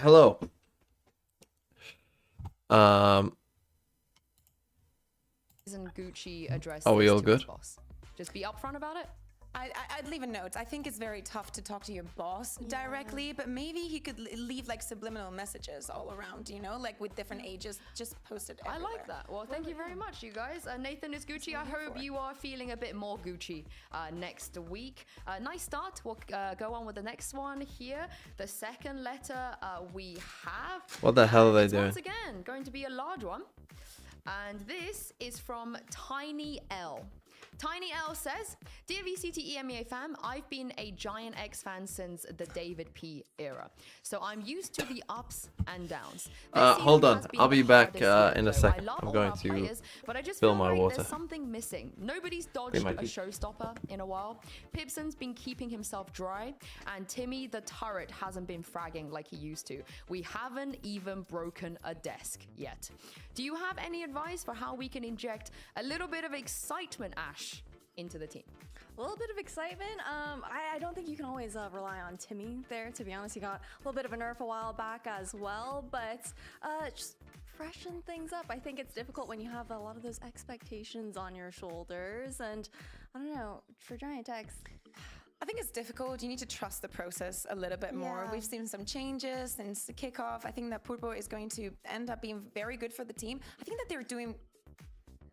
Hello. Isn't Gucci address? Are we all good? Boss? Just be upfront about it. I'd leave a note. I think it's very tough to talk to your boss directly, but maybe he could leave like subliminal messages all around, you know, like with different ages. Just post it everywhere. I like that. Well, thank you very much, you guys. Nathan is Gucci. I hope you are feeling a bit more Gucci next week. Nice start. We'll go on with the next one here. The second letter we have. What the hell are they doing? Once again, going to be a large one. And this is from Tiny L. Tiny L says, Dear VCT EMEA fam, I've been a Giant X fan since the David P era. So I'm used to the ups and downs. Hold on. I'll be back in a second. I love I'm all going our to players, but I just fill feel my like water. there's something missing. Nobody's dodged a showstopper in a while. Pibson's been keeping himself dry, and Timmy the turret hasn't been fragging like he used to. We haven't even broken a desk yet. Do you have any advice for how we can inject a little bit of excitement, Ash, into the team? A little bit of excitement. I don't think you can always rely on Timmy there, to be honest. He got a little bit of a nerf a while back as well, but just freshen things up. I think it's difficult when you have a lot of those expectations on your shoulders, and I don't know, for Giant X, I think it's difficult. You need to trust the process a little bit more. We've seen some changes since the kickoff. I think that Purpo is going to end up being very good for the team. I think that they're doing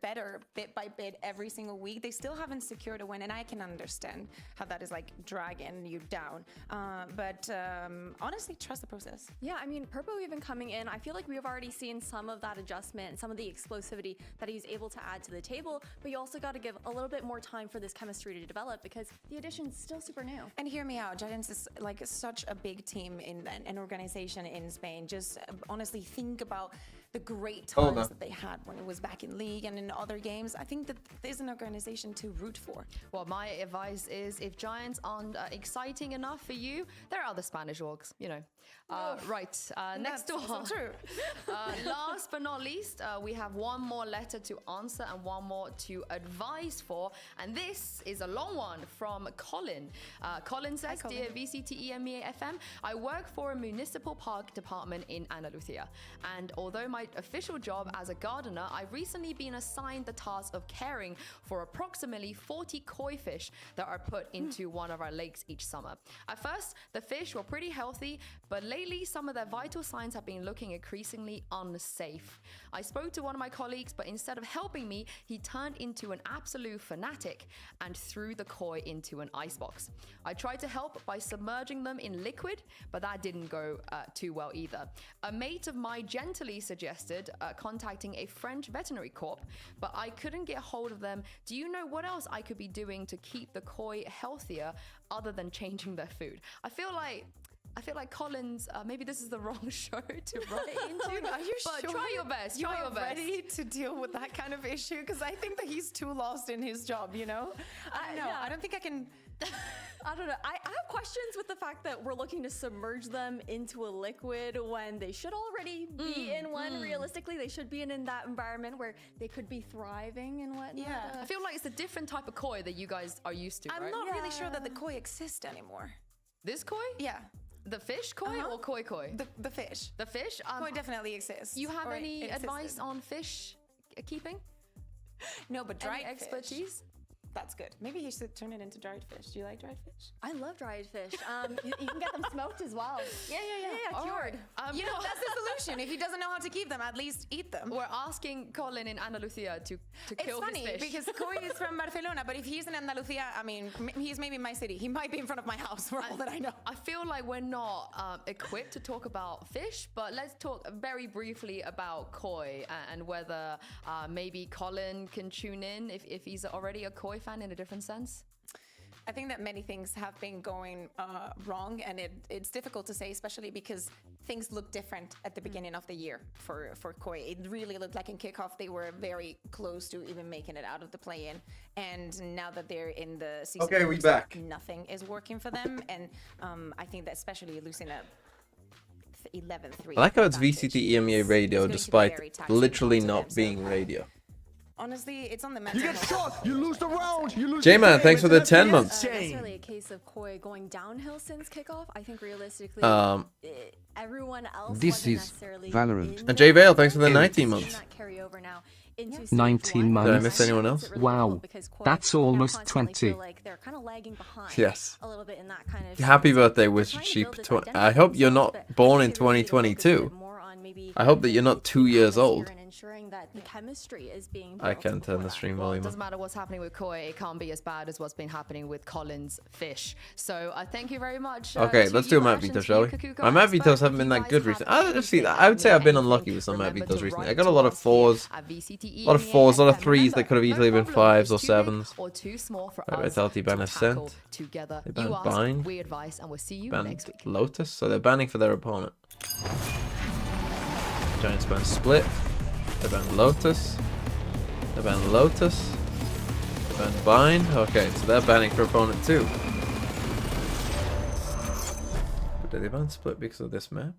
better bit by bit every single week. They still haven't secured a win, and I can understand how that is like dragging you down. But honestly, trust the process. yeah, I mean, Purpo even coming in, I feel like we've already seen some of that adjustment, some of the explosivity that he's able to add to the table, but you also got to give a little bit more time for this chemistry to develop because the addition's still super new. And hear me out, Giants is like such a big team in an organization in Spain. Just honestly think about the great times that they had when it was back in league and in other games. I think that there's an organization to root for. Well, my advice is if Giants aren't exciting enough for you, there are other Spanish orgs, you know. Next door. That's true. Last but not least, we have one more letter to answer and one more to advise for. And this is a long one from Colin. Colin says, Colin. Dear VCT EMEA FM, I work for a municipal park department in Andalusia. And although my official job as a gardener, I've recently been assigned the task of caring for approximately 40 koi fish that are put into one of our lakes each summer. At first, the fish were pretty healthy, but lately some of their vital signs have been looking increasingly unsafe. I spoke to one of my colleagues, but instead of helping me, he turned into an absolute fanatic and threw the koi into an icebox. I tried to help by submerging them in liquid, but that didn't go too well either. A mate of mine gently suggested contacting a French veterinary corp, but I couldn't get hold of them. Do you know what else I could be doing to keep the koi healthier other than changing their food? I feel like Colin's, maybe this is the wrong show to write into. Are you but sure? try your best. Try your best. Ready to deal with that kind of issue? Because I think that he's too lost in his job, you know? I don't know. Yeah. I don't think I can... I don't know. I have questions with the fact that we're looking to submerge them into a liquid when they should already be in one. Realistically, they should be in that environment where they could be thriving and whatnot. Yeah. I feel like it's a different type of koi that you guys are used to, I'm right? not really sure that the koi exists anymore. This koi? Yeah. The fish koi or koi koi? The fish. The fish? Koi definitely exists. You have Or any it advice existed. on fish keeping? No, but dried Any expertise? fish. That's good. Maybe he should turn it into dried fish. Do you like dried fish? I love dried fish. You can get them smoked as well. Yeah, All cured. right. You know, that's the solution. If he doesn't know how to keep them, at least eat them. We're asking Colin in Andalusia to kill It's funny his fish. because Koi is from Barcelona, but if he's in Andalusia, I mean, he's maybe my city. He might be in front of my house for all that I know. I feel like we're not equipped to talk about fish, but let's talk very briefly about koi and whether maybe Colin can tune in if he's already a koi fan in a different sense. I think that many things have been going wrong, and it's difficult to say, especially because things look different at the beginning of the year for Koi. It really looked like in kickoff they were very close to even making it out of the play-in, and now that they're in the season, Okay, we back. Nothing is working for them, and I think that especially losing a 11-3. I like how it's advantage VCT EMEA is radio going to be despite very taxing literally to not them, so- being radio. honestly, it's on the mental You get health. shot, you lose the round, you lose J-Man, the game. thanks for the It's 10 an months. necessarily a case of Koi going downhill since kickoff. I think realistically, everyone else This wasn't is necessarily Valorant. in And J Vale, that thanks for the game. 19 Seeing months. that carry over now into stage 19 one. Did I miss anyone else? Wow, that's almost now constantly 20. feel like they're kind of lagging behind Yes. a little bit in that kind of Happy sense. birthday, They're Wizard trying to Sheep. build this I identity hope you're themselves, not but born I in think they really need to focus a 2022. bit more on maybe I hope that you're not 2 years atmosphere old. and ensuring that the chemistry is being I built can turn before the that. stream Well, it volume doesn't on. matter what's happening with Koi. It can't be as bad as what's been happening with Collins Fish. So thank you very much. Okay, to let's you, do a map Ash, and veto, to shall you, we? Kakuko My map Expert. vetoes haven't If been you that guys good have recently. I just see anything, that. I would say I've been anything, unlucky with some map remember vetoes to recently. I write got a to lot of us here 4s, at VCT a lot of 4s, a lot of EMEA 3s that could have FM. easily been No problem. 5s It's or too big 7s. or too small for Right, us Vitality ban to Ascent. tackle together. They banned You ask, Bind. we advise, and we'll see you Banned next week. Lotus, so they're banning for their opponent. Giants ban Split. They banned Lotus. They banned Lotus. They banned Bind. Okay, so they're banning for opponent too. But did they ban Split because of this map?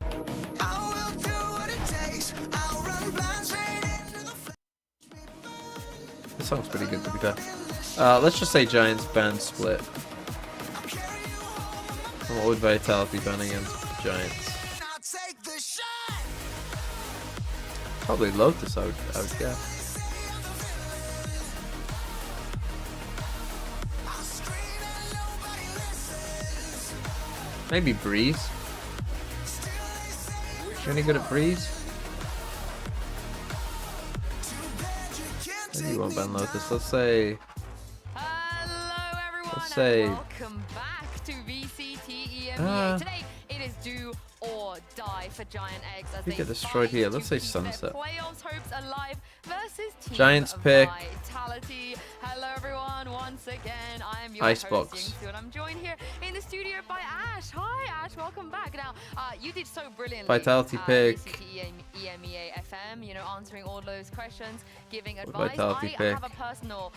This song's pretty good to be fair. Let's just say Giants ban Split. And what would Vitality ban against Giants? Probably Lotus, I would guess. Maybe Breeze. You any good at Breeze? Maybe you won't ban Lotus. Let's say. Hello everyone, Let's say- and welcome back to VCT EMEA. Today it is do or die for Giant Eggs as We they get destroyed fight here. to Let's say keep Sunset. their playoffs hopes alive versus Team Giants pick. Vitality. Hello everyone, once again I am your Icebox. host Yingsu, and I'm joined here in the studio by Ash. Hi Ash, welcome back. Now you did so brilliantly. Vitality pick. VCT EMEA FM, you know, answering all those questions, giving What advice. Vitality I pick? have a personal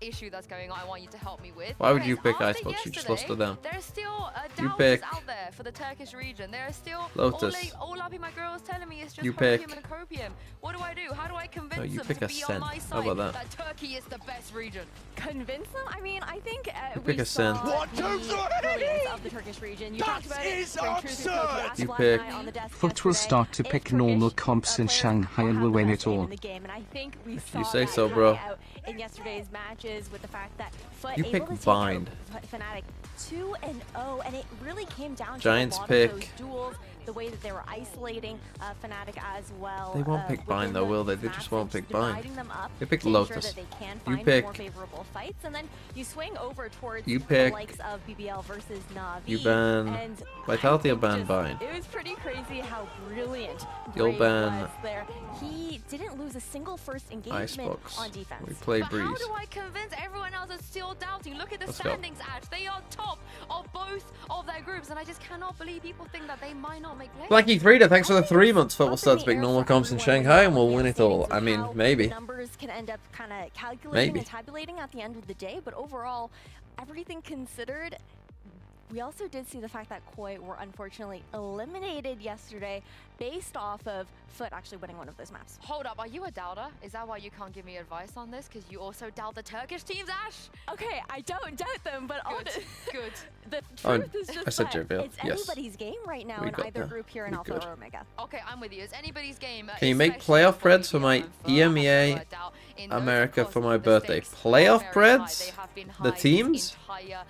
issue that's going on. I want you to help me with. Why would you Because pick after Icebox? You just yesterday, lost to them. There are still You doubters pick out there for the Turkish region. There are still Lotus. all up in my girls telling me it's just You hopium pick- and copium. What do I do? How do I convince No, you them pick to a be Sen. on my How side about that? Turkey is the best region? Convince them? I mean, I think You we pick a saw Sen. One, the two, three! brilliance of the Turkish region. You talked about it. is during Truth or Code. absurd! asked You Vlad pick- and I on the desk Foot will yesterday start to if pick Turkish, normal comps in players Shanghai will and have will the win best it game all. in the game, and I think we If saw you say that so, play bro. out in yesterday's matches with the fact that Foot You able pick to take Bind. out Fnatic 2-0, and it really came down Giants to a lot pick- of those duels, the way that they were isolating Fnatic as well. They won't pick Bind within though, will they? those They just maps won't and pick Bind. dividing them up They pick to ensure Lotus. that they can You find pick- more favorable fights, and then you swing over towards You the pick- likes of BBL versus Na'Vi. You ban and Vitality I or ban think Bind? It was pretty crazy how brilliant You'll Brave ban was there. He didn't lose a single first engagement Icebox. on defense. We play But how Breeze. do I convince everyone else that's still doubting? Look at the Let's go. standings, Ash. They are top of both of their groups, and I just cannot believe people think that they might not make playoffs. Blackie Frida, thanks for the 3 months. Football Up starts in to the pick air normal for comps in everyone Shanghai when and you're we'll win it looking at all. standings I with mean, how maybe. the numbers can end up kind of calculating Maybe. and tabulating at the end of the day, but overall, everything considered, we also did see the fact that Koi were unfortunately eliminated yesterday based off of Foot actually winning one of those maps. Hold up, are you a doubter? Is that why you can't give me advice on this? Because you also doubt the Turkish teams, Ash? Okay, I don't doubt them, but Good, good. the Oh, truth is just I said that JVL, it's yes. anybody's game right now We in got either there. group here in We Alpha good. or Omega. Okay, I'm with you. It's anybody's game. Can you make especially playoff for breads for my EMEA Info. I have no EMEA doubt in those. America Of for course, my the birthday? stakes Playoff are very breads? high. They have been The high teams? this entire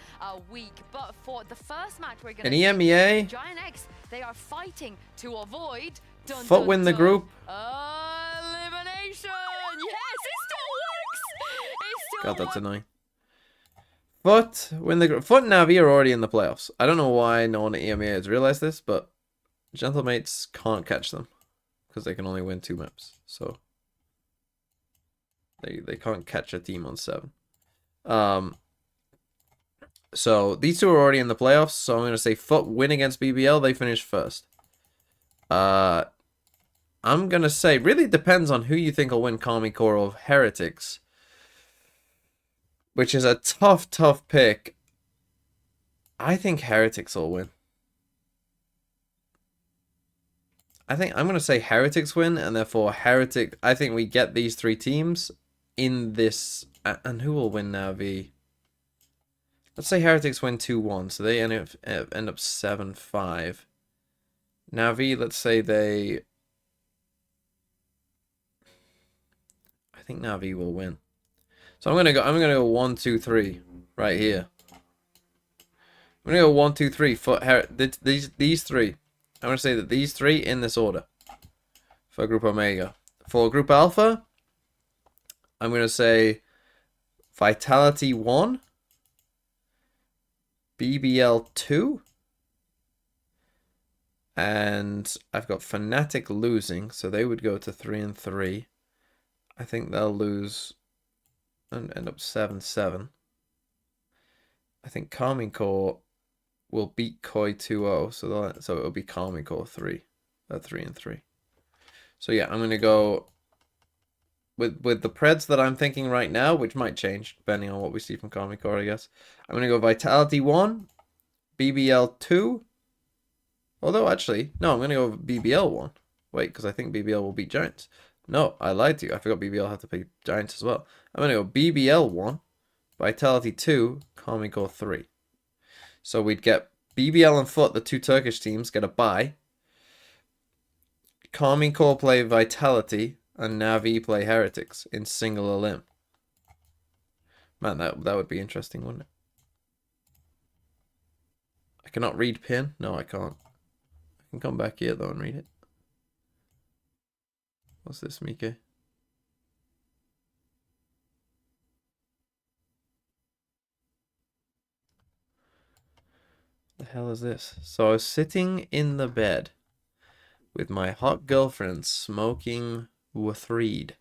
week. But for the first match we're going An to EMEA? Giant X, they are fighting to avoid Foot win the group. elimination. Yes, it still works. It still God, that's works. annoying. Foot win the group. Foot and Navi are already in the playoffs. I don't know why no one at EMEA has realized this, but Gentlemates can't catch them because they can only win 2 maps. So they can't catch a team on 7. So these two are already in the playoffs. So I'm gonna say Foot win against BBL. They finish first. I'm gonna say really depends on who you think will win Kami Core of Heretics, which is a tough pick. I think Heretics will win. I'm gonna say Heretics win, and therefore I think we get these 3 teams, in this, and who will win Navi? Let's say Heretics win 2-1, so they end up 7-5. Navi, let's say they... I think Navi will win. So I'm gonna go 1, 2, 3 right here. I'm gonna go 1, 2, 3 for these three. I'm gonna say that these three in this order for Group Omega. For Group Alpha, I'm gonna say Vitality 1, BBL 2, and I've got Fnatic losing, so they would go to 3-3. I think they'll lose and end up 7-7. I think Carmine Core will beat Koi 2-0, so it'll be Carmine Core 3-3. So yeah, I'm gonna go with the Preds that I'm thinking right now, which might change depending on what we see from Carmine Core, I guess. I'm gonna go Vitality 1, BBL 2. Although actually, no, I'm gonna go BBL 1. Wait, because I think BBL will beat Giants. No, I lied to you. I forgot BBL had to beat Giants as well. I'm gonna go BBL 1, Vitality 2, Carmine Core 3. So we'd get BBL and Foot, the two Turkish teams, get a bye. Carmine Core play Vitality, and Navi play Heretics in single elim. Man, that would be interesting, wouldn't it? I cannot read pin? No, I can't. I can come back here though and read it. What's this, Mike? The hell is this? So I was sitting in the bed with my hot girlfriend smoking Wathreed.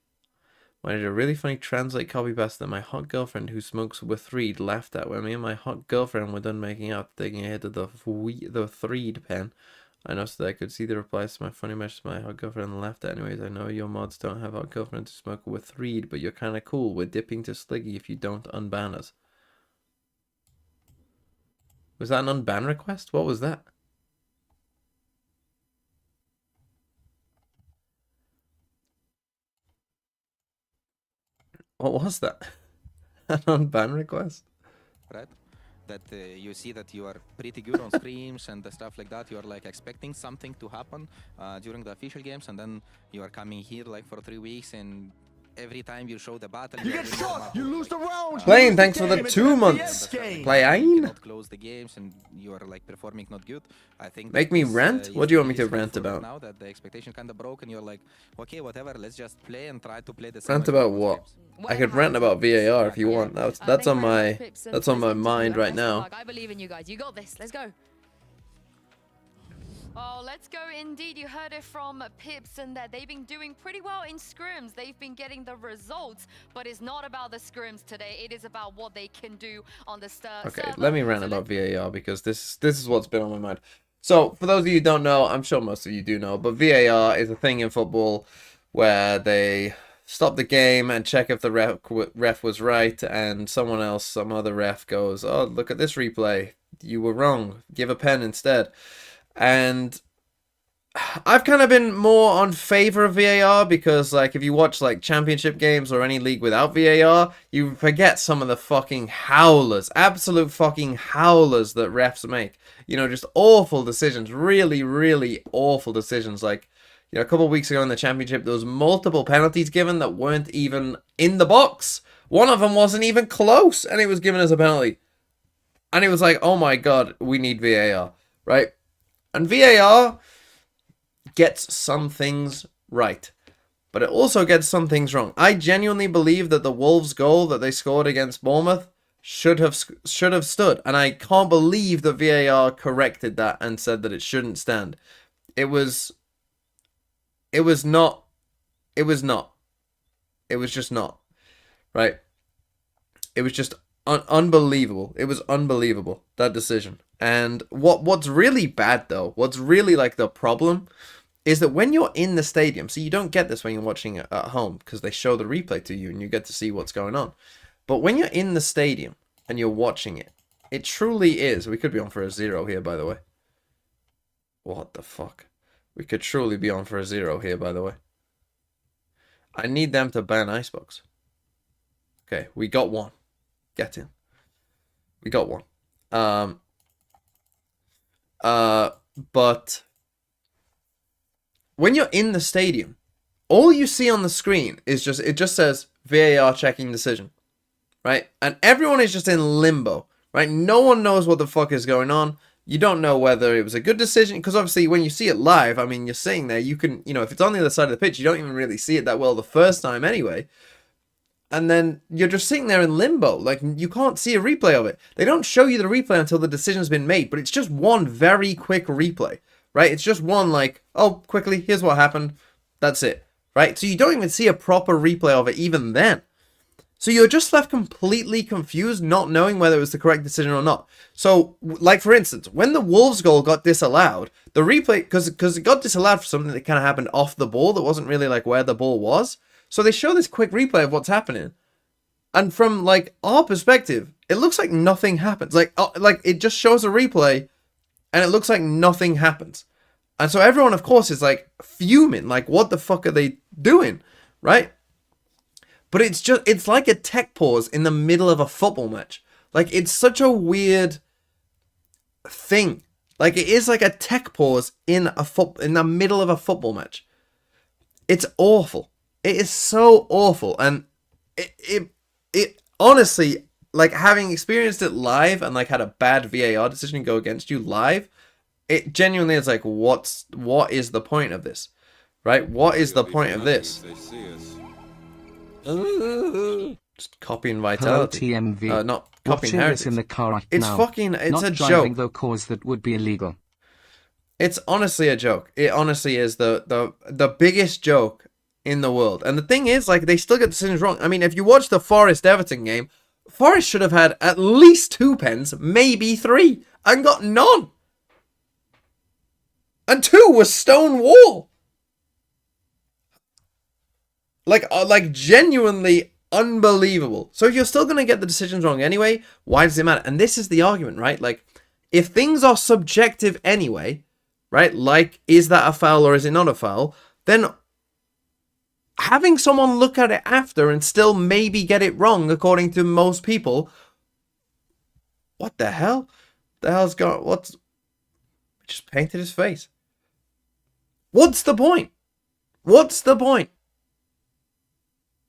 When I did a really funny translate copy paste that my hot girlfriend who smokes Wathreed laughed at when me and my hot girlfriend were done making out, taking a hit of the Threed pen. I noticed that I could see the replies to my funny message to my hot girlfriend and laughed at. Anyways, I know your mods don't have hot girlfriends to smoke Wathreed, but you're kinda cool. We're dipping to Sliggy if you don't unban us. Was that an unban request? What was that? What was that? An unban request? Right? That you see that you are pretty good on streams and stuff like that. You are like expecting something to happen during the official games, and then you are coming here like for 3 weeks, and every time you show the battle, you get shot. You lose the round. Playing, thanks for the 2 months. Playing. Not close the games, and you are like performing not good. I think. Make me rant. What do you want me to rant about? Now that the expectation kind of broken, you're like, okay, whatever. Let's just play and try to play the same. Rant about what? I could rant about VAR if you want. That's on my mind right now. I believe in you guys. You got this. Let's go. Oh, let's go indeed. You heard it from Pipson that they've been doing pretty well in scrims. They've been getting the results, but it's not about the scrims today. It is about what they can do on the server. Okay, let me rant about VAR because this is what's been on my mind. So, for those of you who don't know, I'm sure most of you do know, but VAR is a thing in football where they stop the game and check if the ref was right, and someone else, some other ref goes, oh, look at this replay. You were wrong. Give a pen instead. And I've kind of been more on favor of VAR because, like, if you watch, like, championship games or any league without VAR, you forget some of the fucking howlers, absolute fucking howlers that refs make. You know, just awful decisions, really, really awful decisions. Like, you know, a couple of weeks ago in the championship, there was multiple penalties given that weren't even in the box. One of them wasn't even close, and it was given as a penalty. And it was like, oh my god, we need VAR, right? And VAR gets some things right, but it also gets some things wrong. I genuinely believe that the Wolves goal that they scored against Bournemouth should have stood, and I can't believe that VAR corrected that and said that it shouldn't stand. It was just not, right? It was just unbelievable. It was unbelievable, that decision. And what's really bad though, what's really like the problem is that when you're in the stadium, so you don't get this when you're watching it at home because they show the replay to you and you get to see what's going on. But when you're in the stadium and you're watching it, it truly is. We could be on for a 0 here, by the way. What the fuck? We could truly be on for a 0 here, by the way. I need them to ban Icebox. Okay, we got one. Get in. We got one. But when you're in the stadium, all you see on the screen is it just says VAR checking decision, right? And everyone is just in limbo, right? No one knows what the fuck is going on. You don't know whether it was a good decision, because obviously when you see it live, I mean, you're sitting there, you can, if it's on the other side of the pitch, you don't even really see it that well the first time anyway. And then you're just sitting there in limbo. Like, you can't see a replay of it. They don't show you the replay until the decision's been made, but it's just one very quick replay, right? It's just one, like, oh, quickly, here's what happened. That's it, right? So you don't even see a proper replay of it even then. So you're just left completely confused, not knowing whether it was the correct decision or not. So, like, for instance, when the Wolves goal got disallowed, the replay, because it got disallowed for something that kind of happened off the ball that wasn't really, like, where the ball was. So they show this quick replay of what's happening. And from, like, our perspective, it looks like nothing happens. Like it just shows a replay, and it looks like nothing happens. And so everyone, of course, is, like, fuming. Like, what the fuck are they doing? Right? But it's like a tech pause in the middle of a football match. Like, it's such a weird thing. Like, it is like a tech pause in the middle of a football match. It's awful. It is so awful. And it honestly, like, having experienced it live and, like, had a bad VAR decision go against you live, it genuinely is like, what is the point of this? Right? What is the point of this? Just copying Vitality. Hello, TMV. Not copying Watching Heretics. this in the car right It's now. it's Not a driving, joke. though, cause that would be illegal. It's honestly a joke. It honestly is the biggest joke in the world. And the thing is, like, they still get decisions wrong. I mean, if you watch the Forest-Everton game, Forest should have had at least 2 pens, maybe 3, and got none. And 2 was stone wall. Like genuinely unbelievable. So if you're still going to get the decisions wrong anyway, why does it matter? And this is the argument, right? Like, if things are subjective anyway, right? Like, is that a foul or is it not a foul? Then having someone look at it after and still maybe get it wrong, according to most people, what the hell? The hell's got, just painted his face. What's the point? What's the point?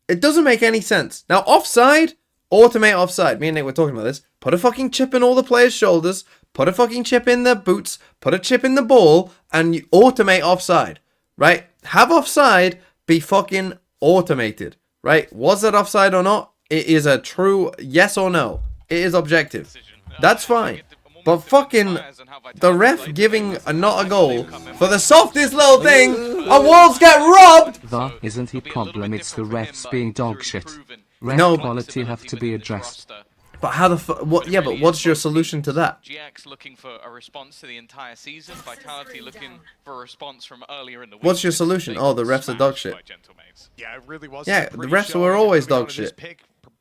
It doesn't make any sense. Now, offside, automate offside. Me and Nick were talking about this. Put a fucking chip in all the players' shoulders, put a fucking chip in their boots, put a chip in the ball, and you automate offside, right? Have offside be fucking automated, right? Was that offside or not? It is a true yes or no. It is objective. That's fine. But fucking the ref giving not a goal for the softest little thing, a Wolves get robbed! That isn't the problem, it's the refs being dog shit. Ref No. quality have to be addressed. But how the what? Yeah, but what's your solution to that? GX looking for a response to the entire season. Vitality looking for a response from earlier in the week. What's your solution? Oh, the refs are dog shit. Yeah, it really was. Yeah, the refs were always dog shit.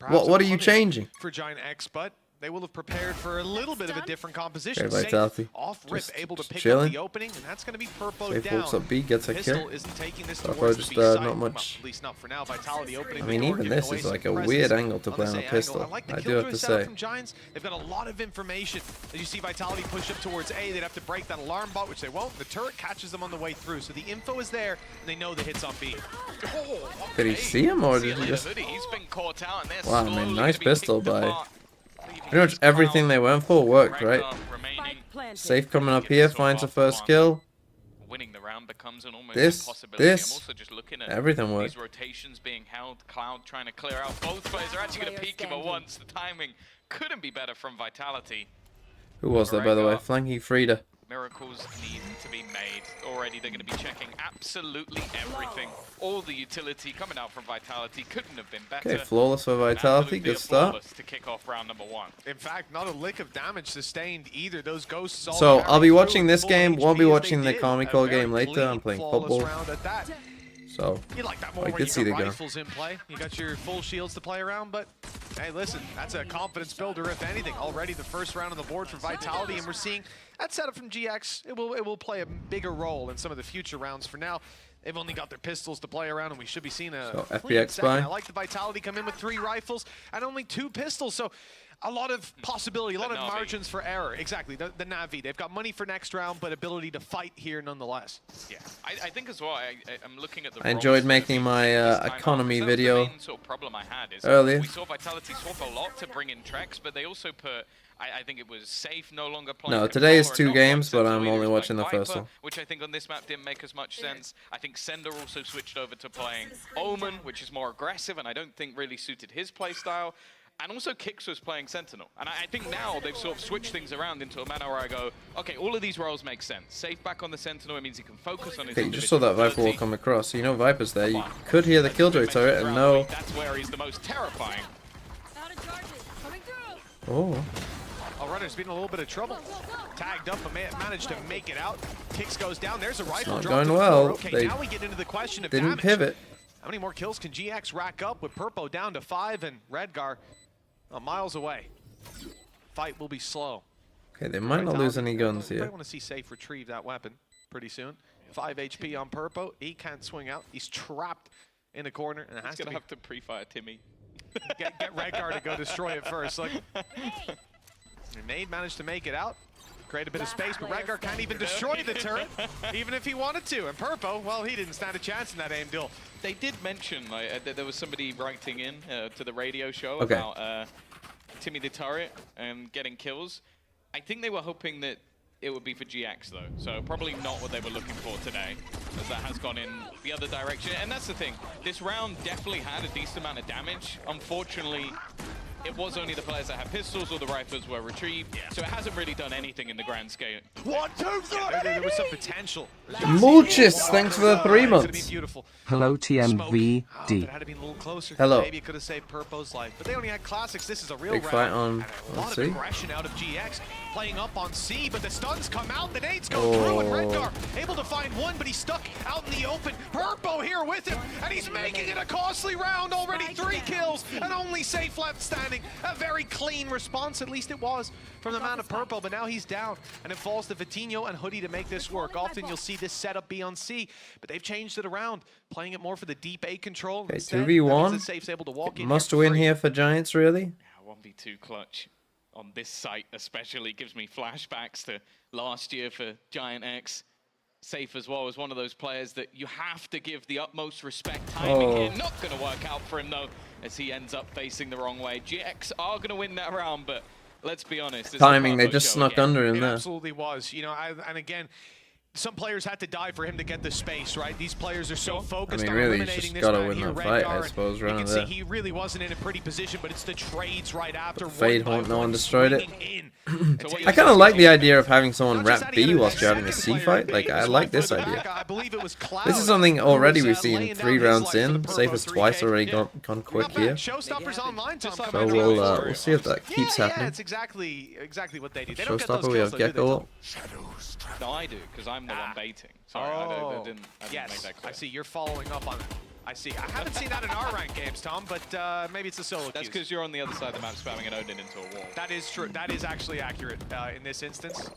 What are you changing? For Giant X, but they will have prepared for a little bit of a different composition. Okay, Vitality. Off rip, Just able to pick chilling. up the opening, and that's going to be Purpo Safe down. walks up B, gets a Pistol kill. isn't taking this So far, towards just the B side. not Well, much. at least not for now. Vitality opening I the mean, door, even giving this away is like some a presence weird angle to on play this on a A angle. pistol. I like the I do killjoy have to setup say. from Giants. They've got a lot of information. As you see Vitality push up towards A, they'd have to break that alarm bot, which they won't. The turret catches them on the way through, so the info is there, and they know the hits on B. Did he see him or did he just? He's been caught out and they're Wow, slowly man, gonna nice be pistol picked by. apart, leaving Pretty much his everything clown they went for worked, right? Ragnar remaining. Safe coming up here, finds a first kill. Winning the round becomes an almost This, impossibility. this, I'm also just looking at everything worked. these rotations being held. Cloud trying to clear out. Both players are actually going to peek him at once. The timing couldn't be better from Vitality. Who was that, by the way? Ragnar. Flanking Frida. Miracles need to be made. Already they're going to be checking absolutely everything. All the utility coming out from Vitality couldn't have been better. Okay, flawless for Vitality. Absolutely Good start. flawless to kick off round number 1. In fact, not a lick of damage sustained either. Those ghosts all So, carried I'll be through watching with this full game, won't be HP as watching they the did. Comical A very game later. clean, I'm playing flawless football. round at that. So, You like that more I when did you see got the gun. rifles in play. You got your full shields to play around, but hey, listen, that's a confidence builder if anything. Already the first round on the board for Vitality, and we're seeing that setup from GX. It will play a bigger role in some of the future rounds. For now, They've only got their pistols to play around, and we should be seeing a So, clean FPX second. buy. I like the Vitality come in with 3 rifles and only 2 pistols, so a lot of possibility, a lot of Navi. margins for error. Exactly, the Navi. They've got money for next round, but ability to fight here nonetheless. Yeah, I think as well. I'm looking at the. I enjoyed roles making that my this time out, economy 'cause that was the video main sort of problem I had is earlier. we saw Vitality swap a lot to bring in Trex, but they also put. I think it was Safe no longer playing. No, today is controller 2 and not games, playing but I'm Sentinel, only he was watching the playing first Viper, one. which I think on this map didn't make as much sense. I think Sender also switched over to playing Omen, which is more aggressive, and I don't think really suited his playstyle. And also Kix was playing Sentinel. And I think now they've sort of switched things around into a manner where I go, okay, all of these roles make sense. Safe back on the Sentinel, it means he can focus on his Okay, you just saw that Viper wall come across. So you know Viper's there. You could hear the Killjoy turret and no. That's where he's the most terrifying. Oh. Oh, Runner's been in a little bit of trouble. Tagged up, but managed to make it out. Kix goes down. There's a rifle not drop going to the well. floor. Okay, They now we get into the question of Didn't damage. pivot. How many more kills can GX rack up with Purpo down to 5 and Redgar miles away? Fight will be slow. Okay, they might not lose any guns I here. want to see Safe retrieve that weapon pretty soon. 5 HP on Purpo. He can't swing out. He's trapped in a corner, and it has He's to going be to have to pre-fire Timmy. get Redgar to go destroy it first. Look. And Nade managed to make it out. Create a bit of space, but Redgar can't even destroy the turret, even if he wanted to. And Purpo, well, he didn't stand a chance in that aim duel. They did mention that there was somebody writing in to the radio show Okay. about Timmy the turret and getting kills. I think they were hoping that it would be for GX though, so probably not what they were looking for today, as that has gone in the other direction. And that's the thing, this round definitely had a decent amount of damage. Unfortunately, it was only the players that had pistols or the rifles were retrieved, so it hasn't really done anything in the grand scale. 1, 2, 3! There was some potential. Mulchis, thanks for the 3 It's gonna be months. beautiful. Hello Smoke. Oh, if TMVD. it had been a little closer, Hello. maybe it could have saved Purpo's life. But they only had classics. This is a real Big round. fight on And a lot of C. aggression out of GX. Playing up on C, but the stuns come out. The nades go through, and Redgar able to find one, but he's stuck out in the open. Purpo here with him, and he's making it a costly round already. 3 kills, and only Safe left standing. A very clean response, at least it was, from the man of Purpo, but now he's down, and it falls to Vitinho and Hoodie to make this work. Often you'll see this setup be on C, but they've changed it around, playing it more for the deep A control. Okay, Instead, that 2v1. means that Safe's able to walk in Must here for win free. here for Giants, really? 1v2 clutch on this site especially gives me flashbacks to last year for Giant X. Safe as well as one of those players that you have to give the utmost respect. Timing here, not going to work out for him though, as he ends up facing the wrong way. GX are going to win that round, but let's be honest. this is Timing, they Purpo just show snuck again. under him It there. absolutely was. You know, and again, some players had to die for him to get the space, right? These players are so focused I mean, on really, he's eliminating just this gotta man win here, that fight, I Redgar, and suppose, you right can see there. he really wasn't in a pretty position, but it's the trades right after. Fade one Hunt, by no one one destroyed it. swinging in. I kind of like the idea of having someone Not just wrap that, he B had whilst you're that having a second C player fight. Like, beat I his like wife this with the idea. back. I believe it was Cloud This is something who already was, we've seen laying 3 down his rounds life for the in. Safe has Purpo twice 3K. already Yeah. gone quick Not bad. here. Showstoppers online, Tom. So we'll see if that keeps Yeah, happening. it's exactly what they do. They don't get those Showstopper, we kills, have though, do they, Gecko. Tom? No, I do, because I'm the one baiting. Sorry, I didn't make yes, that clear. I see. You're following up on it. I see. I haven't seen that in our ranked games, Tom, but maybe it's a solo That's queue. because you're on the other side of the map spamming an Odin into a wall. That is true. That is actually accurate in this instance.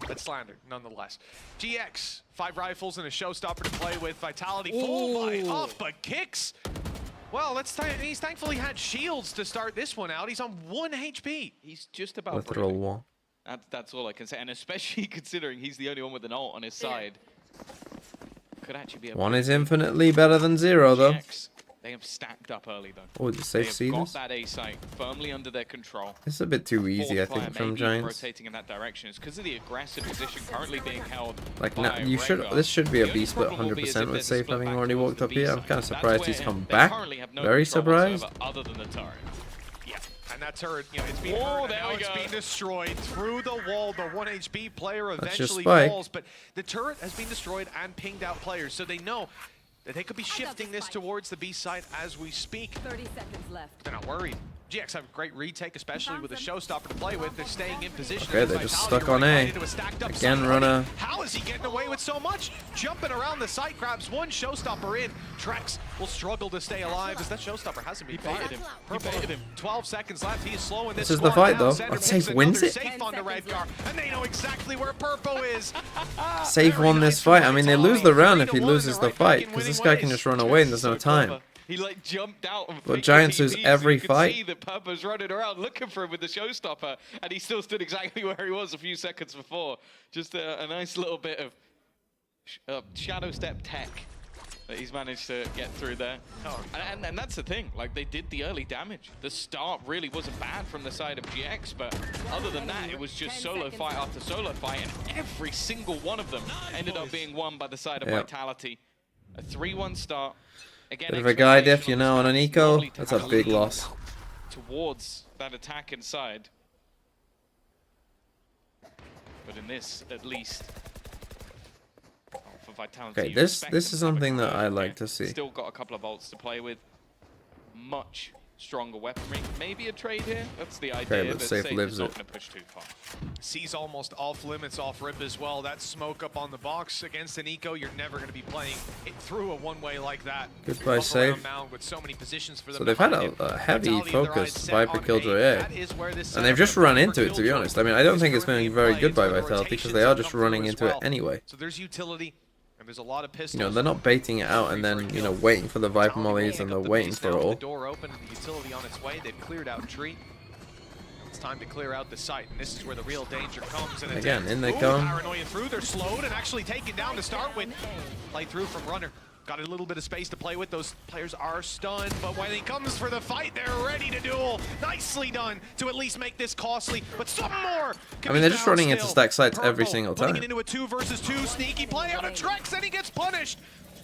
But slander, nonetheless. GX, 5 rifles and a showstopper to play with. Vitality full by up, but Kix. Well, he's thankfully had shields to start this one out. He's on 1 HP. He's just about Literal breathing. wall. That's all I can say, and especially considering he's the only one with an ult on his side. Could actually be a 1 is infinitely better than 0, though. GX. They have stacked up early though. Oh, did Safe see They've got this? that A site firmly under their control. This is a bit too easy, I Fourth player think, from maybe Giants. rotating in that direction. It's because of the aggressive position currently being held. Like, by now, you should. Rengar. This should be a The only B split problem will be is if 100% with there's a Safe split having back already towards walked the up B here. I'm side. kind of That's surprised where he's come they back. currently have no Very control surprised. whatsoever other than the turret. Yeah, and that turret, you know, it's being Oh, hurt, and there now we it's go. being destroyed through the wall. The 1 HP player just eventually Spike. falls, but the turret has been destroyed and pinged out players, so they know that they could be shifting this towards the B side as we speak. 30 seconds left. They're not worried. GX have a great retake, especially with a showstopper to play with. They're staying in position. Okay, they're just stuck on A. Again, runner. How is he getting away with so much? Jumping around the site, grabs one showstopper in. Trex will struggle to stay alive as that showstopper hasn't been baited him. He baited him. 12 seconds left. He is slowing this is the fight, though. But Safe wins it. Safe onto Redgar, and they know exactly where Purpo is. Safe won this fight. I mean, they lose the round if he loses the fight, because this guy can just run away and there's no time. He like jumped out and But Giants lose every you could fight. see that Purpo's running around looking for him with the showstopper, and he still stood exactly where he was a few seconds before. Just a nice little bit of shadow step tech that he's managed to get through there. And that's the thing, like they did the early damage. The start really wasn't bad from the side of GX, but other than that, it was just solo fight after solo fight, and every single one of them ended up being won by the side of Vitality. A 3-1 start. Again, Bit of a guy diff, you know, on an eco. That's a big loss. Towards that attack inside. But in this, at least, for Vitality. Okay, this is something that I like to see. Still got a couple of ults to play with. Much stronger weaponry. Maybe a trade here. That's the idea. Okay, but Safe lives not it. gonna push too far. C's almost off limits off rip as well. That smoke up on the box against an eco, you're never going to be playing it through a one-way like that. Goodbye, Safe. With so many positions for them So they've had a heavy focus Viper Killjoy A. And they've just run into it, to be honest. I mean, I don't think it's been very good by Vitality because they are just running into it anyway. So there's utility. There's a lot of pistols. You know, they're not baiting it out and then, you know, waiting for the Viper mollies and they're waiting for it all. The door open and the utility on its way. They've cleared out tree. It's time to clear out the site, and this is where the real danger comes. And again, in they come. Paranoia through. They're slowed and actually taken down to start with. Play through from runner. Got a little bit of space to play with. Those players are stunned, but when he comes for the fight, they're ready to duel. Nicely done to at least make this costly, but some more. I mean, they're just running into stack sites every single time. Putting it into a 2 versus 2 sneaky play out of Trex, and he gets punished.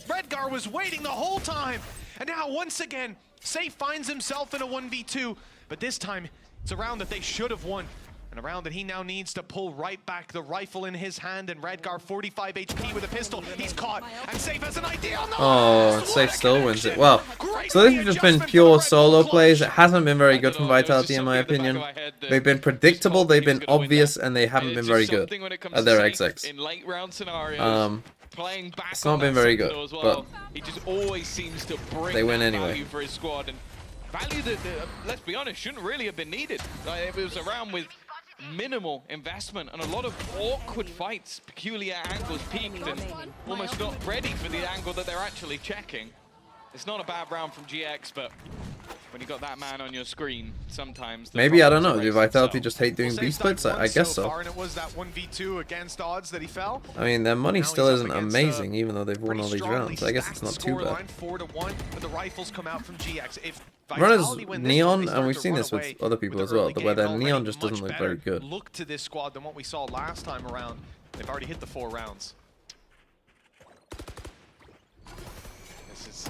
Redgar was waiting the whole time, and now once again, Safe finds himself in a 1v2, but this time it's a round that they should have won. And a round that he now needs to pull right back, the rifle in his hand, and Redgar 45 HP with a pistol. He's caught, and Safe has an idea on the Oh, and Safe still wins it. Well, so this has just been pure solo plays. It hasn't been very good from Vitality, in my opinion. They've been predictable, they've been obvious, and they haven't been very good at their XX. In late round scenarios, playing back it's not been very good, but he just always seems to bring they win anyway. Value for his squad, and value that, let's be honest, shouldn't really have been needed. It was a round with minimal investment and a lot of awkward fights, peculiar angles peaked and almost not ready for the angle that they're actually checking. It's not a bad round from GX, but when you got that man on your screen, sometimes maybe, I don't know, do Vitality just hate doing B splits? I guess so. And it was that 1v2 against odds that he fell. I mean, their money still isn't amazing, even though they've won all these rounds. I guess it's not too bad. 4-1, but the rifles come out from GX. If Runners Neon, and we've seen this with other people as well, where their Neon just doesn't look very good. Look to this squad than what we saw last time around. They've already hit the 4 rounds. This is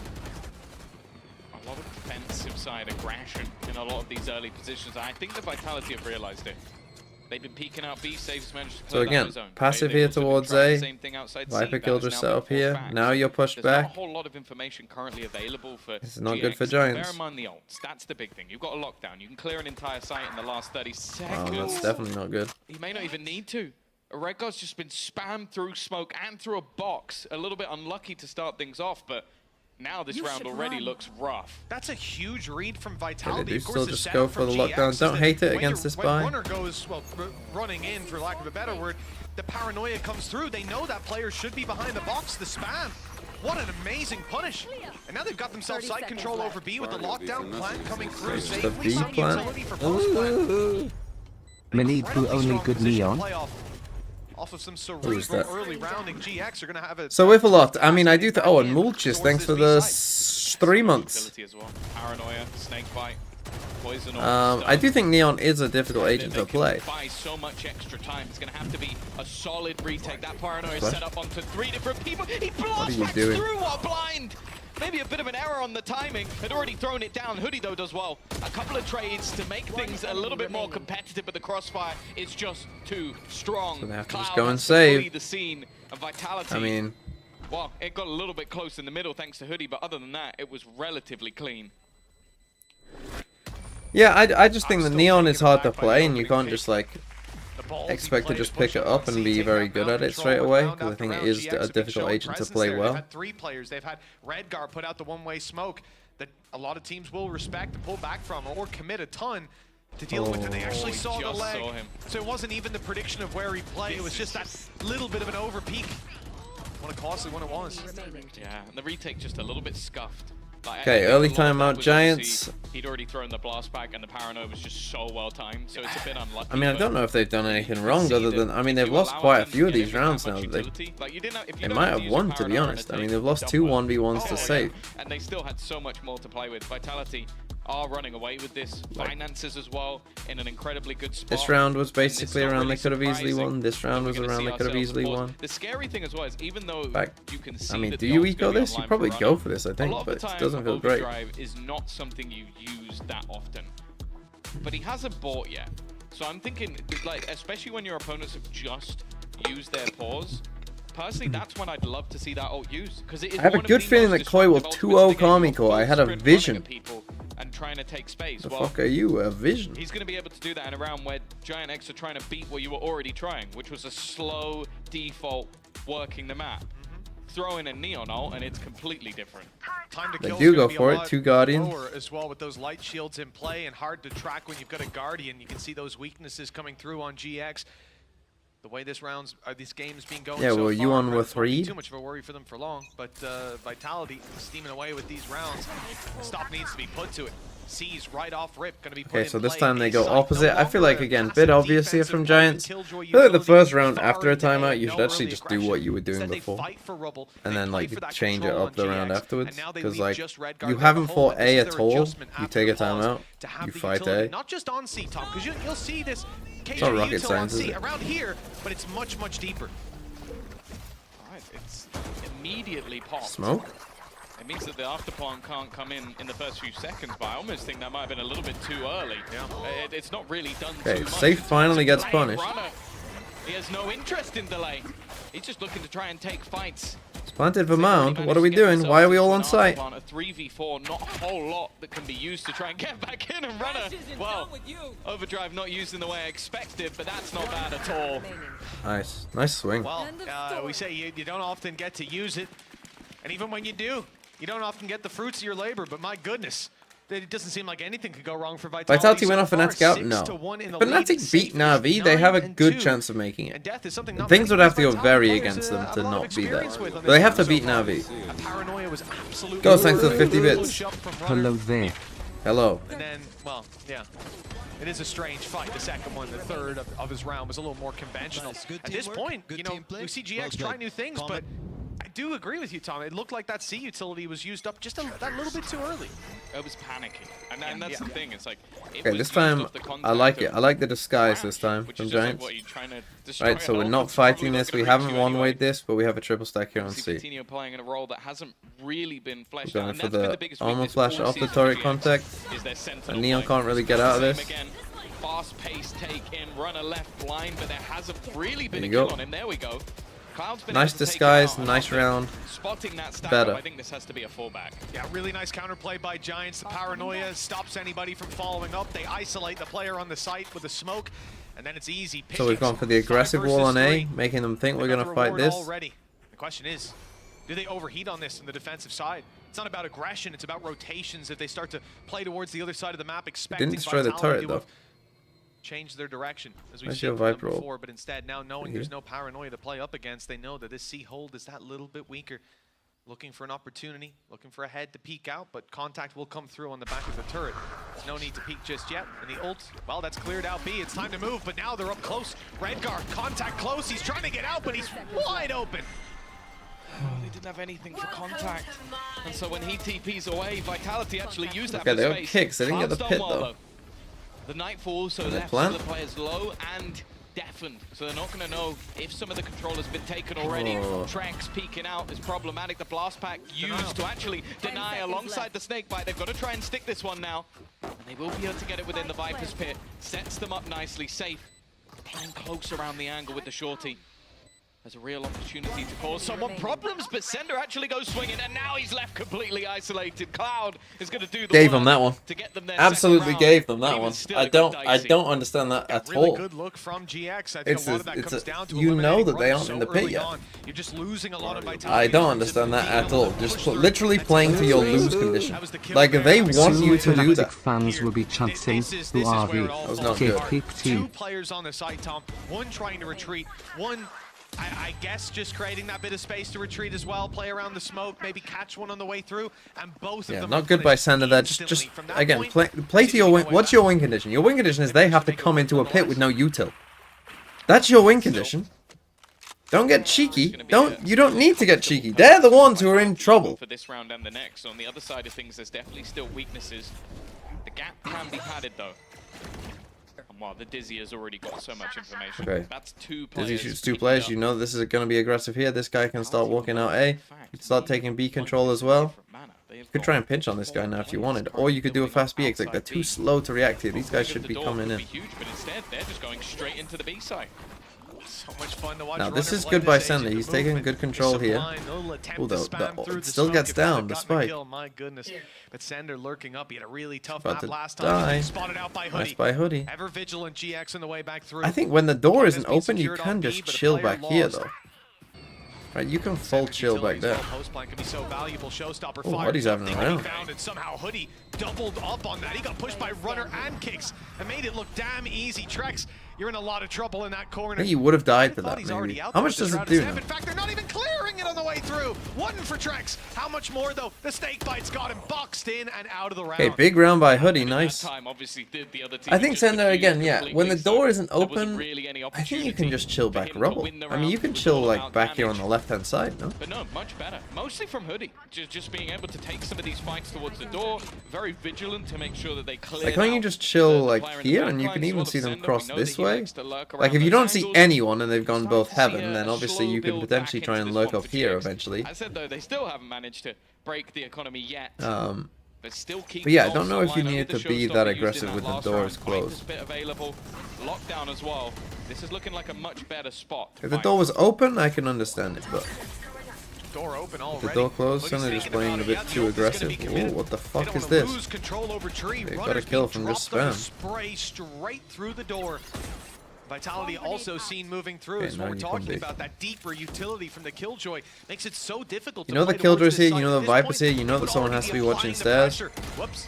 a lot of defensive side aggression in a lot of these early positions. I think the Vitality have realized it. They've been peeking out B, Safe's managed to So again, passive here towards A, Viper Killjoy set up here, now you're pushed back. There's not a whole lot of information currently available for This is not GX. good for Giants. Bear in mind the ults, that's the big thing. You've got a lockdown, you can clear an entire site in the last 30 seconds. Oh, that's definitely not good. You may not even need to. Redgar's just been spammed through smoke and through a box. A little bit unlucky to start things off, but now this round already looks rough. That's a huge read from Vitality. Yeah, they do of course, still the just setup go for from the GX lockdown. is Don't that hate it when against this when buy. runner goes, well, running in, for lack of a better word, the paranoia comes through. They know that player should be behind the box, the spam. What an amazing punish. And now they've got themselves side control over B with the lockdown plant coming through Just a safely. B Some plant. utility for post-plant. Manipu only good Neon. Off of some Who's that? cerebral early rounding, GX are going to have a... So with a lot, I mean, I do. Oh, and Mulchis, thanks for the 3 months. As well. Paranoia, snake bite, poison. I do think Neon is a difficult agent to play. Buy so much extra time. It's going to have to be a solid retake. That Paranoia is set up onto 3 different people. He blasts back through while blind. Maybe a bit of an error on the timing. Had already thrown it down. Hoodie, though, does well. A couple of trades to make things a little bit more competitive, but the crossfire is just too strong. So they have to Cloud just go and has to flee save. the scene of Vitality. I mean, well, it got a little bit close in the middle thanks to Hoodie, but other than that, it was relatively clean. Yeah, I just think that Neon is hard to play, and you can't just like expect to just pick it up and be very good at it straight away, because I think it is a difficult agent to play well. They've had 3 players. They've had Redgar put out the one-way smoke that a lot of teams will respect and pull back from, or commit a ton to deal with it. They actually saw the leg, so it wasn't even the prediction of where he'd play. It was just that little bit of an over peak. What a costly one it was. Yeah, and the retake just a little bit scuffed. Like, Okay, early timeout Giants. He'd already thrown the blast back, and the paranoia was just so well timed, so it's a bit unlucky. I mean, I don't know if they've done anything wrong other than, I mean, they've lost quite a few of these rounds now. They might have won, to be honest. I mean, they've lost 2 1v1s to save. And they still had so much more to play with. Vitality are running away with this. Finances as well in an incredibly good spot. This round was basically around they could have easily won. This round was around they could have easily won. The scary thing as well is, even though you can see, I mean, do you eco this? You probably go for this, I think, but it doesn't feel great. Overdrive is not something you use that often, but he hasn't bought yet. So I'm thinking, like, especially when your opponents have just used their pause. Personally, that's when I'd love to see that ult used, because it is. I have a good feeling that Koi will 2-0 Kamiko. I had a vision. And trying to take space. The fuck are you? A vision? He's going to be able to do that in a round where Giant X are trying to beat what you were already trying, which was a slow default working the map. Throw in a Neon ult and it's completely different. Time to They kill do go for it. 2 Guardians. As well, with those light shields in play, and hard to track when you've got a Guardian. You can see those weaknesses coming through on GX. The way this game's been going, yeah, well, you on with 3? Too much of a worry for them for long, but Vitality steaming away with these rounds. Stop needs to be put to it. C's right off rip, gonna be put okay, so this time they go opposite. I feel like, again, bit obvious here from Giants. I feel like the first round after a timeout, you should actually just do what you were doing before, and then like you change it up the round afterwards. Because like you haven't fought A at all, you take a timeout, you fight A. Not just on C, Tom, because you'll see this. It's not rocket science, is it? Around here, but it's much, much deeper. Alright, it's immediately popped. Smoke? It means that the afterplant can't come in the first few seconds, but I almost think that might have been a little bit too early. Yeah. It's not really done too much. Safe finally gets punished. He has no interest in delay. He's just looking to try and take fights. It's planted for Mound. What are we doing? Why are we all on site? A 3v4, not a whole lot that can be used to try and get back in, and Runner, well, Overdrive not used in the way I expected, but that's not bad at all. Nice. Nice swing. Well, we say you don't often get to use it, and even when you do, you don't often get the fruits of your labor, but my goodness, it doesn't seem like anything could go wrong for Vitality. Vitality went off Fnatic out? No. Fnatic beat Na'Vi, they have a good chance of making it. Things would have to go very against them to not be there. But they have to beat Na'Vi. Go, thanks for the 50 bits. Hello there. Hello. And then, well, yeah. It is a strange fight. The second one, the third of his round was a little more conventional. At this point, you know, we see GX try new things, but I do agree with you, Tom. It looked like that C utility was used up just that little bit too early. It was panicking, and that's the thing. It's like, okay, this time I like it. I like the disguise this time from Giants. Right, so we're not fighting this. We haven't one-wayed this, but we have a triple stack here on C. Coutinho playing in a role that hasn't really been fleshed Going out. for the armor flash off the turret contact. And Neon can't really get out of this. Fast-paced take in, Runner left blind, but there hasn't really been a kill on him. There we go. Nice disguise, nice round. Spotting that stack better. I think this has to be a fallback. Yeah, really nice counterplay by Giants. The paranoia stops anybody from following up. They isolate the player on the site with a smoke, and then it's easy. So we've gone for the aggressive wall on A, making them think we're going to fight this. Already. The question is, do they overheat on this on the defensive side? It's not about aggression, it's about rotations. If they start to play towards the other side of the map, expecting Didn't destroy the turret though. Change their direction as we've Where's seen your them Viper roll? before, but instead now knowing there's no paranoia to play up against, they know that this C hold is that little bit weaker. Looking for an opportunity, looking for a head to peek out, but contact will come through on the back of the turret. There's no need to peek just yet. And the ult, well, that's cleared out B. It's time to move, but now they're up close. Redgar, contact close. He's trying to get out, but he's wide open. They didn't have anything for contact. And so when he TPs away, Vitality actually used that Okay, they got space. kicks. They didn't get the pit though. The Nightfall also left some of the players low and deafened, so they're not going to know if some of the control has been taken already. Tranks peeking out is problematic. The blast pack used to actually deny alongside the snake bite. They've got to try and stick this one now, and they will be able to get it within the Viper's pit. Sets them up nicely, safe. Playing close around the angle with the shorty. There's a real opportunity to cause someone problems, but Sender actually goes swinging, and now he's left completely isolated. Cloud is going to do the Gave work him that one. to get them their Absolutely second round, gave them but that even one. still, I it got don't dicey. understand that at Really all. good look from GX. I think a lot of that comes down to You know that they eliminating aren't in the runners pit so yet. early on. You're just losing a lot of vitality. I don't understand that at all. Just literally playing to your lose condition. That was the kill Like, there. they want you to do Fanatic that. fans will be chanting, This is who are where we? it all was falls not good. apart. Keep Two team. players on the side, Tom. One trying to retreat. One, I guess, just creating that bit of space to retreat as well. Play around the smoke, maybe catch one on the way through, and both of Yeah, them not are good by punished Sander there. instantly. Just From that again, point, play to your win. What's your win condition? Your win condition is they have to come into a pit with no util. That's your win condition. Don't get cheeky. You don't need to get cheeky. They're the ones who are in trouble. For this round and the next. On the other side of things, there's definitely still weaknesses. The gap can be padded though. And while the Dizzy has already got so much information, Okay. that's two players. Dizzy shoots two picking players. up. You know this is going to be aggressive here. This guy can start walking out A. You can start taking B control as well. You could try and pinch on this guy now if you wanted. Or you could do a fast B exit. They're too slow to react here. These guys should be coming in. Huge, but instead they're just going straight into the B side. So much fun to watch. Now this runners is play good by this age Sander. of the He's taking movement good control is here. sublime. No attempt Although to spam through it the still smoke gets if they had down gotten a despite. kill. My goodness. But Sander lurking up. He had a really tough About map to last die. time. Spotted out by Hoodie. Nice by Hoodie. Ever vigilant GX on the way back through. I think when the door isn't Has been open, you secured can on B, just but a chill player back here lost. though. Right, you can full chill back there. Post plan can be so valuable. Showstopper Oh, fire. Hoodie's having a Something he round. found, and somehow Hoodie doubled up on that. He got pushed by runner and kicks and made it look damn easy. Trex, you're in a lot of trouble in that corner. I think you would have died for Thought that he's already maybe. out How there much with the does it Shroud do of Snap. now? In fact, they're not even clearing it on the way through. One for Trex. How much more though? The snake bite's got him boxed in and out of the round. Okay, big round by Hoodie, And at nice. that time, obviously, the other team I think just Sander refused again, yeah. completely, When the so door isn't there wasn't open, really any I think you can opportunity just chill for back him to rubble. win the I mean, you round. can It was chill all like about back here on damage. the left hand side, no? But no, much better. Mostly from Hoodie. Just being able to take some of these fights towards the door. Very vigilant to make sure that they clear. Like, can't you just chill like here, and you can even see them cross this way? Like, if you don't see anyone and they've gone both heaven, then obviously you could potentially try and lurk up here eventually. I said though, they still haven't managed to break the economy yet. But still keep. But yeah, I don't know if you need to be that aggressive with the doors closed. Bit available. Lockdown as well. This is looking like a much better spot. If the door was open, I can understand it, but Door open already. the door closed, and they're just playing a bit too aggressive. Ooh, what the fuck is this? Lose control over tree. They got a Runners kill being from just dropped on the spam. Spray straight through the door. Vitality also seen moving through Okay, as now what we're you can talking be. about. That deeper utility from the Killjoy makes it so difficult. You to know the play towards Killjoy's this here, you side. know At the this Viper's point, here, you know it that would someone already has to be be watching applying the stairs. pressure. Whoops.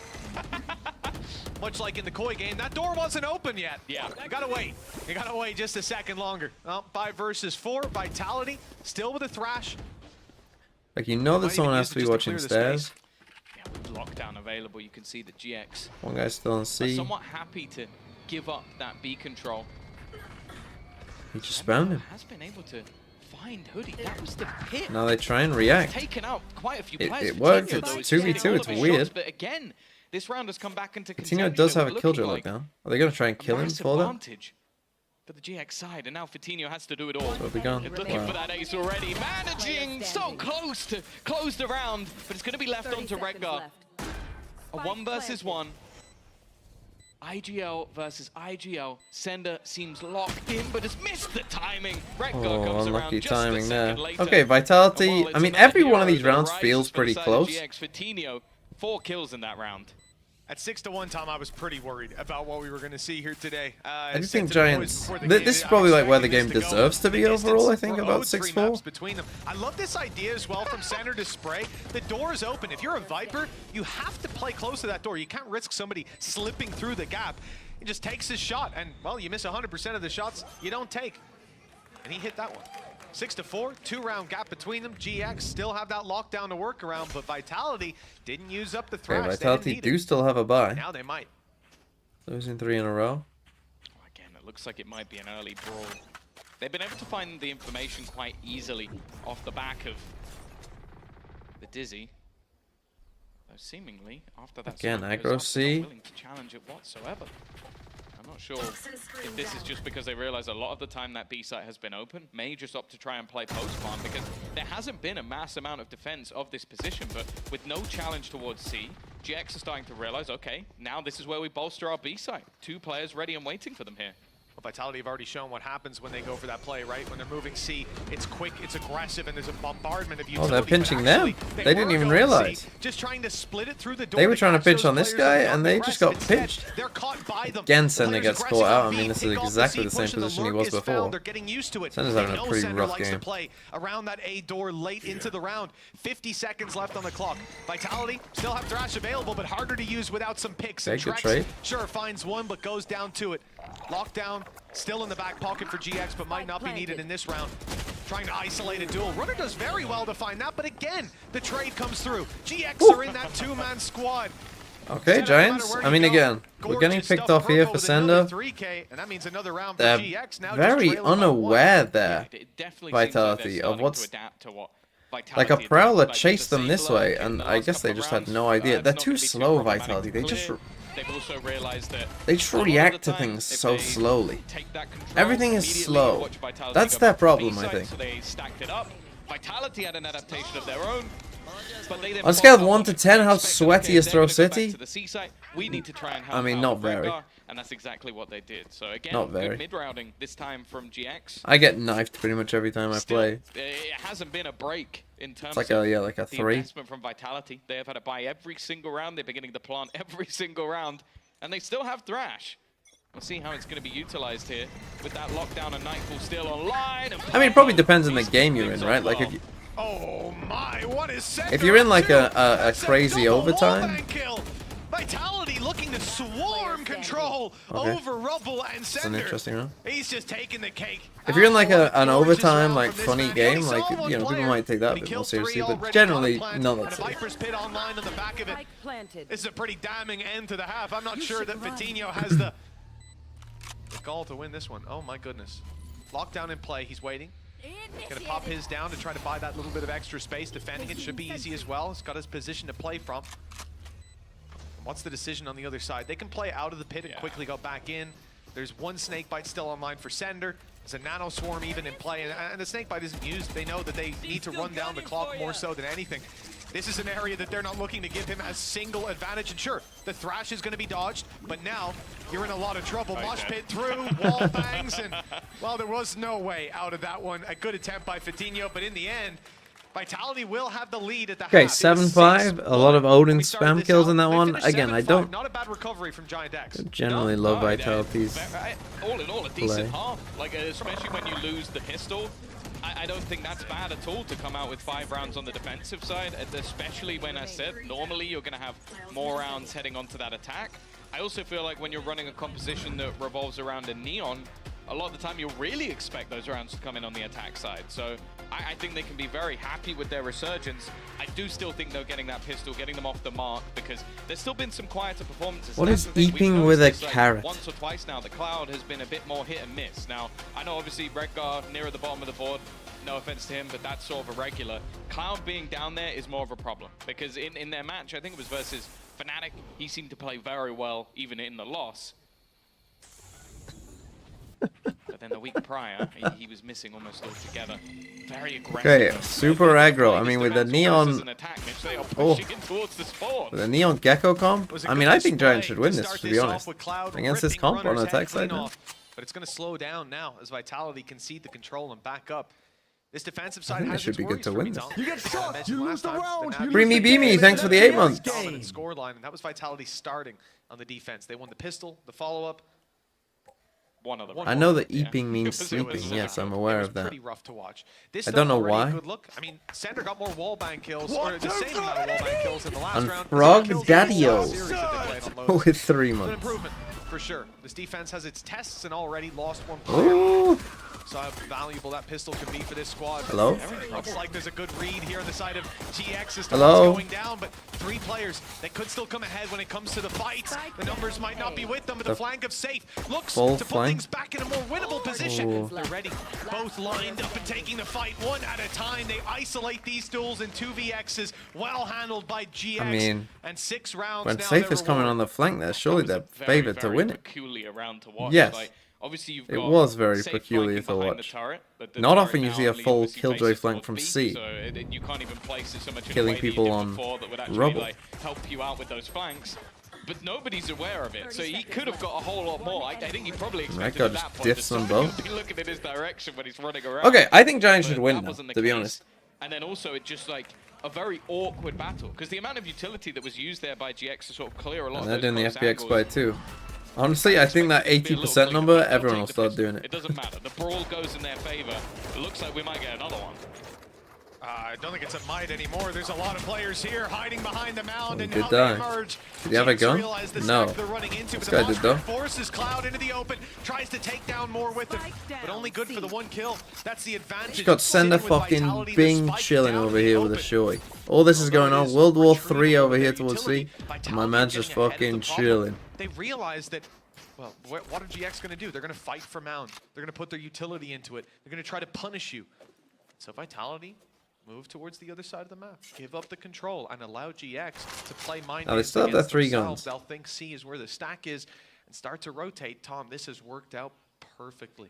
Much like in the Koi game, that door wasn't open yet. Yeah. You gotta wait. You gotta wait just a second longer. Well, 5 versus 4. Vitality still with a thrash. Like, you know that Might even someone use has it to be just to watching clear the stairs. space. Yeah, with lockdown available, you can see that GX One guy's still on are C. somewhat happy to give up that B control. He just spammed him. Has been able to find Hoodie. That was the pit. Now they try and react. Taken out quite a few It- players. it worked. Coutinho, It's though, is 2v2, hitting all it's of his weird. shots, but again, this round has come back into Coutinho contention. does It have a was Killjoy looking look like now. Are they going to try and a kill him massive for that? advantage for the GX side, and now Coutinho has to do it all. So be gone. Looking Wow. for that ace already, managing so close to close the round, but it's going to be left onto Redgar. A 1 versus 1. IGL versus IGL. Sender seems locked in, but has missed the timing. Redgar Oh, comes around unlucky just a timing there. second later. Okay, Vitality. And while I it's mean, another every one of hero these that rounds rises feels for the pretty side of close. GX, Coutinho, 4 kills in that round. At 6-1, Tom, I was pretty worried about what we were going to see here today. I just think Giants. This is I probably like where the expected game this to go deserves to be the distance. overall. I think We're about 0-3 6-4. maps between them. I love this idea as well from center to spray. The door is open. If you're a Viper, you have to play close to that door. You can't risk somebody slipping through the gap. He just takes his shot, and well, you miss 100% of the shots you don't take. And he hit that one. 6-4, 2-round gap between them. GX still have that lockdown to work around, but Vitality didn't use up the thrash. Okay, They didn't Vitality need do it. still have a bye. Now they might. Losing 3 in a row. Again, it looks like it might be an early brawl. They've been able to find the information quite easily off the back of the Dizzy. Though seemingly, after that Again, smoke goes aggro up, C. they're not willing to challenge it whatsoever. I'm not sure if this is just because they realize a lot of the time that B site has been open, may just opt to try and play post farm, because there hasn't been a mass amount of defense of this position, but with no challenge towards C, GX are starting to realize, okay, now this is where we bolster our B site. 2 players ready and waiting for them here. Well, Vitality have already shown what happens when they go for that play, right? When they're moving C, it's quick, it's aggressive, and there's a bombardment of utility. Oh, they're pinching but actually, them. They didn't were even going realize. C, just trying to split it through the door. They were trying to catch pinch those on this players guy, that and got they the just rest. got Instead, pinched. they're caught by them. Again, The Sender players gets aggressive caught out. on I mean, B, this pick is off exactly C the same push, and position he lurk was is found. before. They're getting used to it. Sender's They having a know pretty Sender rough likes to game. play around that A door late into the round. 50 seconds left on the clock. Vitality still have Thrash available, but harder to use without some picks. Okay, And good Trex, trade. sure, finds one, but goes down to it. Lockdown still in the back pocket for GX, but might not be needed in this round. Trying to isolate a duel. Runner does very well to find that, but again, the trade comes through. GX are in that two-man squad. Okay, Giants. I mean, again, we're getting picked off here for Sender. 3K, and that means another round for They're GX. Now very just trailing by unaware one. there. It definitely Vitality seems like of they're what's starting to adapt to what like a Vitality are Prowler doing. Like, chased them this Disabler way, in and the I last guess they couple just of had no rounds, idea. it's They're not too gonna be slow, problematic Vitality. They and just clear. They've also realized that they just a lot of react the to time, things if so they slowly. take that control, Everything is immediately slow. watch Vitality That's go their back to the problem, I B side, think. So they stacked it up. Vitality had an adaptation of their own. But they then On a scale of followed 1 up to on it. 10, how Expect, sweaty okay, is they're Throw gonna go back City? to the C site. We need to try and help I mean, out not with very. Rengar, and that's exactly what they did. So again, Not very. good mid-rounding this time from GX. I get knifed pretty much every time I Still, play. it hasn't been a break in terms It's like of like a the 3. investment from Vitality. They have had to buy every single round. They're beginning to plant every single round, and they still have Thrash. We'll see how it's going to be utilized here with that lockdown and Nightfall still online. I mean, it probably depends on the game you're in, right? Like if you, Oh my, what is Sender if you're in like up to? a That's crazy double overtime. wallbang kill. Vitality looking to swarm control Okay. over Rubble and It's an Sender. interesting round. He's just taking the cake. If you're in like what a an gorgeous overtime, round like from this funny man. He game, only like saw one people player, might take that a but he bit more killed 3 seriously, but already, generally got a plant, not and that a serious. Viper's Pit online on the back of it. This is a pretty damning end to the half. I'm not sure that Vitinho has the gall to win this one. Oh my goodness. Lockdown in play, he's waiting. Gonna pop his down to try to buy that little bit of extra space. Defending it should be easy as well. He's got his position to play from. What's the decision on the other side? They can play out of the pit and quickly go back in. There's one Snakebite still online for Sender. There's a Nano Swarm even in play, and the Snakebite isn't used. They know that they need to run down the clock more so than anything. This is an area that they're not looking to give him a single advantage. And sure, the Thrash is going to be dodged, but now you're in a lot of trouble. Mosh pit through, wall bangs, and well, there was no way out of that one. A good attempt by Vitinho, but in the end, Vitality will have the lead at the Okay, half. 7-5. A lot of Odin We started spam this kills out. in that They one. finished Again, I 7-5. don't Not a bad recovery from Giant X. generally love No, Vitality's. all in all, a decent play. half. Like, especially when you lose the pistol. I don't think that's bad at all to come out with 5 rounds on the defensive side, especially when I said normally you're going to have more rounds heading onto that attack. I also feel like when you're running a composition that revolves around a Neon, a lot of the time you'll really expect those rounds to come in on the attack side. So I think they can be very happy with their resurgence. I do still think they're getting that pistol, getting them off the mark, because there's still been some quieter performances. What And is that's the thing, we've eeping with a noticed this, carrot? Once or twice now, the Cloud has been a bit more hit and miss. Now, I know obviously Redgar near at the bottom of the board, no offense to him, but that's sort of a regular. Cloud being down there is more of a problem, because in their match, I think it was versus Fnatic, he seemed to play very well, even in the loss. But then the week prior, he was missing almost altogether. Very aggressive. Okay, super aggro. I mean, with the Neon... Oh, with the Neon Gecko comp, I mean, I think Giants should win this, to be honest. Against this comp on the attack side now. But it's going to slow down now as Vitality concede the control and back up. This defensive side think they has should its be good worries to for win me, this. Tom. You get shot, you lose the round. You Bring me Beamy, thanks for the 8 months. Dominant scoreline, and that was Vitality starting on the defense. They won the pistol, the follow-up. One of them. I know that eeping means It was- sleeping. Yes, I'm aware It was of that. pretty rough to watch. This I don't know already a why. Good look. I mean, Sender got more wallbang kills, or the same amount of wallbang kills in the last And round. Frog Kills in the Daddy-O last series that they played on Lowe's. with 3 It's an months. improvement for sure. This defense has its tests and already lost one player. Ooh. So how valuable that pistol can be for this squad. Hello? Looks like there's a good read here on the side of GX as to Hello? what's going down, but 3 players that could still come ahead when it comes to the fights. The numbers might not be with them, but the flank of Safe looks full to put flank? things back in a more winnable position. Ooh. They're ready. Both lined up and taking the fight one at a time. They isolate these duels in 2vx's, well handled by GX. I mean, and 6 rounds when now Safe they're is coming on rewarded. the flank there, surely they're favored to win it. Peculiar round to watch. Yes. Like, obviously you've It got was very Safe peculiar flanking to behind watch. the turret, but the Not turret often you now see a only full obviously Killjoy faces flank towards from B, C. So you can't even place it so much in Killing a way that you people did on before that would actually rubble. like help you out with those flanks. but nobody's aware of it. So he could have got a whole lot more. I think he probably expected Rek'Ar at just that point diffs them both. be looking in his direction when he's running around. Okay, I think Giants should But win that now, wasn't the to be case. honest. And then also it just like a very awkward battle because the amount of utility that was used there by GX to sort of clear a lot And of they're those doing the close FPX angles. by 2. Honestly, I think that 80% number, everyone will start doing It it. doesn't matter. The brawl goes in their favor. It looks like we might get another one. I don't think it's a might anymore. There's a lot of players here hiding behind the mound, and did how die. they emerge. Did he have a GX gun? realize the No. stack they're running into, This but guy the did though. Monster forces Cloud into the open, tries to take down more with him, but only good for the 1 kill. That's the advantage. Just got Sender Sitting with fucking Vitality, the Bing spike chilling down over in the here with a open. shorty. All this is going on. World War 3 over here towards C. Utility, And my Vitality man's getting just ahead of the fucking problem. chilling. They realize that, well, what are GX going to do? They're going to fight for Mound. They're going to put their utility into it. They're going to try to punish you. So Vitality move towards the other side of the map. Give up the control and allow GX to play mind Now they games still have their against 3 themselves. guns. They'll think C is where the stack is and start to rotate. Tom, this has worked out perfectly.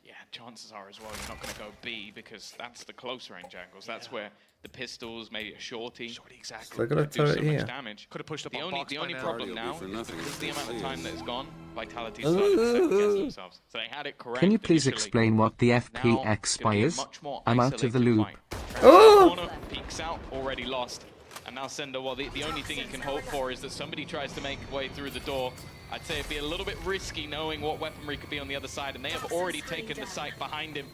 Yeah, chances are as well you're not going to go B because that's the close range angles. That's where the pistols, maybe a shorty, Exactly. Look at a do so turret much here. damage. Could have pushed up The on only, box the by only now. problem now is because the amount of time that has gone, Vitality's Ooh. starting to second guess themselves. So they had it correct. Can you please initially. explain what the Now, FPX it's spy gonna be a is? much more I'm out of the isolated loop. fight. Oh! Corner, peeks out, already lost. And now Sender, well, the only thing he can hope for is that somebody tries to make way through the door. I'd say it'd be a little bit risky knowing what weaponry could be on the other side, and they have already taken the site behind him.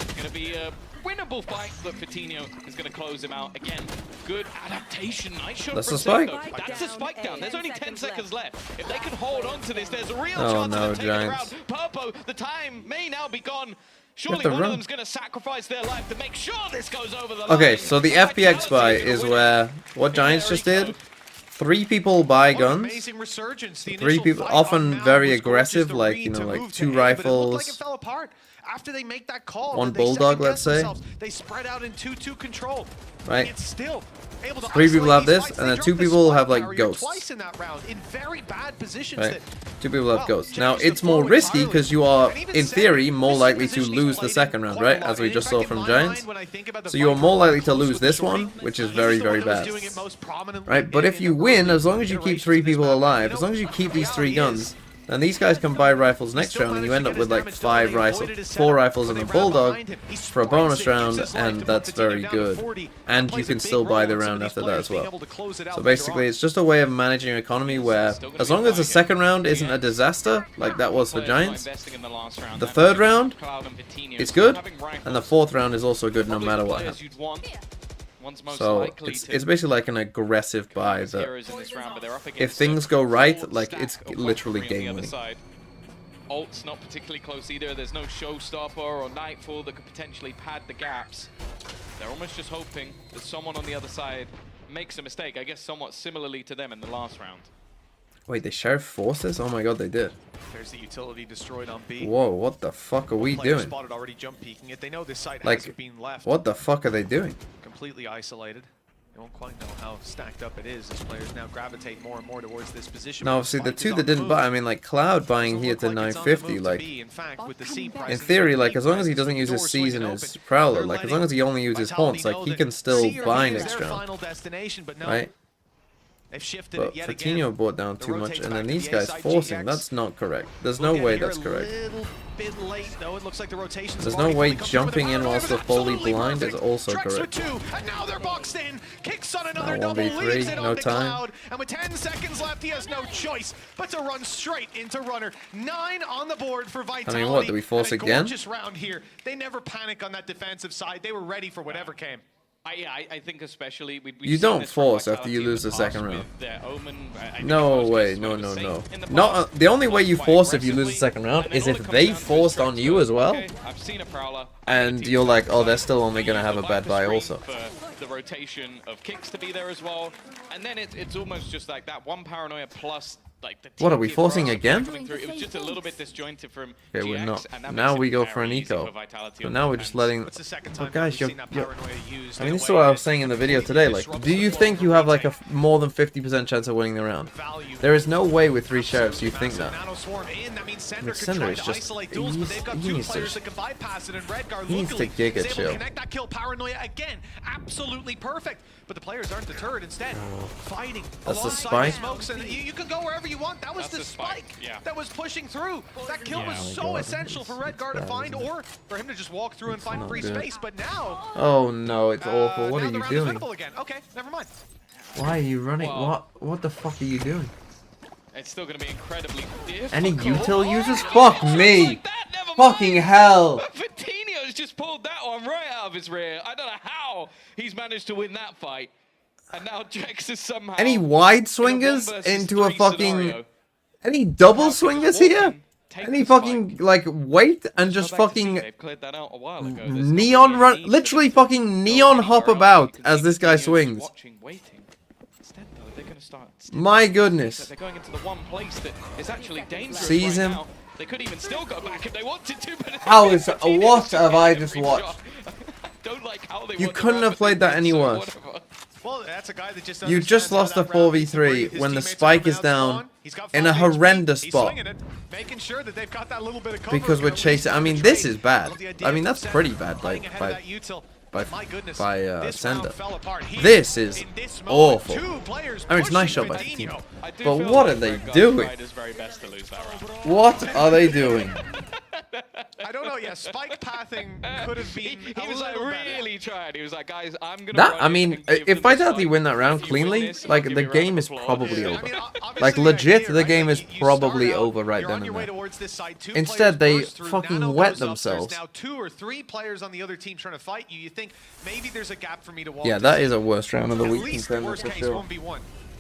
It's going to be a winnable fight, but Fatinho is going to close him out. Again, good adaptation. Nice shot That's from the spike. Sendo. That's the spike down. There's only 10 seconds left. If they can hold on to this, there's a real Oh, chance no, of them taking it Giants. around. Purpo, the time may now be gone. Surely to one of run. them's going to sacrifice their life to make sure this goes over the line. Okay, so the FPX buy is where what Giants just did. 3 people buy guns. Amazing resurgence. The 3 initial people, fight on often Mound very was aggressive, gorgeous. The like, read you know, to like move 2 to A, but it looked like rifles. it fell apart. After they make that call, One then they bulldog, let's second-guess say. themselves. They spread out in 2-2 control. Right. It's still able to 3 people isolate have these this, fights. and They then dropped 2 the people spike have like barrier ghosts. twice in that round in very bad positions. Right. That, 2 people have well, ghosts. Now changed the it's more flow risky entirely. because you are, And even in Sender, theory, more this likely to positioning lose the played second round, quite a right? lot. As we And in just fact, saw in from my Giants. mind, when I think about the So you're fight more for likely to close lose with the this one, shorty, which is he's very, the one very that was bad. doing it most prominently Right, but in if you the win, early as long as you keep iterations 3 of this people map. alive, You as know, long as you keep these 3 reality guns, then these guys can buy rifles next round, and you end up with like 5 rifles, 4 rifles and a bulldog for a bonus round, and that's very good. And you can still buy the round after that as well. So basically, it's just a way of managing an economy where, as long as the second round isn't a disaster, like that was for Giants, the 3rd round is good, and the 4th round is also good no matter what happens. So it's basically like an aggressive buy that if things go right, like it's literally game winning. Alt's not particularly close either. There's no showstopper or nightfall that could potentially pad the gaps. They're almost just hoping that someone on the other side makes a mistake. I guess somewhat similarly to them in the last round. Wait, they share forces? Oh my god, they did. There's the utility destroyed on B. Whoa, what the fuck are we Player doing? spotted already jump peeking it. They know this site Like, hasn't been left. what the fuck are they doing? Completely isolated. They won't quite know how stacked up it is as players now gravitate more and more towards this position. No, obviously the 2 that didn't buy, I mean like Cloud buying here to 950, like in theory, like as long as he doesn't use his C's and his Prowler, like as long as he only uses Haunts, like he can still buy next round, right? They've shifted But it yet Fatinho again. brought down The too much, rotates and back then to these the guys A side, forcing, GX. that's not correct. There's no We'll way get that's here a correct. little bit late, though. It looks like the rotations There's have no already way come through with jumping the in power. whilst It they're was fully absolutely blind is perfect. also Trex correct. with 2, and now they're boxed in. Kicks on another Now double, 1v3, leaves it no on the time. Cloud, and with 10 seconds left, he has no choice but to run straight into runner. 9 on the board for Vitality. what, do we force and a again? gorgeous round here. They never panic on that defensive side. They were ready for whatever came. I think especially we've You seen don't this from force after Vitality you in lose the past second with round. their Omen. I think No in most way, cases no, when it no, was no. safe in the Not past, the only way you quite force if you lose the aggressively, second round and then is all if it comes they down to is forced on Trex you goes, as well, okay, I've seen a Prowler, and you're like, oh, they're still only gonna have a bad buy Viper also. screen for the rotation of kicks to be there as well, and then it's almost just like that one paranoia plus like the What are we team forcing approach again? coming through. It was just a little bit disjointed from Okay, we're GX, not. and that Now makes we it go for very an easy eco. for Vitality But on now we're just defense. letting. It's the second But time that guys, we've you're. seen that paranoia used I in mean, a this is way what I was that saying in the video completely today. Like, disrupts do the you flow think of you a have like a retake. more than 50% chance of winning the round? Value. There is no way with 3 sheriffs you think Massive that. nano swarm in. That means Sender Like, could Sender try is to just- isolate he duels, but needs- they've got he 2 needs to players sh- that can bypass it, and Redgar he needs to luckily giga is able chill. to connect that kill. Paranoia again. Absolutely perfect. But the players aren't deterred. Instead, fighting That's the alongside spike? smokes, and you can go wherever you want. That was That's the the spike, spike yeah. that was pushing through. That kill was Oh my so God, essential for it's Redgar to bad, find, isn't it? or for him to just walk through and find not free good. space. But now, Oh no, it's awful. What now are the you round is doing? winnable again. Okay, never mind. Why are you running? Well- What the fuck are you doing? It's still going to be incredibly difficult. Any util Oh, users? yeah, Fuck shots me! like that, never Fucking mind. hell! But Vitinho's just pulled that one right out of his rear. I don't know how he's managed to win that fight. And now Jex is somehow... Any wide in swingers a 1 versus into a 3 fucking... scenario. Any double How swingers can here? Walking take Any the fucking, spike? like, wait and just Go back to see, fucking they've cleared that out a while ago. There's not neon really a run... need for Literally them to fucking go neon anywhere hop else. about You can as see this guy Vitinho's swings. Watching, waiting. Instead, though, they're going to start... My goodness. They're going into the one place that is actually dangerous Sees right him. now. They could even still go back if they wanted to, but How is... Vitinho's What just have getting I every just watched? shot. Don't like how they You won the couldn't round, have but played they that did, any so worse. whatever. Well, that's a guy that just You just lost a 4v3 when the spike is down in a horrendous spot. Because we're chasing... I mean, this is bad. I mean, that's pretty bad by Sender. This is awful. I mean, it's a nice shot by the team. I do But feel what like are they Redgar doing? tried his very best to lose that round. What are they doing? I don't know. Yeah, spike pathing could have He been. was like a little better. really trying. He was like, guys, I'm gonna. That, run I in mean, and give if them the Vitality spike. win that round If you win cleanly, this, I'll like, give the you a round game of is applause. probably I over. mean, obviously Like, the legit, idea, the right, game that is you probably start out, over right you're then on your and way there. towards this side, 2 Instead, players they burst through, fucking Nano wet goes up, themselves. There's now 2 or 3 players on the other team trying to fight you. You think maybe there's a gap for me to walk. Yeah, that is a worst round of the At week least the contender worst for case sure. 1v1.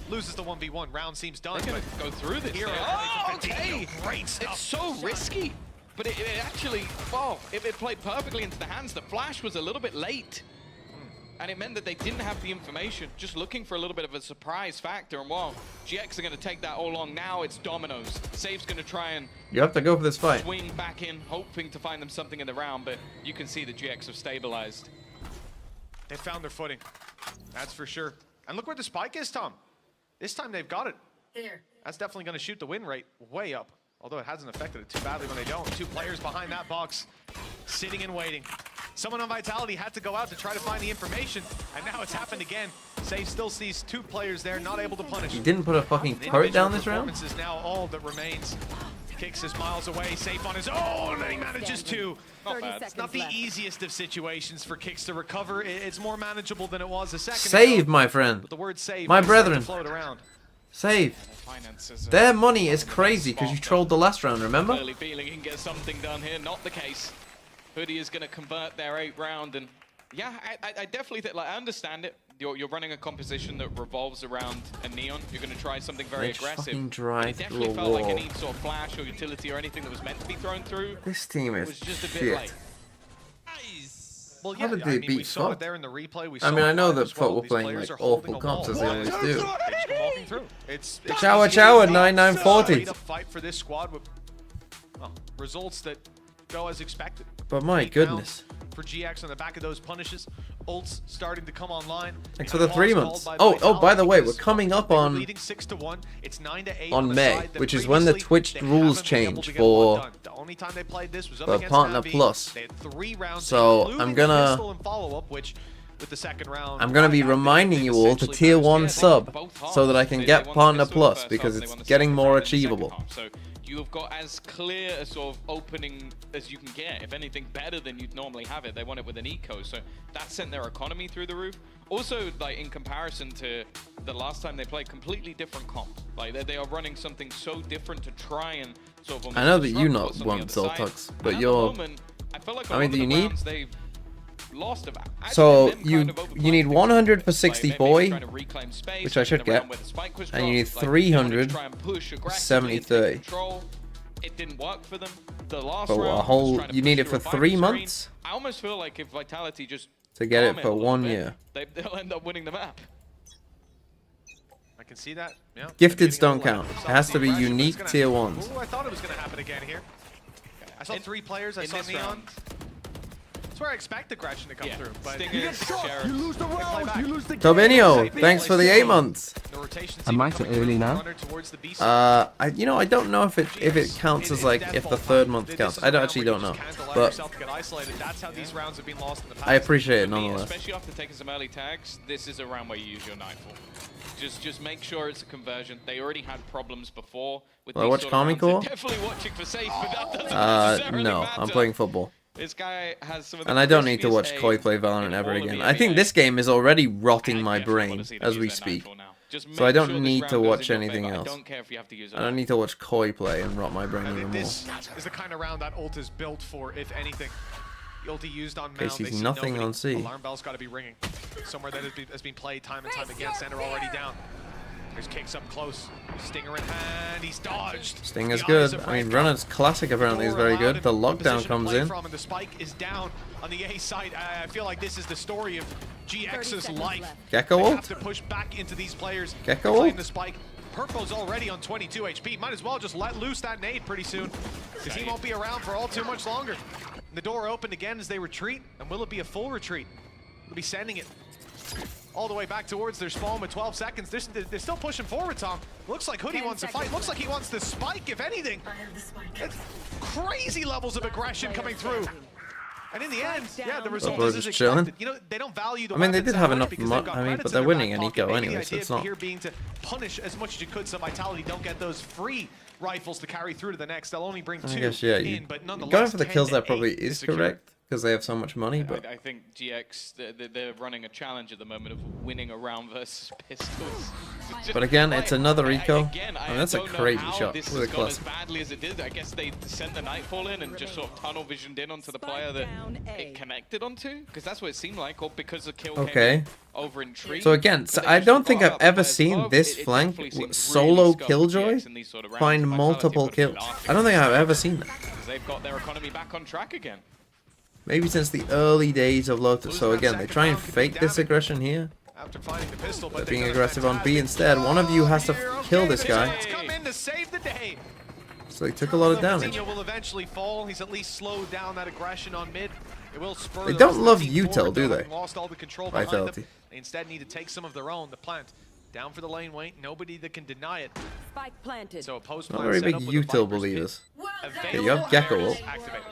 Loses the 1v1. Round seems done. They're But gonna go through this. Hero thing. play Oh, for okay. Vitinho. Great stuff. It's so risky, but it actually, well, it played perfectly into the hands. The flash was a little bit late, and it meant that they didn't have the information. Just looking for a little bit of a surprise factor, and well, GX are going to take that all on. Now it's dominoes. Safe's going to try and You have to go for this fight. swing back in, hoping to find them something in the round, but you can see the GX have stabilized. they found their footing. That's for sure. And look where the spike is, Tom. This time they've got it. That's definitely going to shoot the win rate way up. Although it hasn't affected it too badly when they don't. 2 players behind that box, sitting and waiting. Someone on Vitality had to go out to try to find the information, and now it's happened again. Save still sees 2 players there, not able to punish. He didn't put a fucking The turret down individual this round? performance is now all that remains. Kicks is miles away, safe on his own, and he manages to. Not bad. It's not the easiest of situations for Kicks to recover. It's more manageable than it was a second Save, ago. my friend. But the word save My is starting to brethren. float around. Save. Finances are Their money is crazy because you trolled the last round, remember? clearly feeling he can get something done here. Not the case. Hoodie is going to convert their 8th round, and yeah, I definitely think, like, I understand it. You're running a composition that revolves around a neon. You're going to try something very They just aggressive. fucking drive And it through definitely a felt like wall. any sort of flash or utility or anything that was meant to be thrown through This team is was just a bit shit. late. Well, How did they I mean, we beat saw FUT? it there in the replay. We I saw mean, I it know live that as well. FUT were These playing players like are holding awful a ball. comps as they always do. They just come walking through. It's Chowa easy chowa, to see. 9940. Straight up fight for this squad with results that go as expected. But my Eighth round goodness. for GX on the back of those punishes. Ults starting to come online. Thanks for the 3 Pause months. called by Oh, by the way, we're because coming up they were on leading 6-1. It's 9-8 on the May, side that which is when the previously Twitch they rules haven't been able change to get one for done. The only time they played this was up for against Partner Navi. Plus. They had 3 rounds, So, including I'm the gonna- pistol and follow-up, which with the second round, I'm gonna be reminding you all to tier 1 sub so that I can get Partner Plus because it's getting more achievable. So you've got as clear a sort of opening as you can get. If anything, better than you'd normally have it. They want it with an eco, so that sent their economy through the roof. Also, like, in comparison to the last time they played, completely different comp. Like, they are running something so different to try and sort of. I know that you disrupt not what's on the want other Zoltux, side. but And at you're- the moment, I feel like I mean, do you need- they've lost about. So, Actually, them you kind of need overplaying 100 for things. 60 Like, maybe boy, trying to reclaim space, which I should in a round get, where the spike was and you need dropped, like, 300 they wanted to try and push for aggressively 70 and take 30. control. It didn't work for them. The last But round a was whole, trying to you push need it through for a 3 fighting screen. months I almost feel like if Vitality just to get it calm for a little 1 bit, year. they'll end up winning the map. can see that. Yeah. Gifteds don't count. It has to be unique tier 1s. Oh, I thought it was going to happen again here. I saw 3 players. I saw Neon. That's where I expect aggression to come through. But You get shot, you lose the round, you lose the game. Tobinio, thanks for the 8 months. Am I too early now? I don't know if it counts as like if the 3rd month counts. I actually don't know, but I appreciate it nonetheless. Especially after taking some early tags, this is a round where you use your Nightfall. Just make sure it's a conversion. They already had problems before. With Will I watch Commie Core? Definitely watching for safe, but that doesn't necessarily no, matter. I'm playing football. This guy has some of the And I don't need to crispiest watch aim Koi play Valorant in ever all of again. the I think EMEA. this game is already rotting I my definitely brain wanna see them as use we their speak. Nightfall now. Just So I make don't sure this need round to goes watch in your anything favor. else. I don't care if you have to use I don't need to watch Koi play and rot my brain I even think more. this is the kind of round that ult is built for, if anything. The ulti used on Okay, Mound, sees they see nothing nobody. on C. Alarm bell's got to be ringing. Somewhere that has been played time and time again. Center already down. There's kicks up close. Stinger in hand. He's dodged. Sting is good. I mean, Runner's classic apparently is very good. The lockdown comes in. And the spike is down on the A side. I feel like this is the story of GX's life. Gecko They ult? have to push back into these players. Gecko Claim ult? the spike. Purpo's already on 22 HP. Might as well just let loose that nade pretty soon, because he won't be around for all too much longer. And the door opened again as they retreat, and will it be a full retreat? They'll be sending it all the way back towards their spawn with 12 seconds. They're still pushing forward, Tom. Looks like Hoodie wants to fight. Looks like he wants the spike, if anything. It's crazy levels of aggression coming through. And in the end, yeah, the result is as just chilling. expected. You know, they don't value the I mean, they weapons did have that much enough because they've got I mean, credits but in they're their winning back an pocket. eco Maybe the anyway, so idea it's not. here being to punish as much as you could so Vitality don't get those free rifles to carry through to the next. They'll only bring 2 I guess, yeah, in, but nonetheless, going for the kills 10 there to probably 8 is secure. correct because they have so much money, but I think GX, they're running a challenge at the moment of winning a round versus pistols. But again, it's another eco. Again, I mean, that's a don't know crazy how shot this with a has gone as cluster. badly as it did. I guess they sent the Nightfall in and just sort of tunnel visioned in onto the player that it connected onto, because that's what it seemed like, or because the kill Okay. came in over in tree. So again, But so they I just don't think forgot I've about the ever players seen above. this It flank definitely seems solo really scuffed Killjoy GX in these sort of rounds. find Vitality multiple have got to be kills. laughing I don't think at I've this ever seen that. because they've got their economy back on track again. Maybe since the early days of Lotus. So again, they try and fake this aggression here. After finding the pistol, They're but being they've done aggressive on B fantastic. instead. One of you has to kill this guy. It's come in to save the day. So they took a lot of damage. Coutinho will eventually fall. He's at least slowed down that aggression on mid. It will spur They the don't rest of love the team util, forward, do though, they? having lost all the control behind Vitality. them. They instead need to take some of their own. The plant down for the lane wait. Nobody that can deny it. Spike planted. So a post Not plant very big setup with a util Viper's pit believers. available, you have Gecko and ult. activated.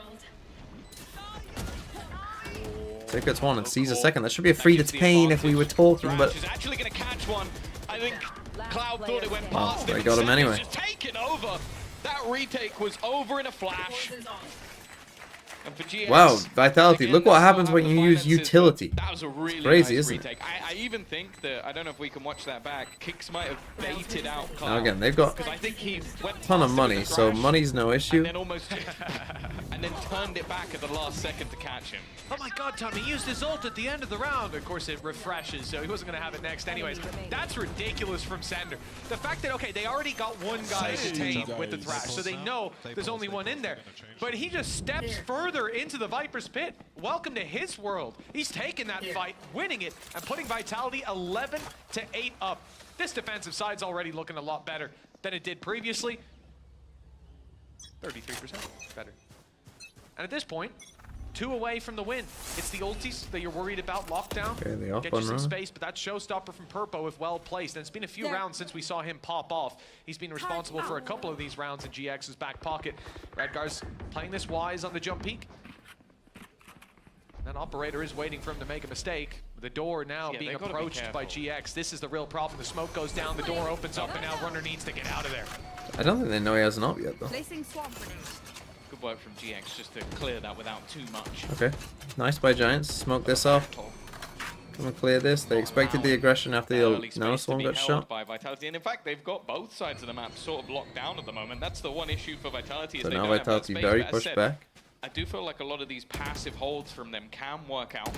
Tickets one and sees a second. That should be a free to pain if we were talking, but She's actually going to catch one. I think Cloud thought it went past they him. got him Instead, anyway. it's just taken over. That retake was over in a flash. And for GX, wow, Vitality. again, Look what they still happens have when the you use finances, but utility. That was a really Crazy, nice isn't it? retake. I even think that, I don't know if we can watch that back, Kicks might have baited out Cloud. Now again, they've got Because I think he went a ton of past him money, with the so crash, money's no issue. And then almost, and then turned it back at the last second to catch him. Oh my god, Tommy used his ult at the end of the round. Of course, it refreshes, so he wasn't going to have it next anyways. That's ridiculous from Sender. The fact that, okay, they already got one guy detained with the Thrash, so they know there's only one in there. But he just steps further into the Viper's pit. Welcome to his world. He's taking that fight, winning it, and putting Vitality 11 to 8 up. This defensive side's already looking a lot better than it did previously. 33% better. And at this point, 2 away from the win. It's the ultis that you're worried about. Lockdown. Okay, the off Get one you some runner. space, but that showstopper from Purpo if well placed. And it's been a few rounds since we saw him pop off. He's been responsible for a couple of these rounds in GX's back pocket. Redgar's playing this wise on the jump peak. That operator is waiting for him to make a mistake. The door now Yeah, being they've gotta be approached by GX. This is the real problem. The smoke goes down, the door opens up, and now Runner needs to get out of there. I don't think they know he has an op yet, though. Placing swamp grenade. Good work from GX just to clear that without too much. Okay, nice by Giants. Smoke this off. Gonna clear this. They expected the aggression after the Early space to nanoswarm be got held shot. by Vitality, and in fact, they've got both sides of the map sort of locked down at the moment. That's the one issue for Vitality. Is So they now don't have that Vitality space, very but as pushed said, back. I do feel like a lot of these passive holds from them can work out.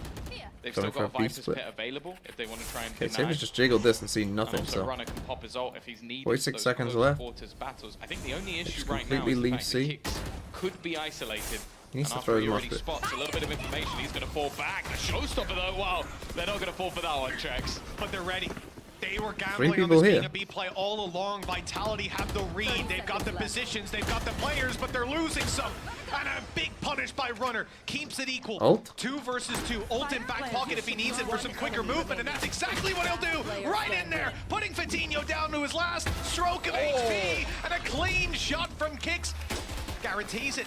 They've Going still got a for a B Viper's split. pit available if they want to try and Okay, deny. Saber's just jiggled this and seen And nothing, also so. Runner can pop his ult if he's needed. 46 for those seconds close left. quarters battles. I think the only issue just right now completely is the leave fact C. that Kicks could be isolated. He needs And to after throw he his already musket. spots a little bit of information, he's going to fall back. The showstopper though, wow, they're not going to fall for that one, Trex. But they're ready. They were Three gambling on people this here. being a B play all along. Vitality have the read. They've got the positions. They've got the players, but they're losing some. And a big punish by Runner keeps it equal. Ult? 2 versus 2. Ult in back pocket if he needs it for some quicker movement, and that's exactly what he'll do. Right in there, putting Fatinho down to his last stroke of HP, and a clean shot from Kicks guarantees it.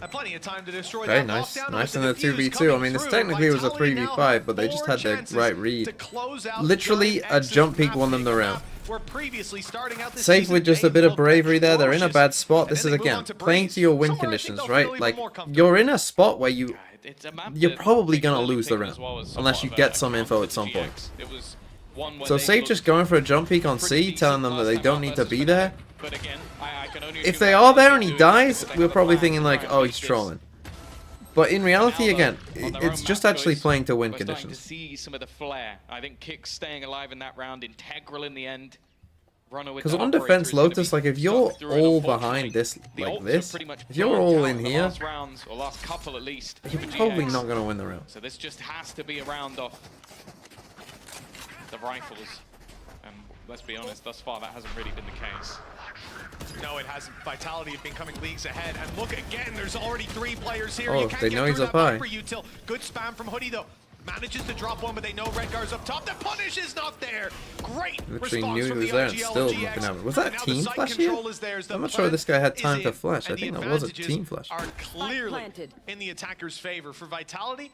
And plenty of time to destroy Okay, that nice. lockdown. Nice in With the 2v2. I mean, this technically was a Vitality now 3v5, but they just had the right read. Literally, a jump peek won them the round. Safe with just a bit of bravery there. They're in a bad spot. This is, again, playing to your win conditions, right? Like, you're in a spot where you're probably going to lose the round, unless you get some info at some point. So Safe just going for a jump peek on C, telling them that they don't need to be there. If they are there and he dies, we're probably thinking like, oh, he's trolling. But in reality, again, it's just actually playing to win conditions. To see some of the flair. I think Kicks staying alive in that round, integral in the end. Because on defense Lotus, like if you're all behind this, like this, if you're all in here, you're probably not going to win the round. So this just has to be a round off the rifles. And let's be honest, thus far that hasn't really been the case. No, it hasn't. Vitality have been coming leagues ahead. And look again, there's already 3 players here. Oh, You can't they get know through he's up that high. Viper util. Good spam from Hoodie though. Manages to drop one, but they know Redgar's up top. The punish is not there. Great Literally response knew he from was the there and RGL still GX. looking at him. Was that And now the team site flash control here? is theirs. The I'm not sure this guy had plan time is to in, flash. I and think the that was a advantages team flash. Are clearly in the attacker's favor. For Vitality,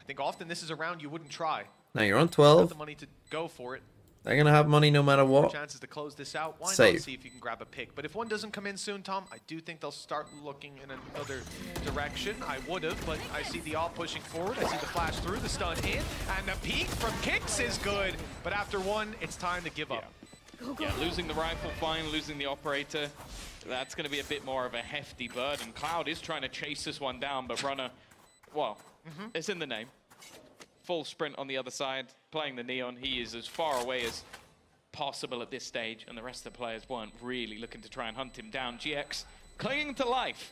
I think often this is a round you wouldn't try. Now you're on Got 12. the money to go for it. They're going to have money no matter what. Chances to close this out. Why Save. not see if you can grab a pick? But if one doesn't come in soon, Tom, I do think they'll start looking in another direction. I would have, but I see the all pushing forward. I see the flash through, the stun in, and the peek from Kicks is good. But after one, it's time to give up. Yeah, losing the rifle, fine. Losing the operator, that's going to be a bit more of a hefty burden. Cloud is trying to chase this one down, but Runner, well, it's in the name. Full sprint on the other side, playing the Neon. He is as far away as possible at this stage, and the rest of the players weren't really looking to try and hunt him down. GX clinging to life.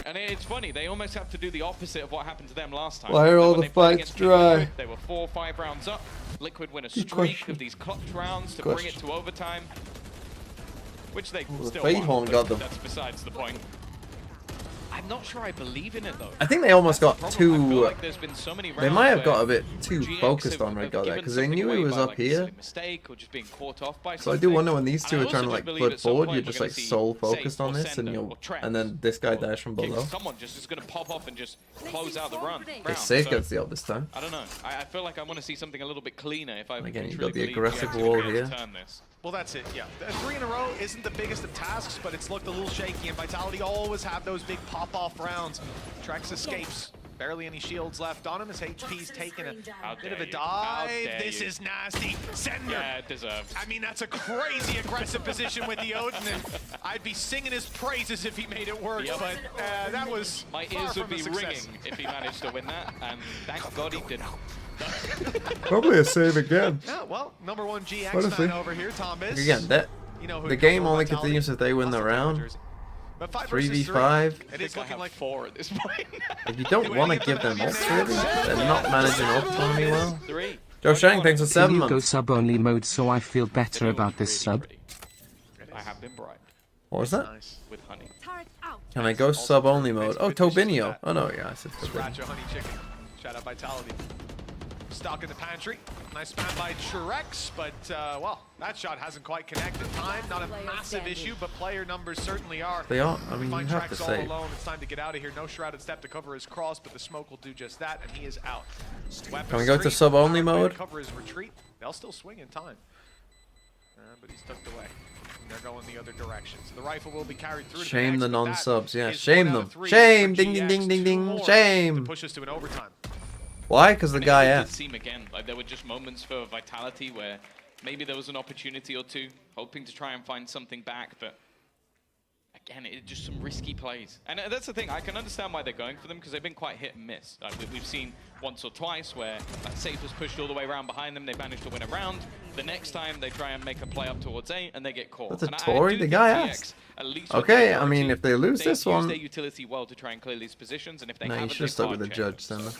And it's funny, they almost have to do the opposite of what happened to them last time. Why are all When the they played fights against dry? Liquid, they were 4 or 5 rounds up. Liquid win a streak of these clutch rounds to bring it to overtime, which they still Fade won, Horn but got them. that's besides the point. I'm not sure I believe in it though. I think they almost got I feel too... like there's been so many They rounds might have where got a bit too GX focused on have Red God there, given because they something knew he away was by, up like, a here. silly mistake or just being caught off by So I do something. wonder when these And two I are trying to also like believe flood at some forward, point you're we're just gonna like see sole Safe focused or on this, and Sender you'll, or Trex and then this guy or dies from Kicks. below. Someone just is going to pop off and just close out the run. Okay, Safe gets the up this time. I don't know. I feel like I want to see something a little bit cleaner if I Again, you've truly got the believe aggressive GX are wall gonna be able here. to turn this. Well, that's it, yeah. 3 in a row isn't the biggest of tasks, but it's looked a little shaky, and Vitality always have those big pop-off rounds. Trex escapes. Barely any shields left on him. His HP's taken a bit of a dive. This is nasty. Sender. Yeah, deserved. I mean, that's a crazy aggressive position with the Odin, and I'd be singing his praises if he made it work, but that was My far ears would from a be success. ringing if he managed to win that, and thank God he didn't. Probably a save again. Yeah, well, number 1 GX Honestly. fan over here, Tom is. Again, that You know who the to go game for, only Vitality. continues if they win the Lost the round. jersey. But 5 versus 3, 3v5. it is looking like 4 at this point. If you don't want to give them ults, really, they're not managing autonomy well. 3. Joe Shang, thanks for Can 7 you go months. sub only mode so I feel better about this sub? I have been bribed What was that? nice. with honey. Can I go sub only mode? Oh, Tobinio. Oh no, yeah, I said Scratch Tobinio. a honey chicken. Shout out Vitality. Stock in the pantry. Nice spam by Trex, but well, that shot hasn't quite connected. Time, not a massive issue, but player numbers certainly are. They are. I mean, you Find have to Trex all save. alone. It's time to get out of here. No shrouded step to cover his cross, but the smoke will do just that, and he is out. Can we go to sub only mode? Cover his retreat. They'll still swing in time, but he's tucked away. And they're going the other direction. So the rifle will be carried through. Shame the to the next, but that non-subs. Yeah, is shame 1 out them. of 3 Shame. for Ding, ding, GX. ding, ding, 2 ding. more to Shame. push us to an overtime. Why? Because the And guy it did asked. seem again like there were just moments for Vitality where maybe there was an opportunity or two, hoping to try and find something back, but again, it's just some risky plays. And that's the thing, I can understand why they're going for them, because they've been quite hit and miss. We've seen once or twice where Safe was pushed all the way around behind them, they managed to win a round. The next time they try and make a play up towards A, and they get caught. That's a And I Tory? do The think guy GX, asked. at least with Okay, their I mean, authority, if they lose they've this used one... their utility well to try and clear these positions, and if they No, you haven't, should have they stuck with can't the change. judge, Sender.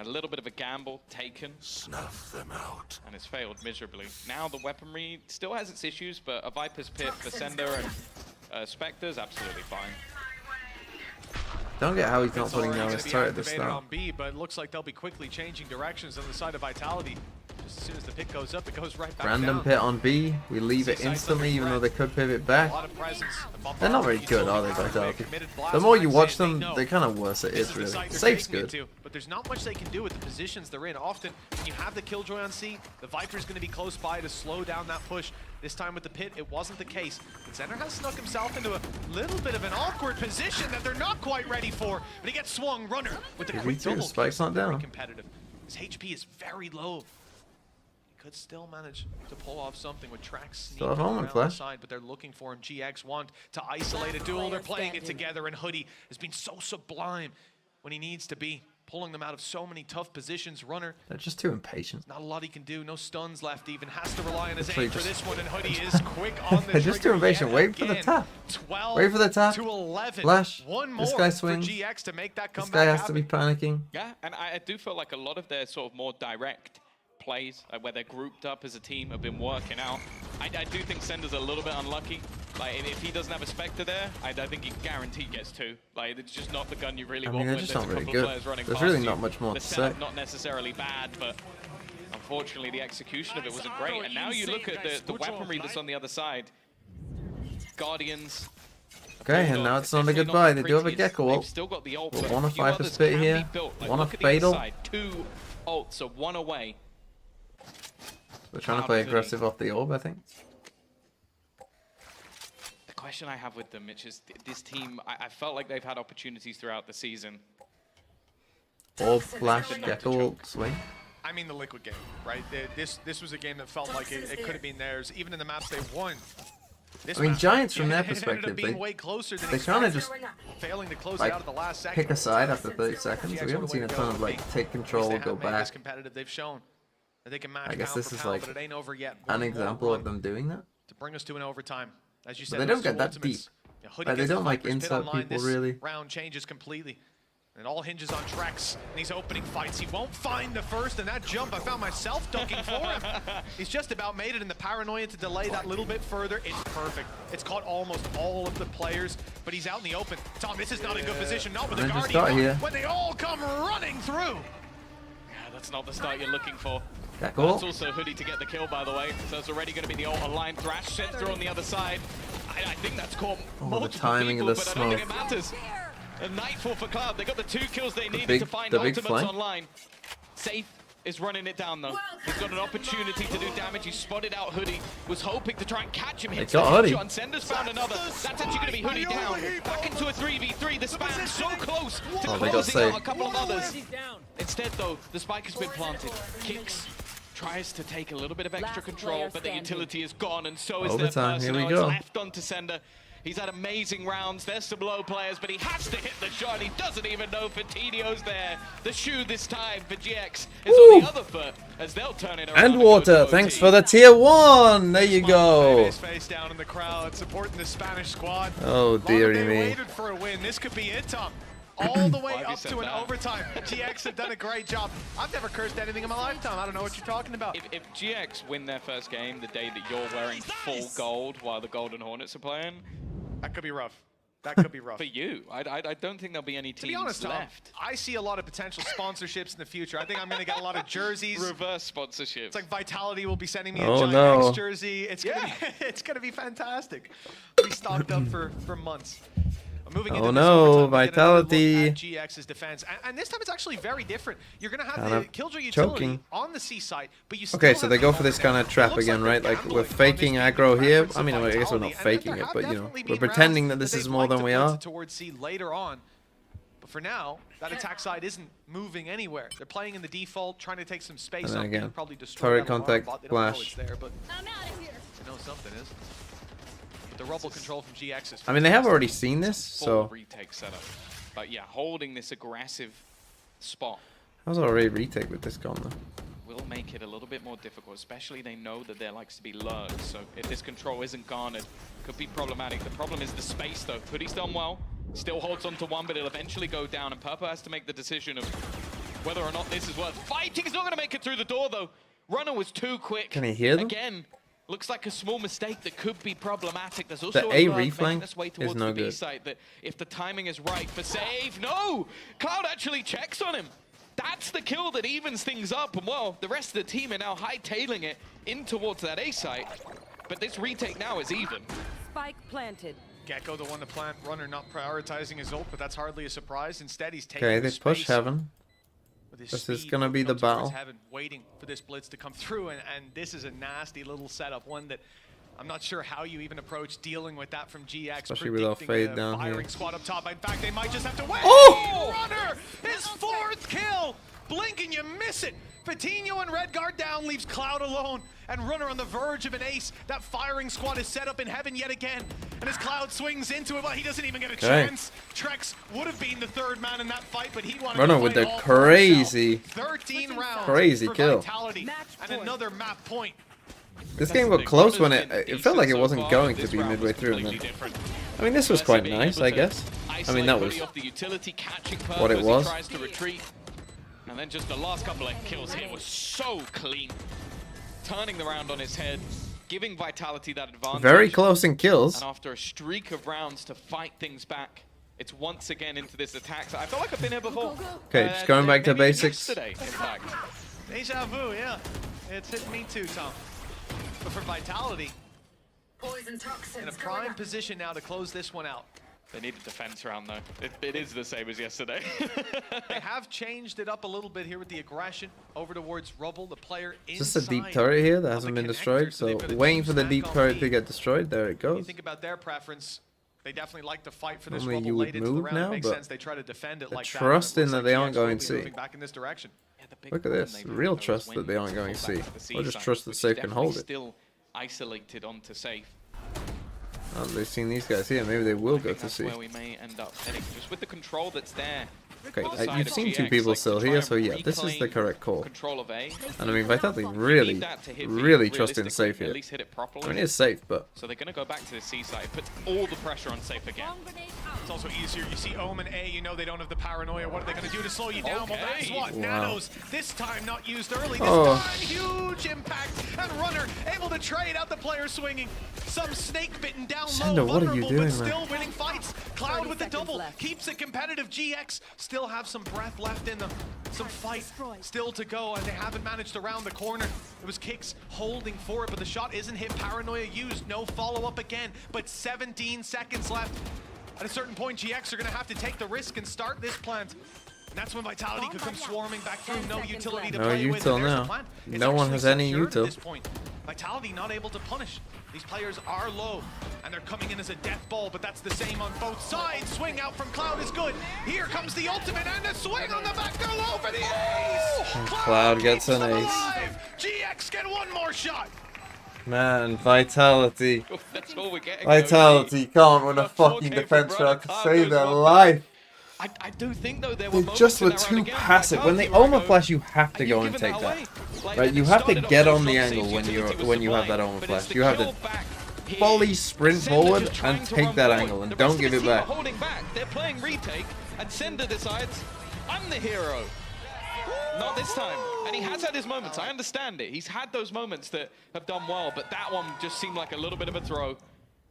A little bit of a gamble taken. Snuff them out. And it's failed miserably. Now the weaponry still has its issues, but a Viper's Pit for Sender and Spectre's absolutely fine. Don't get how he's not It's putting already down gonna his be turret at the activated start. on B, but it looks like they'll be quickly changing directions on the side of Vitality. Just as soon as the pit goes up, it goes right back Random down. pit on B. We leave it instantly, even though they could pivot back. A lot of presence. They're not very good, are they, Vitality? The more you watch them, they're kind of worse it is, really. Safe's good. But there's not much they can do with the positions they're in. Often, when you have the Killjoy on C, the Viper's going to be close by to slow down that push. This time with the pit, it wasn't the case. But Zender has snuck himself into a little bit of an awkward position that they're not quite ready for. But he gets swung runner with the quick double. Spike's not Very down. competitive. His HP is very low. He could still manage to pull off something with tracks sneaking Still have home around and the flash. side, but they're looking for him. GX want to isolate a duel. They're playing it together, and Hoodie has been so sublime when he needs to be, pulling them out of so many tough positions. Runner, They're just too impatient. not a lot he can do. No stuns left even. Has to rely on his Literally aim for just- this one, and Hoodie is quick on the They're just too trigger impatient. yet Wait for the again. tap. 12 Wait for the tap. to 11. Flash. One more This guy for swings. GX to make that This comeback guy has to happen. be panicking. Yeah, and I do feel like a lot of their sort of more direct plays, where they're grouped up as a team, have been working out. I do think Sender's a little bit unlucky. Like, if he doesn't have a Spectre there, I think he guaranteed gets 2. Like, it's just not the gun you really I want mean, they're when just there's not a very couple of good. players running There's past really you. not much more The to setup say. not necessarily bad, but unfortunately the execution of it wasn't great. And now you look at the weaponry that's on the other side. Guardians. Okay, and now it's not a goodbye. They do have a Gecko They've ult. still got the ult, But but one of a few Viper's others Pit can be here, built. Like, one look of at the other Fatal. side. 2 ults, so 1 away. They're trying to play aggressive off the orb, I think. The question I have with them, Mitch, is this team, I felt like they've had opportunities throughout the season. Orb, flash, Gecko ult, swing. I mean the Liquid game, right? This was a game that felt like it could have been theirs, even in the maps they won. This I mean, map, Giants from their it ended up perspective, being way closer than they kind of expected, just failing to close like it out at the last second. pick a side after 30 seconds. GX We haven't seen a way to ton go. of like take At control, least they go have made this back. competitive. They've shown that they can match I guess pound this for is pound, like but it ain't over yet. an One more example run of them doing that. to bring us to an overtime. As you But said, they those don't get two that ultimates. deep. Yeah, Hoodie Like, they gets the don't, like, Viper's Pit insert online. people, This really. round changes completely. And it all hinges on Trex and these opening fights. He won't find the first, and that jump, I found myself ducking for him. He's just about made it, and the paranoia to delay that little bit further, it's perfect. It's caught almost all of the players, but he's out in the open. Tom, this is not a good position, not with the And then just Guardian start here. when they all come running through. Yeah, that's not the start you're looking for. Gecko That's ult. also Hoodie to get the kill, by the way. So it's already going to be the ult aligned. Thrash set through on the other side. I think that's caught multiple timing of people, the but I don't think it smoke. matters. A Nightfall for Cloud. They got the 2 kills they needed big- to find the big ultimates flank. online. Safe is running it down, though. He's got an opportunity to do damage. He spotted out Hoodie. Was hoping to try and catch him. Hits got the Hoodie. headshot, Sender's found another. That's actually going to be Hoodie down. Back into a 3v3. The spam so close to Oh, they got closing saved. out a couple of others. Instead, though, the spike has been planted. Kicks. Tries to take a little bit of extra control, but the utility is gone, and so is their Overtime, here we personnel. go. It's left on to Sender. He's had amazing rounds. There's some low players, but he has to hit the shot. He doesn't even know Fatidio's there. The shoe this time for GX is on the other foot as they'll turn it around. And go water, to thanks OT. for the tier 1. There you Laying go. his face down in the crowd, supporting the Spanish squad. Oh, Long dearie have they me. waited for a win. This could be it, Tom. All the way Why have you up said to an that? overtime. GX have done a great job. I've never cursed anything in my lifetime. I don't know what you're talking about. If GX win their first game the day that you're wearing full gold while the Golden Hornets are playing, That could be rough. That could be rough. for you, I don't think there'll be any To teams be honest, Tom, left. I see a lot of potential sponsorships in the future. I think I'm going to get a lot of jerseys. Reverse sponsorship. It's like Vitality will be sending me a Oh, Giant no. X jersey. It's gonna be, it's gonna be fantastic. I'll be stocked up for months. Moving into Oh, this no, overtime, we get another look Vitality. at GX's defense, and this time it's actually very different. You're gonna have Kind the of Killjoy utility choking. on the C side, but you still Okay, so have they the go for this ultimate. kind of trap It looks again, they're right? Like, gambling we're on this faking being aggro the here. preference I mean, of I guess we're not Vitality, and faking there it, have but, you know, definitely we're been pretending rounds that this they'd is more like than to we blitz are. it towards C later on. But for now, that attack side isn't moving anywhere. They're playing in the default, trying to take some space And then up again, and probably destroy turret that alarm contact, bot. They don't know flash. it's there, but I'm out of here. they know something is. The rubble control from GX is I mean, they have fantastic. already seen this, Full so retake setup. But yeah, holding this aggressive spot I was already retake with this gun though. will make it a little bit more difficult, especially they know that there likes to be lurks. So if this control isn't garnered, could be problematic. The problem is the space though. Hoodie's done well, still holds on to one, but it'll eventually go down, and Purple has to make the decision of whether or not this is worth fighting. He's not going to make it through the door, though. Runner was too quick. Can he hear them? Again, looks like a small mistake that could be problematic. There's also The a A lurk reflank making its way is towards no the B good. site that if the timing is right for save, no! Cloud actually checks on him. That's the kill that evens things up, and well, the rest of the team are now hightailing it in towards that A site. But this retake now is even. Spike planted. Gecko, the one to plant. Runner not prioritizing his ult, but that's hardly a surprise. Instead, he's taking Okay, they his push space heaven. with his This is speed, gonna be the go towards battle. Heaven, waiting for this blitz to come through, and this is a nasty little setup, one that I'm not sure how you even approach dealing with that from GX. Especially with our predicting fade a down firing here. squad up top. In fact, they might just have to wait. Oh! Runner, his 4th kill. Blink and you miss it. Vitinho and Redguard down, leaves Cloud alone, and Runner on the verge of an ace. That firing squad is set up in heaven yet again, and as Cloud swings into it, well, he doesn't even get a chance. Trex would have been the 3rd man in that fight, but he wanted Runner to with fight the all for crazy, himself. 13 rounds crazy for kill. Vitality, and another map point. This game got close when it felt like it wasn't going to be midway through. And then, I mean, this was quite nice, I guess. I mean, that was what it was. And then just the last couple of kills here was so clean. Turning the round on his head, giving Vitality that advantage. Very close in kills. And after a streak of rounds to fight things back, it's once again into this attack. So I feel like I've been here before. Okay, just going back to maybe even basics. yesterday, in fact. Deja vu, yeah. It's hit me too, Tom. But for Vitality, in a prime position now to close this one out. They need a defense round, though. It is the same as yesterday. They have changed it up a little bit here with the aggression over towards Rubble, the player inside. Just a deep turret here that of hasn't the been connector, destroyed, so so they've got a waiting team for the stack deep on turret B. to get destroyed. There it When you goes. think about their preference, they definitely like to fight for this Normally Rubble you would late into the move round. now, It makes but sense. They try to defend it the like that. trust but it in looks that like they GX aren't will going be C. moving back in this direction. Look at this. Real trust that they aren't going to see. Or just trust that Safe can hold it. Still isolated onto Safe. Oh, they've seen these guys here. Maybe they will go to That's C. where we may end up heading. Just with the control that's there. Okay, on the side you've of seen two GX, people like, to still try here, and so yeah, this is the reclaim correct call. Control of A. And I mean, Vitality You really, need that to hit really V trust in realistically, Safe At here. least hit it properly. I mean, it's safe, but So they're going to go back to the C side, put all the pressure on Safe again. It's also easier. You see Omen A, you know they don't have the paranoia. What are they going to do to slow you down? Well, that's what. Wow. Nanos, this time not used early. This Oh. time, huge impact. And Runner able to trade out the player swinging. Some snake bitten down Sendo, low. what are you Vulnerable, doing, but man? still winning fights. Cloud with the double. left. Keeps it competitive. GX still have some breath left in them. Some fight still to go, and they haven't managed to round the corner. It was Kicks holding for it, but the shot isn't hit. Paranoia used. No follow-up again, but 17 seconds left. At a certain point, GX are going to have to take the risk and start this plant. And that's when Vitality could come swarming back through. No utility to No play with. util And there's the now. plan. It's No one actually has any secured at util. this point. Vitality not able to punish. These players are low, and they're coming in as a death ball, but that's the same on both sides. Swing out from Cloud is good. Here comes the ultimate, and the swing on the back. They're low for the ace! Cloud gets keeps an them ace. alive. GX get one more shot. man, Vitality. That's all we're getting. Vitality can't win a A fucking 4K defense from round to Runner, save Cloud their goes one life. I do think though there were They moments just in were that round too again, passive. When they Vitality Oma were flash, you have to and go you've and given take that that. away. Like, Right, and you it have to started get off on the so angle Safe's when utility was you have supply, that Oma but it's flash. the You have kill to back here. fully sprint Cinder forward just trying and to take run that forward. angle and The don't rest give of it the team back. are holding back. They're playing retake, and Cinder decides, I'm the hero. Not this time. And he has had his moments. I understand it. He's had those moments that have done well, but that one just seemed like a little bit of a throw.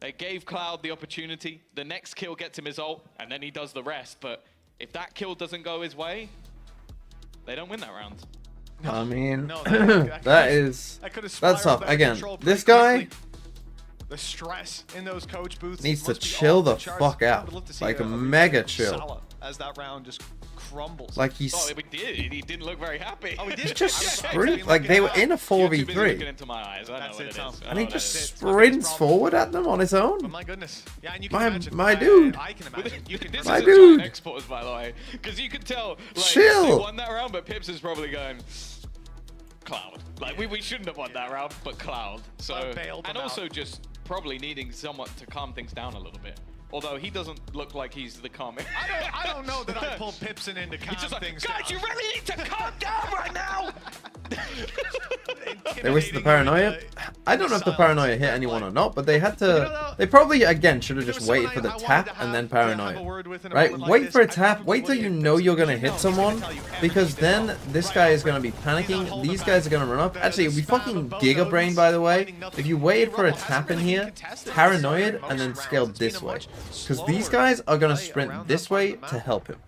They gave Cloud the opportunity. The next kill gets him his ult, and then he does the rest. But if that kill doesn't go his way, they don't win that round. I mean, No, that's spiraled tough. out of Again, control this pretty guy quickly. The stress in those coach booths needs to must be chill off the charts. fuck I out. would love to see Like a replay mega of chill. Salah as that round just crumbles. Like he's Oh, we did. He didn't look very happy. Oh, he did? he's just Okay. sprint. Like they were in a You're too busy looking 4v3, into my eyes. I know That's what it, it Tom. is. I and know he what just it is. sprints forward at them on his But own. my goodness. Yeah, and you can My- imagine. my dude. I can imagine. You can This My is dude. a exporters, by the way, because you could tell. Like, Chill. They won that round, but Pips is probably going Cloud. Like we shouldn't have won that round, but Cloud. So Cloud bailed them and also out. just probably needing someone to calm things down a little bit. Although he doesn't look like he's the calming. I don't know that I pulled Pipson in to calm He's just like, things guys, down. you really need to calm down right now. They wasted the paranoia. I don't know if the paranoia hit anyone or not, but they had to. They probably again should have just waited for the tap and then paranoia. Right? Wait for a tap. Wait till you know you're gonna hit someone, because then this guy is gonna be panicking. These guys are gonna run up. Actually, it would be fucking Giga Brain, by the way, if you waited for a tap in here, paranoid, and then scaled this way, because these guys are gonna sprint this way to help him.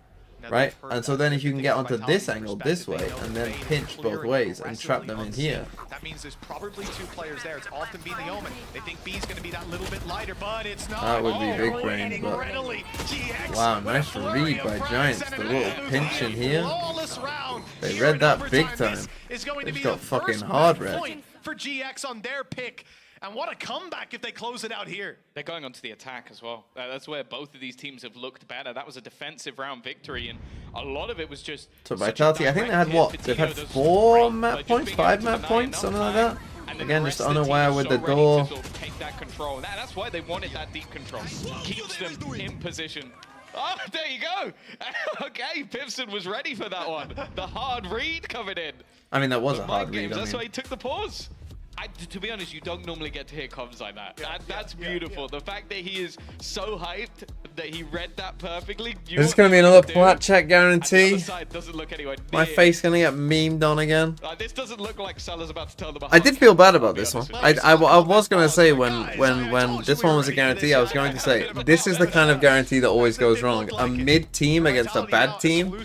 Right? And so then if you can get onto this angle this way and then pinch both ways and trap them in here. That means there's probably two players there. It's often been the Omen. They think B's going to be that little bit lighter, but it's not. That would be big brain, but wow, nice read by Giants. The little pinch in here. They read that big time. They've got fucking hard read. For GX on their pick. And what a comeback if they close it out here. They're going on to the attack as well. That's where both of these teams have looked better. That was a defensive round victory, and a lot of it was just... So Vitality, I think they had what? They've had 4 map points? 5 map points? Something like that? Again, just unaware with the door. Take that control. That's why they wanted that deep control. Keeps them in position. Oh, there you go. Okay, Pivson was ready for that one. The hard read coming in. I mean, that was a hard read. That's why he took the pause. To be honest, you don't normally get to hear comms like that. That's beautiful. The fact that he is so hyped that he read that perfectly. This is going to be another plat check guarantee. Doesn't look anywhere near. My face going to get memed on again. This doesn't look like Salah's about to tell them. I did feel bad about this one. I was going to say when this one was a guarantee, I was going to say this is the kind of guarantee that always goes wrong. A mid team against a bad team.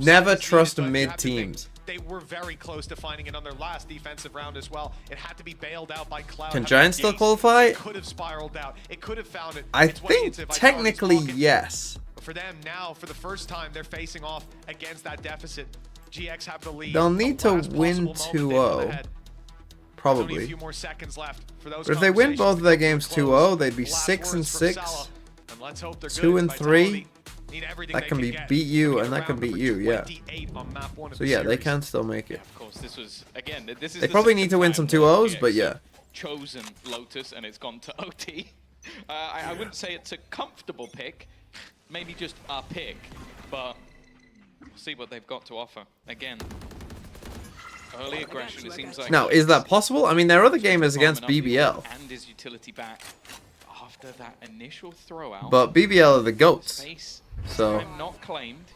Never trust mid teams. They were very close to finding it on their last defensive round as well. It had to be bailed out by Cloud. Can Giants still qualify? It could have spiraled out. It could have found it. I think technically yes. For them now, for the first time, they're facing off against that deficit. GX have the lead. They'll need to win 2-0. Probably. A few more seconds left for those. But if they win both of their games 2-0, they'd be 6-6, 2-3. That can be beat you, and that can beat you, yeah. So yeah, they can still make it. Of course, this was again. This is. They probably need to win some 2-0s, but yeah. Chosen Lotus, and it's gone to OT. I wouldn't say it's a comfortable pick, maybe just a pick, but we'll see what they've got to offer. Again, early aggression. It seems like. Now, is that possible? I mean, there are other gamers against BBL. And his utility back after that initial throw out. But BBL are the GOATs. So, not claimed.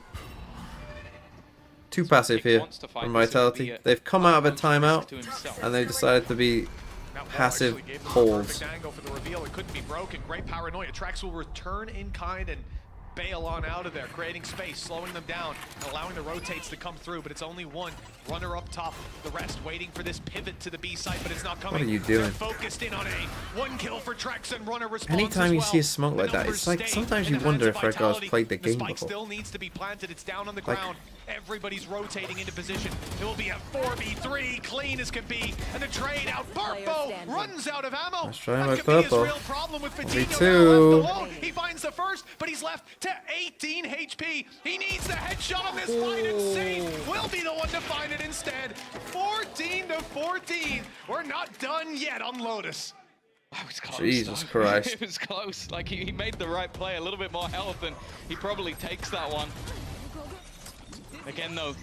Too passive here from Vitality. They've come out of a timeout, and they decided to be passive holes. It couldn't be broken. Great paranoia. Trax will return in kind and bail on out of there, creating space, slowing them down, and allowing the rotates to come through. But it's only one runner up top. The rest waiting for this pivot to the B site, but it's not coming. What are you doing? They're focused in on A. 1 kill for Trax and runner response. Anytime you see a smoke like that, it's like sometimes you wonder if Red Guard's played the game before. Still needs to be planted. It's down on the ground. Everybody's rotating into position. It will be a 4v3, clean as can be, and the trade out. Purpo runs out of ammo. Let's try that with could be his Purpo. real problem with fatigue. V2. He finds the first, but he's left to 18 HP. He needs the headshot on this fight, and C will be the one to find it instead. 14-14. We're not done yet on Lotus. That was close, Jesus though. Christ. It was close. Like, he made the right play. A little bit more health, and he probably takes that one. Again, though,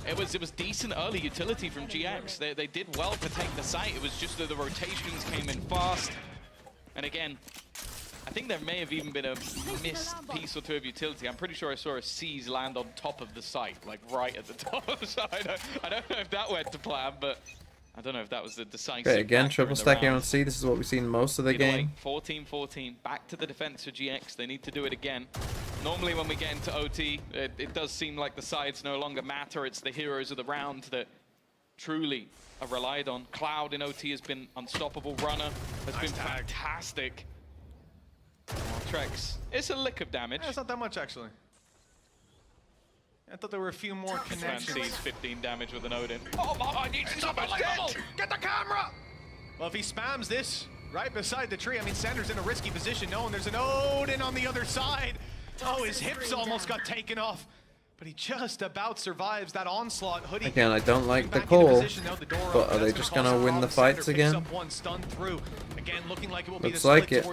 it was decent early utility from GX. They did well to take the site. It was just that the rotations came in fast. And again, I think there may have even been a missed piece or two of utility. I'm pretty sure I saw a C's land on top of the site, like right at the top. So I don't know if that went to plan, but I don't know if that was the decisive. Okay, again, triple stack here on C. This is what we've seen most of the game. 14-14, back to the defense for GX. They need to do it again. Normally when we get into OT, it does seem like the sides no longer matter. It's the heroes of the round that truly are relied on. Cloud in OT has been unstoppable. Runner has been fantastic. Trex, it's a lick of damage. Yeah, it's not that much, actually. I thought there were a few more connections. Sees 15 damage with an Odin. Oh my, it's unbelievable! Get the camera! Well, if he spams this right beside the tree, I mean, Sander's in a risky position knowing there's an Odin on the other side. Oh, his hips almost got taken off. But he just about survives that onslaught. Hoodie. Again, I don't like the call, but are they just going to win the fights again? Looks like it.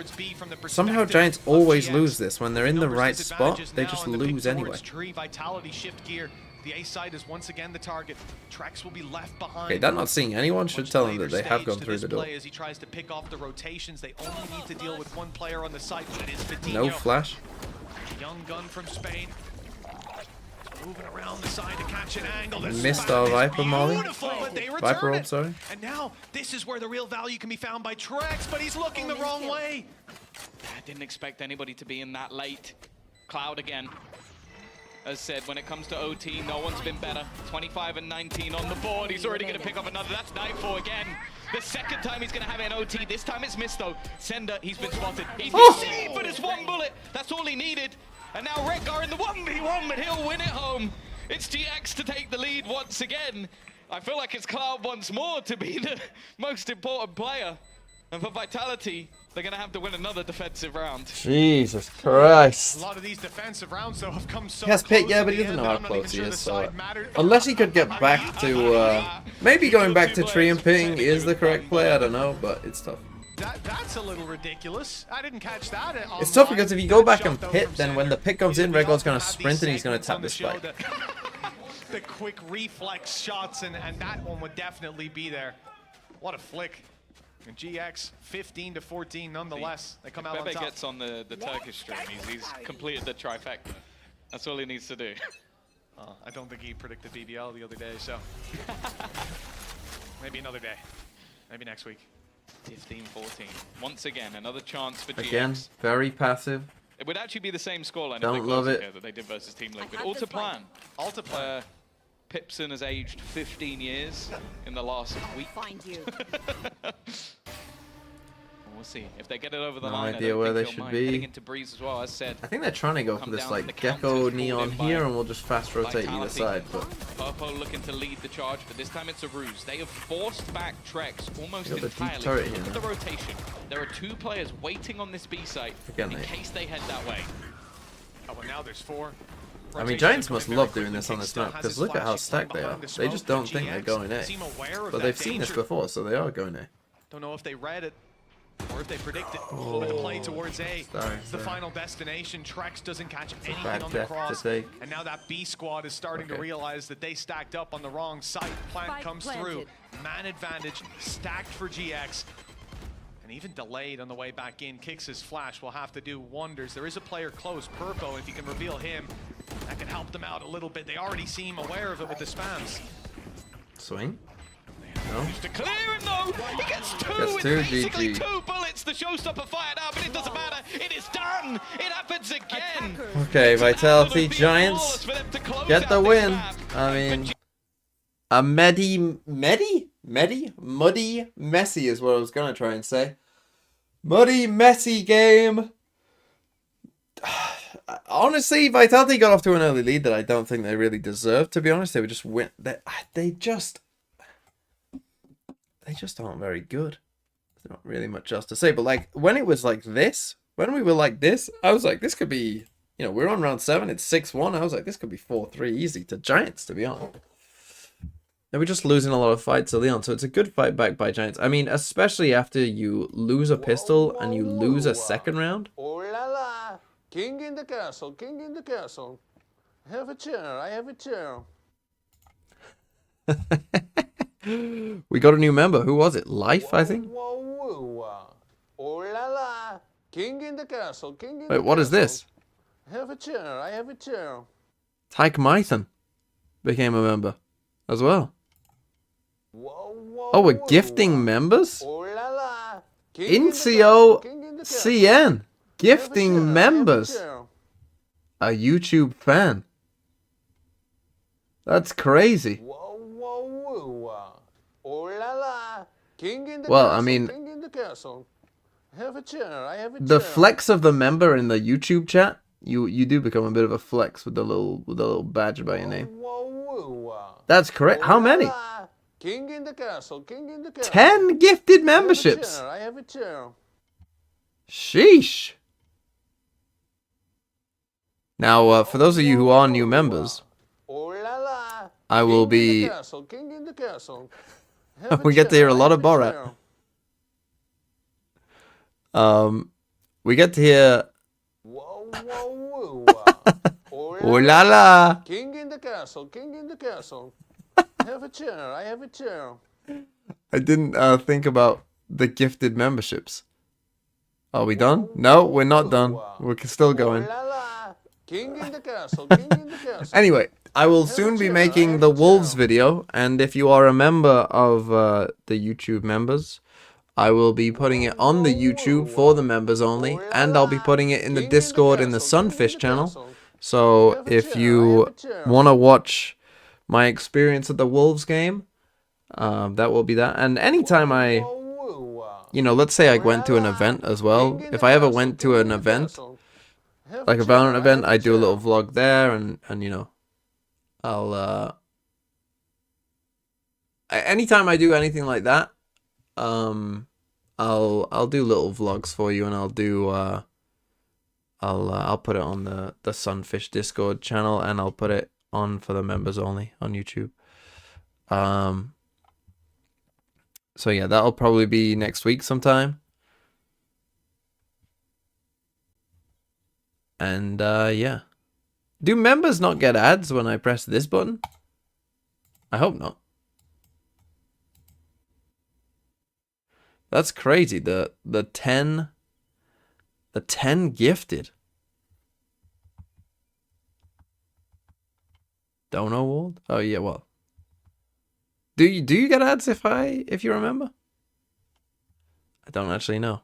Somehow Giants always lose this. When they're in the right spot, they just lose anyway. Vitality shift gear The A side is once again the target. Trex will be left behind. Okay, that not seeing anyone should tell them that they have gone through the door. As he tries to pick off the rotations, they only need to deal with one player on the site, but it is Vitinho. No flash. Young gun from Spain. Moving around the side to catch an angle. Missed our Viper molly. Viper ult, sorry. And now this is where the real value can be found by Trex, but he's looking the wrong way. I didn't expect anybody to be in that late. Cloud again. As said, when it comes to OT, no one's been better. 25 and 19 on the board. He's already going to pick up another. That's Nightfall again. The second time he's going to have an OT. This time it's missed though. Sender, he's been spotted. He's been seen for this one bullet. That's all he needed. And now Redgar in the 1v1, but he'll win it home. It's GX to take the lead once again. I feel like it's Cloud once more to be the most important player. And for Vitality, they're going to have to win another defensive round. Jesus Christ. A lot of these defensive rounds, though, have come so He has close pick, yeah, to but he the doesn't end know that how I'm not close even he sure is. the So, side mattered. unless he could get back to, maybe going back to tree and ping is the correct play. I don't know, but it's tough. That's a little ridiculous. I didn't catch that. It's tough because if you go back and pit, then when the pick comes in, Redgar's going to sprint and he's going to tap the spike. The quick reflex shots, and that one would definitely be there. What a flick. And GX 15 to 14 nonetheless. They come out on Bebe top. gets on the Turkish stream. He's completed the trifecta. That's all he needs to do. I don't think he predicted BBL the other day, so maybe another day. Maybe next week. 15-14. Once again, another chance for GX. Again, very passive. It would actually be the same scoreline Don't love it. that they did versus Team Liquid. Altaplan. Altaplan. Pipson has aged 15 years in the last week. Find you. We'll see if they get it over the No line. idea where they should be. Heading into Breeze as well, as said. I think they're trying to go for Come this down like the gecko counters, neon pulled in by here, and we'll just fast rotate either Vitality. side. But Purple looking to lead the charge, but this time it's a ruse. They have forced back Trex almost Got the deep entirely. turret Look here at the now. rotation. There are two players waiting on this B site Again, in they- case they head that way. Oh, well, now there's 4. I mean, Giants must love doing this on this map because look at how stacked they are. They just don't think they're going A. But they've seen this before, so they are going A. Don't know if they read it or if they predict it. But the play towards A is the final destination. Trex doesn't catch anything bad on the death to cross. take. And now that B squad is starting to Okay. realize that they stacked up on the wrong site. Plant Spike comes planted. through. Man advantage stacked for GX. And even delayed on the way back in. Kicks his flash will have to do wonders. There is a player close, Purpo. If you can reveal him, that can help them out a little bit. They already seem aware of it with the spams. Swing. No. Just to clear him though. He gets two. Gets It's two, basically GG. 2 bullets. The showstopper fired out, but it doesn't matter. It is done. It happens again. Okay, It's Vitality absolutely Giants flawless for them to close get the out this win. map. I mean, a muddy, messy is what I was gonna try and say. Muddy, messy game. Honestly, Vitality got off to an early lead that I don't think they really deserved. To be honest, they were just win. They just aren't very good. There's not really much else to say. But like when it was like this, when we were like this, I was like, this could be. You know, we're on round 7. It's 6-1. I was like, this could be 4-3 easy to Giants. To be honest. And we're just losing a lot of fights early on, so it's a good fight back by Giants. I mean, especially after you lose a pistol and you lose a second round. Oh la la! King in the castle, king in the castle. Have a chair, I have a chair. We got a new member. Who was it? Life, I think? Whoa, whoa, whoa. Oh la la! King in the castle, king in the Wait, what is this? Have a chair, I have a chair. Tyke Mython became a member as well. Whoa, whoa, Oh, we're whoa, gifting whoa. members? Oh la la! King in the castle, Incio king in the castle. CN. Have a chair, Gifting I have a members. chair. A YouTube fan. That's crazy. Whoa, whoa, whoa, whoa. Oh la la! King in the Well, castle, I mean- king in the castle. Have a chair, I have a The chair. flex of the member in the YouTube chat, you do become a bit of a flex with the little badge by your name. Whoa, whoa, whoa. That's correct. Oh How la many? la. King in the castle, king in the castle. 10 gifted I have a memberships. chair, I have a chair. Sheesh. Now, for those of you who are new members, Oh la la. I will King in be. the castle, king in the castle. Have We get to chair, hear a I lot have of Borat. chair. We get to hear. Whoa, whoa, whoa, whoa. Oh Oh la la! King in the castle, king in the castle. Have a chair, I have a chair. I didn't think about the gifted memberships. Are we done? No, we're not done. We're still going. Oh la la. King in the castle, king in the castle. Anyway, I will Have a soon be chair, I making have the a Wolves chair. video, and if you are a member of the YouTube members, I will be putting it on the YouTube for the members only, Oh la and I'll be la. putting it in the King Discord in the castle, king in Sunfish the channel. castle. So Have a if chair, I you have a chair. want to watch my experience at the Wolves game, that will be that. And anytime I, you know, let's say I went to an event as well. If I ever went to an event, like a Valorant event, I do a little vlog there, and you know, I'll anytime I do anything like that, I'll do little vlogs for you, and I'll do I'll put it on the Sunfish Discord channel, and I'll put it on for the members only on YouTube. So yeah, that'll probably be next week sometime. And yeah. Do members not get ads when I press this button? I hope not. That's crazy. The 10 gifted. Dono Wald? Oh yeah, well. Do you get ads if you remember? I don't actually know.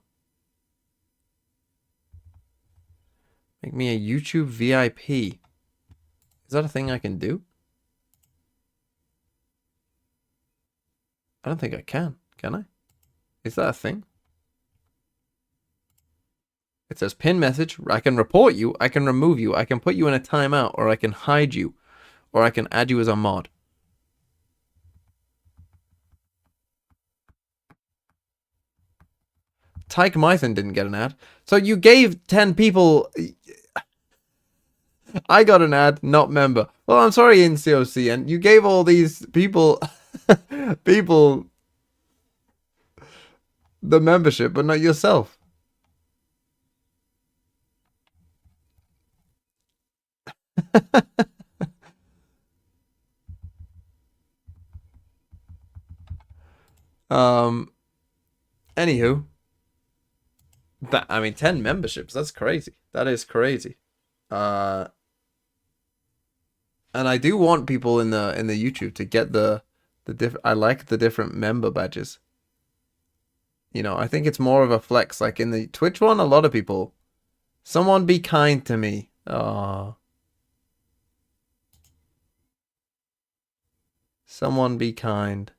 Make me a YouTube VIP. Is that a thing I can do? I don't think I can I? Is that a thing? It says pin message. I can report you. I can remove you. I can put you in a timeout, or I can hide you, or I can add you as a mod. Tyke Mython didn't get an ad. So you gave 10 people... I got an ad, not member. Well, I'm sorry, NCOC, and you gave all these people... people... the membership, but not yourself. Anywho, that, I mean, 10 memberships, that's crazy. That is crazy. And I do want people in the YouTube to get the I like the different member badges. You know, I think it's more of a flex. Like in the Twitch one, a lot of people, someone be kind to me. Oh. Someone be kind.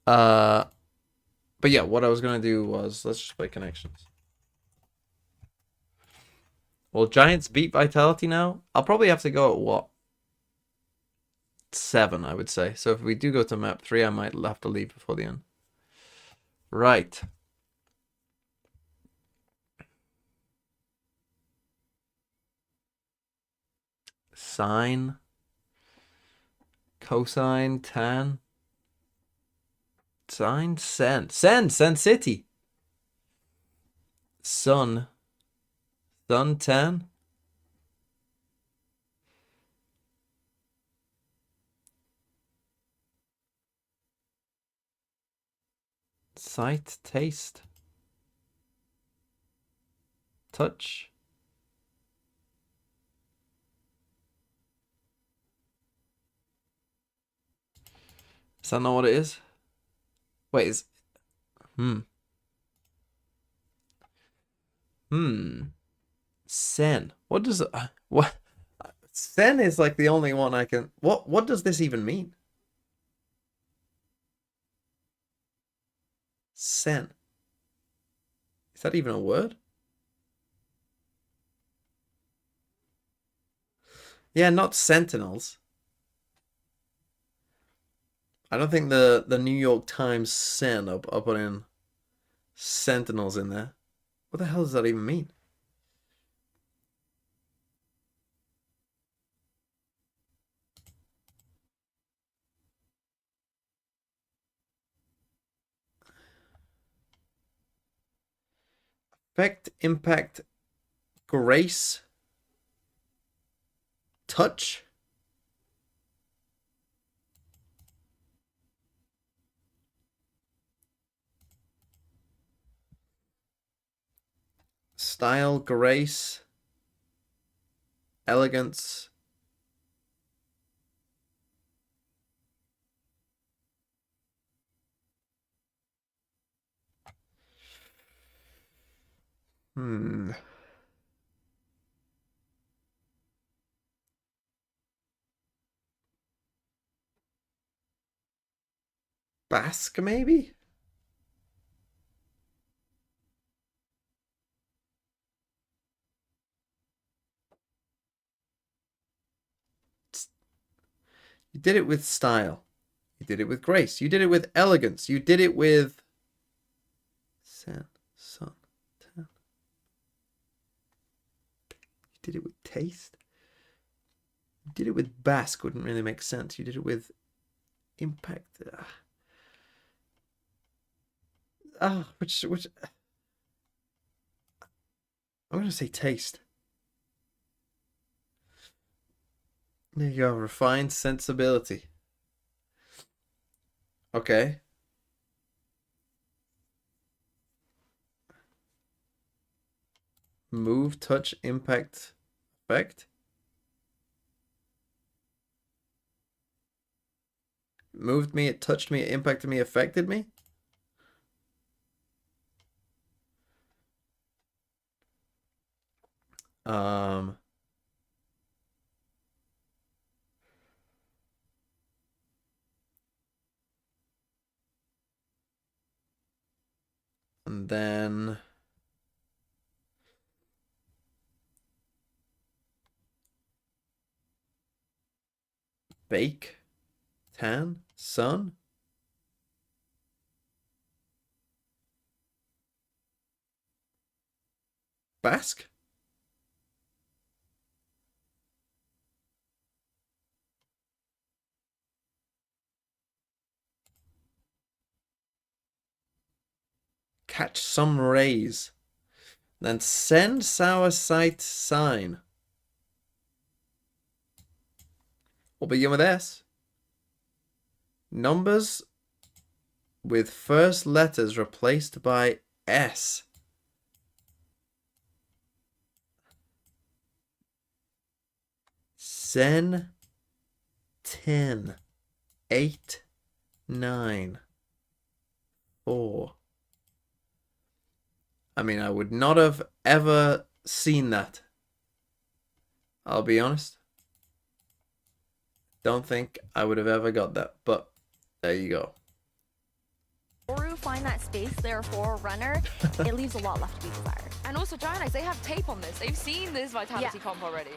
But yeah, what I was gonna do was, let's just play connections. Well, Giants beat Vitality now. I'll probably have to go at what? 7, I would say. So if we do go to map 3, I might have to leave before the end. Right. Sine. Cosine. Tan. Sine. Sen. Sen City. Sun. Sun tan. Sight, taste, touch. Is that not what it is? Wait, is Sen. What does what? Sen is like the only one I can. What does this even mean? Sen. Is that even a word? Yeah, not sentinels. I don't think the New York Times Sen are putting sentinels in there. What the hell does that even mean? Effect, impact, grace, touch. Style, grace, elegance. Basque, maybe? You did it with style. You did it with grace. You did it with elegance. You did it with sun, tan. You did it with taste. You did it with Basque. Wouldn't really make sense. You did it with impact. Which I'm gonna say taste. There you go, refined sensibility. Okay. Move, touch, impact, effect. Moved me, it touched me, it impacted me, affected me. And then bake, tan, sun. Basque. Catch some rays. Then send sour sight sign. We'll begin with S. Numbers with first letters replaced by S. Sen 10 8 9 4. I mean, I would not have ever seen that. I'll be honest. Don't think I would have ever got that, but there you go. Oru find that space there for a runner, it leaves a lot left to be desired. And also, Giant Eggs, they have tape on this. They've seen this Vitality comp already.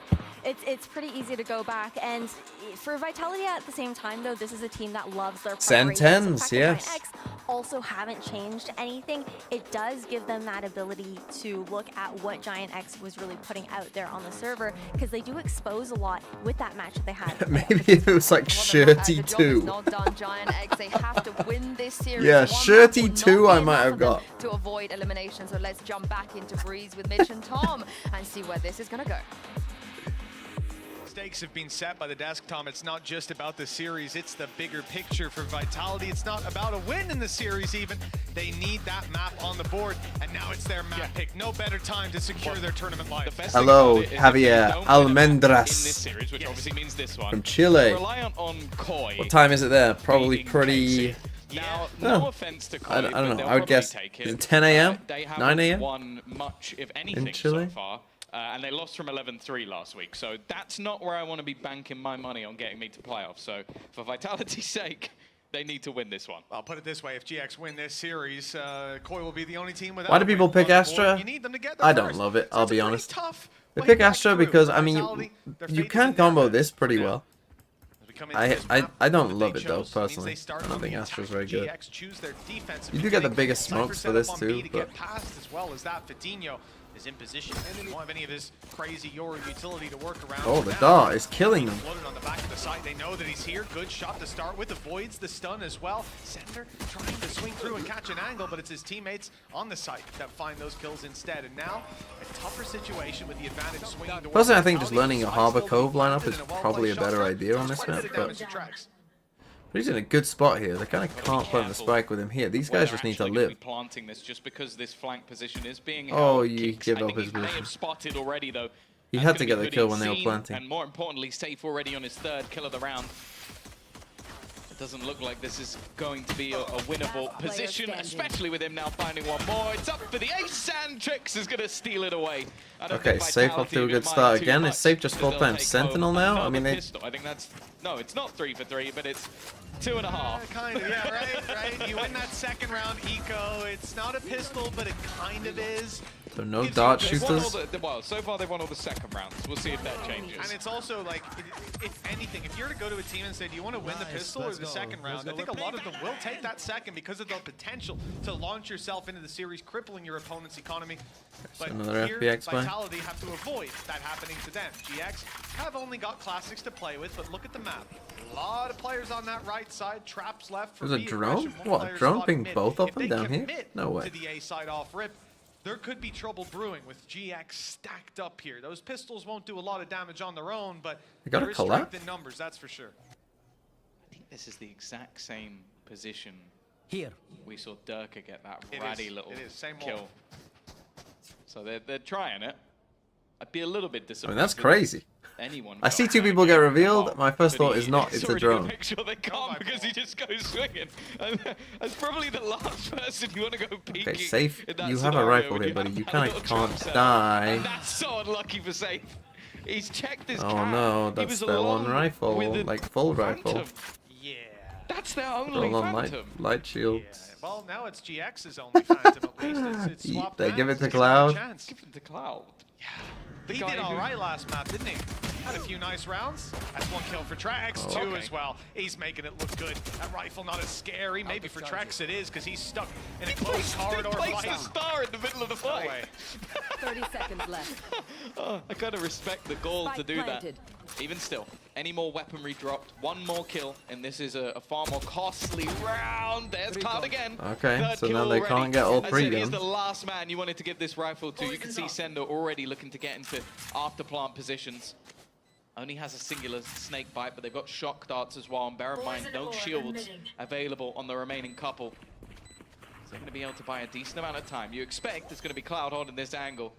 It's pretty easy to go back, and for Vitality at the same time, though, this is a team that loves their Sentens, yes. Giant Eggs also haven't changed anything. It does give them that ability to look at what Giant X was really putting out there on the server, because they do expose a lot with that match that they had. Maybe if it was like Shirty 2. Not done, Giant Eggs. They have to win this series. Yeah, Shirty 2 I might have got. To avoid elimination, so let's jump back into Breeze with Mitch and Tom and see where this is going to go. Stakes have been set by the desk, Tom. It's not just about the series, it's the bigger picture for Vitality. It's not about a win in the series even. They need that map on the board, and now it's their map pick. No better time to secure their tournament life. Hello, Javier Almendras in this series, which obviously means this one. from Chile. Reliant on Koi. What time is it there? Probably pretty... Now, no offense to Koi, I don't know. they'll I would guess, probably take is it 10 a.m.? They 9 a.m.? won much, if anything, Chile? so far. And they lost from 11-3 last week. So that's not where I want to be banking my money on getting me to playoffs. So for Vitality's sake, they need to win this one. I'll put it this way, if GX win this series, Koi will be the only team without. Why do people pick Astra? You need them to get there I don't first. love it, So I'll it's a be pretty honest. tough They way pick back Astra through. because, I mean, Vitality, their you fate can is in their combo hands. this pretty Now, well. as we come into this I map, don't the love big it though, shows, it means personally. they start I don't on think the Astra's attack. very good. GX choose their defensive You do get the beginning. biggest Cypher smokes set for this up on too, B to but get past, as well as that Vitinho is in position. And you won't have any of his crazy Yoru utility to work around. Oh, the now. dart is killing them. Floated on the back of the side. They know that he's here. Good shot to start with. Avoids the stun as well. Sender trying to swing through and catch an angle, but it's his teammates on the site that find those kills instead. And now a tougher situation with the advantage swinging towards. Personally, I think just learning a Harbor Cove lineup is probably a better idea on this map, but he's in a good spot here. They kind of can't plant the spike with him here. These guys just need to live. Planting this just because this flank position is being Oh, held. you Kicks, give I up think his he may position. have spotted already though. He That's had gonna to be get the good kill when they were seen, planting. And more importantly, safe already on his third kill of the round. It doesn't look like this is going to be a winnable position, especially with him now finding one more. It's up for the ace, and Trix is going to steal it away. Okay, Safe off to a good start again. Is Safe just full-time Sentinel now? I mean, they... I think that's... No, it's not 3 for 3, but it's 2.5. Kind of, yeah, right. You win that second round eco. It's not a pistol, but it kind of is. So no dart They've won all shooters? well, so far they've won all the second rounds. We'll see if that changes. And it's also like, if anything, if you're to go to a team and say, do you want to win the pistol or the second round? I think a lot of them will take that second because of the potential to launch yourself into the series, crippling your opponent's economy. But another here, FPX buy. Vitality have to avoid that happening to them. GX have only got classics to play with, but look at the map. A lot of players on that right side, traps left for There's a B drone? aggression, one What, player drone spotted pinged mid. both of If them they down here? commit No way. to the A side off rip, there could be trouble brewing with GX stacked up here. Those pistols won't do a lot of damage on their own, but They got a there is collapse? strength in numbers, that's for sure. I think this is the exact same position Here. we saw Durka get that It ratty is, little it is, same kill. wall. So they're trying it. I'd be a little bit I disappointed. mean, that's crazy. Anyone I see got 2 people get revealed. Come My on. first But thought is not, he's it's a already gonna drone. Make sure they can't because he just goes swinging. And that's probably the last person you want to go peeking. Okay, Safe, in that you have a scenario rifle when here, you buddy. have You that kind little of trap can't set. die. And that's so unlucky for Safe. He's checked his Oh cap. no, He that's was their one alone rifle, with the like full rifle. Phantom. Yeah. That's their only Roll on Phantom. light shields. Yeah. Well, now it's GX's only Phantom at least. It's swapped They give it hands. to He's got a Cloud. chance. Give it to Cloud. He guy did who- all right last map, didn't he? Had a few nice rounds. That's 1 kill for Trax, Oh, 2 okay. as well. He's making it look good. That rifle not as scary. Maybe for Trax it is because he's stuck in a closed corridor. He placed fight. the star in the middle of the No fight. way. 30 seconds left. Oh, I kind of respect the goal to Spike do planted. that. Even still, any more weaponry dropped, 1 more kill, and this is a far more costly round. There's Cloud again. Okay, Third so kill now they already. can't get all I 3 said he's guns. the last man you wanted to give this rifle to. You can see Sender already looking to get into after plant positions. Only has a singular snake bite, but they've got shock darts as well. And bear in mind, no shields available on the remaining couple. So they're going to be able to buy a decent amount of time. You expect there's going to be Cloud on in this angle.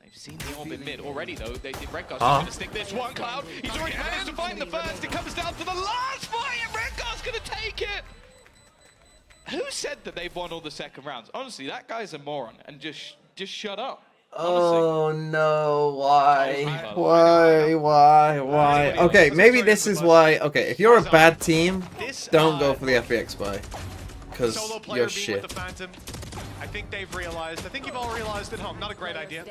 They've seen the orb in mid already, though. They did Redgar's going to stick this one, Cloud. He's already managed to find the first. It comes down to the last fight, and Redgar's going to take it. Who said that they've won all the second rounds? Honestly, that guy's a moron, and just shut up. Oh no, why? Why? Okay, maybe this is why. Okay, if you're a bad team, don't go for the FPX buy. Because Solo player you're being shit. with the Phantom. I think they've realized. I think you've all realized at home. Not a great idea.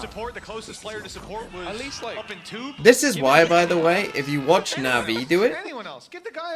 Support, the closest player to support was At least, like, up in 2. This is why, by the way, if you watch Anyone Navi else, do it, Anyone else? Give the guy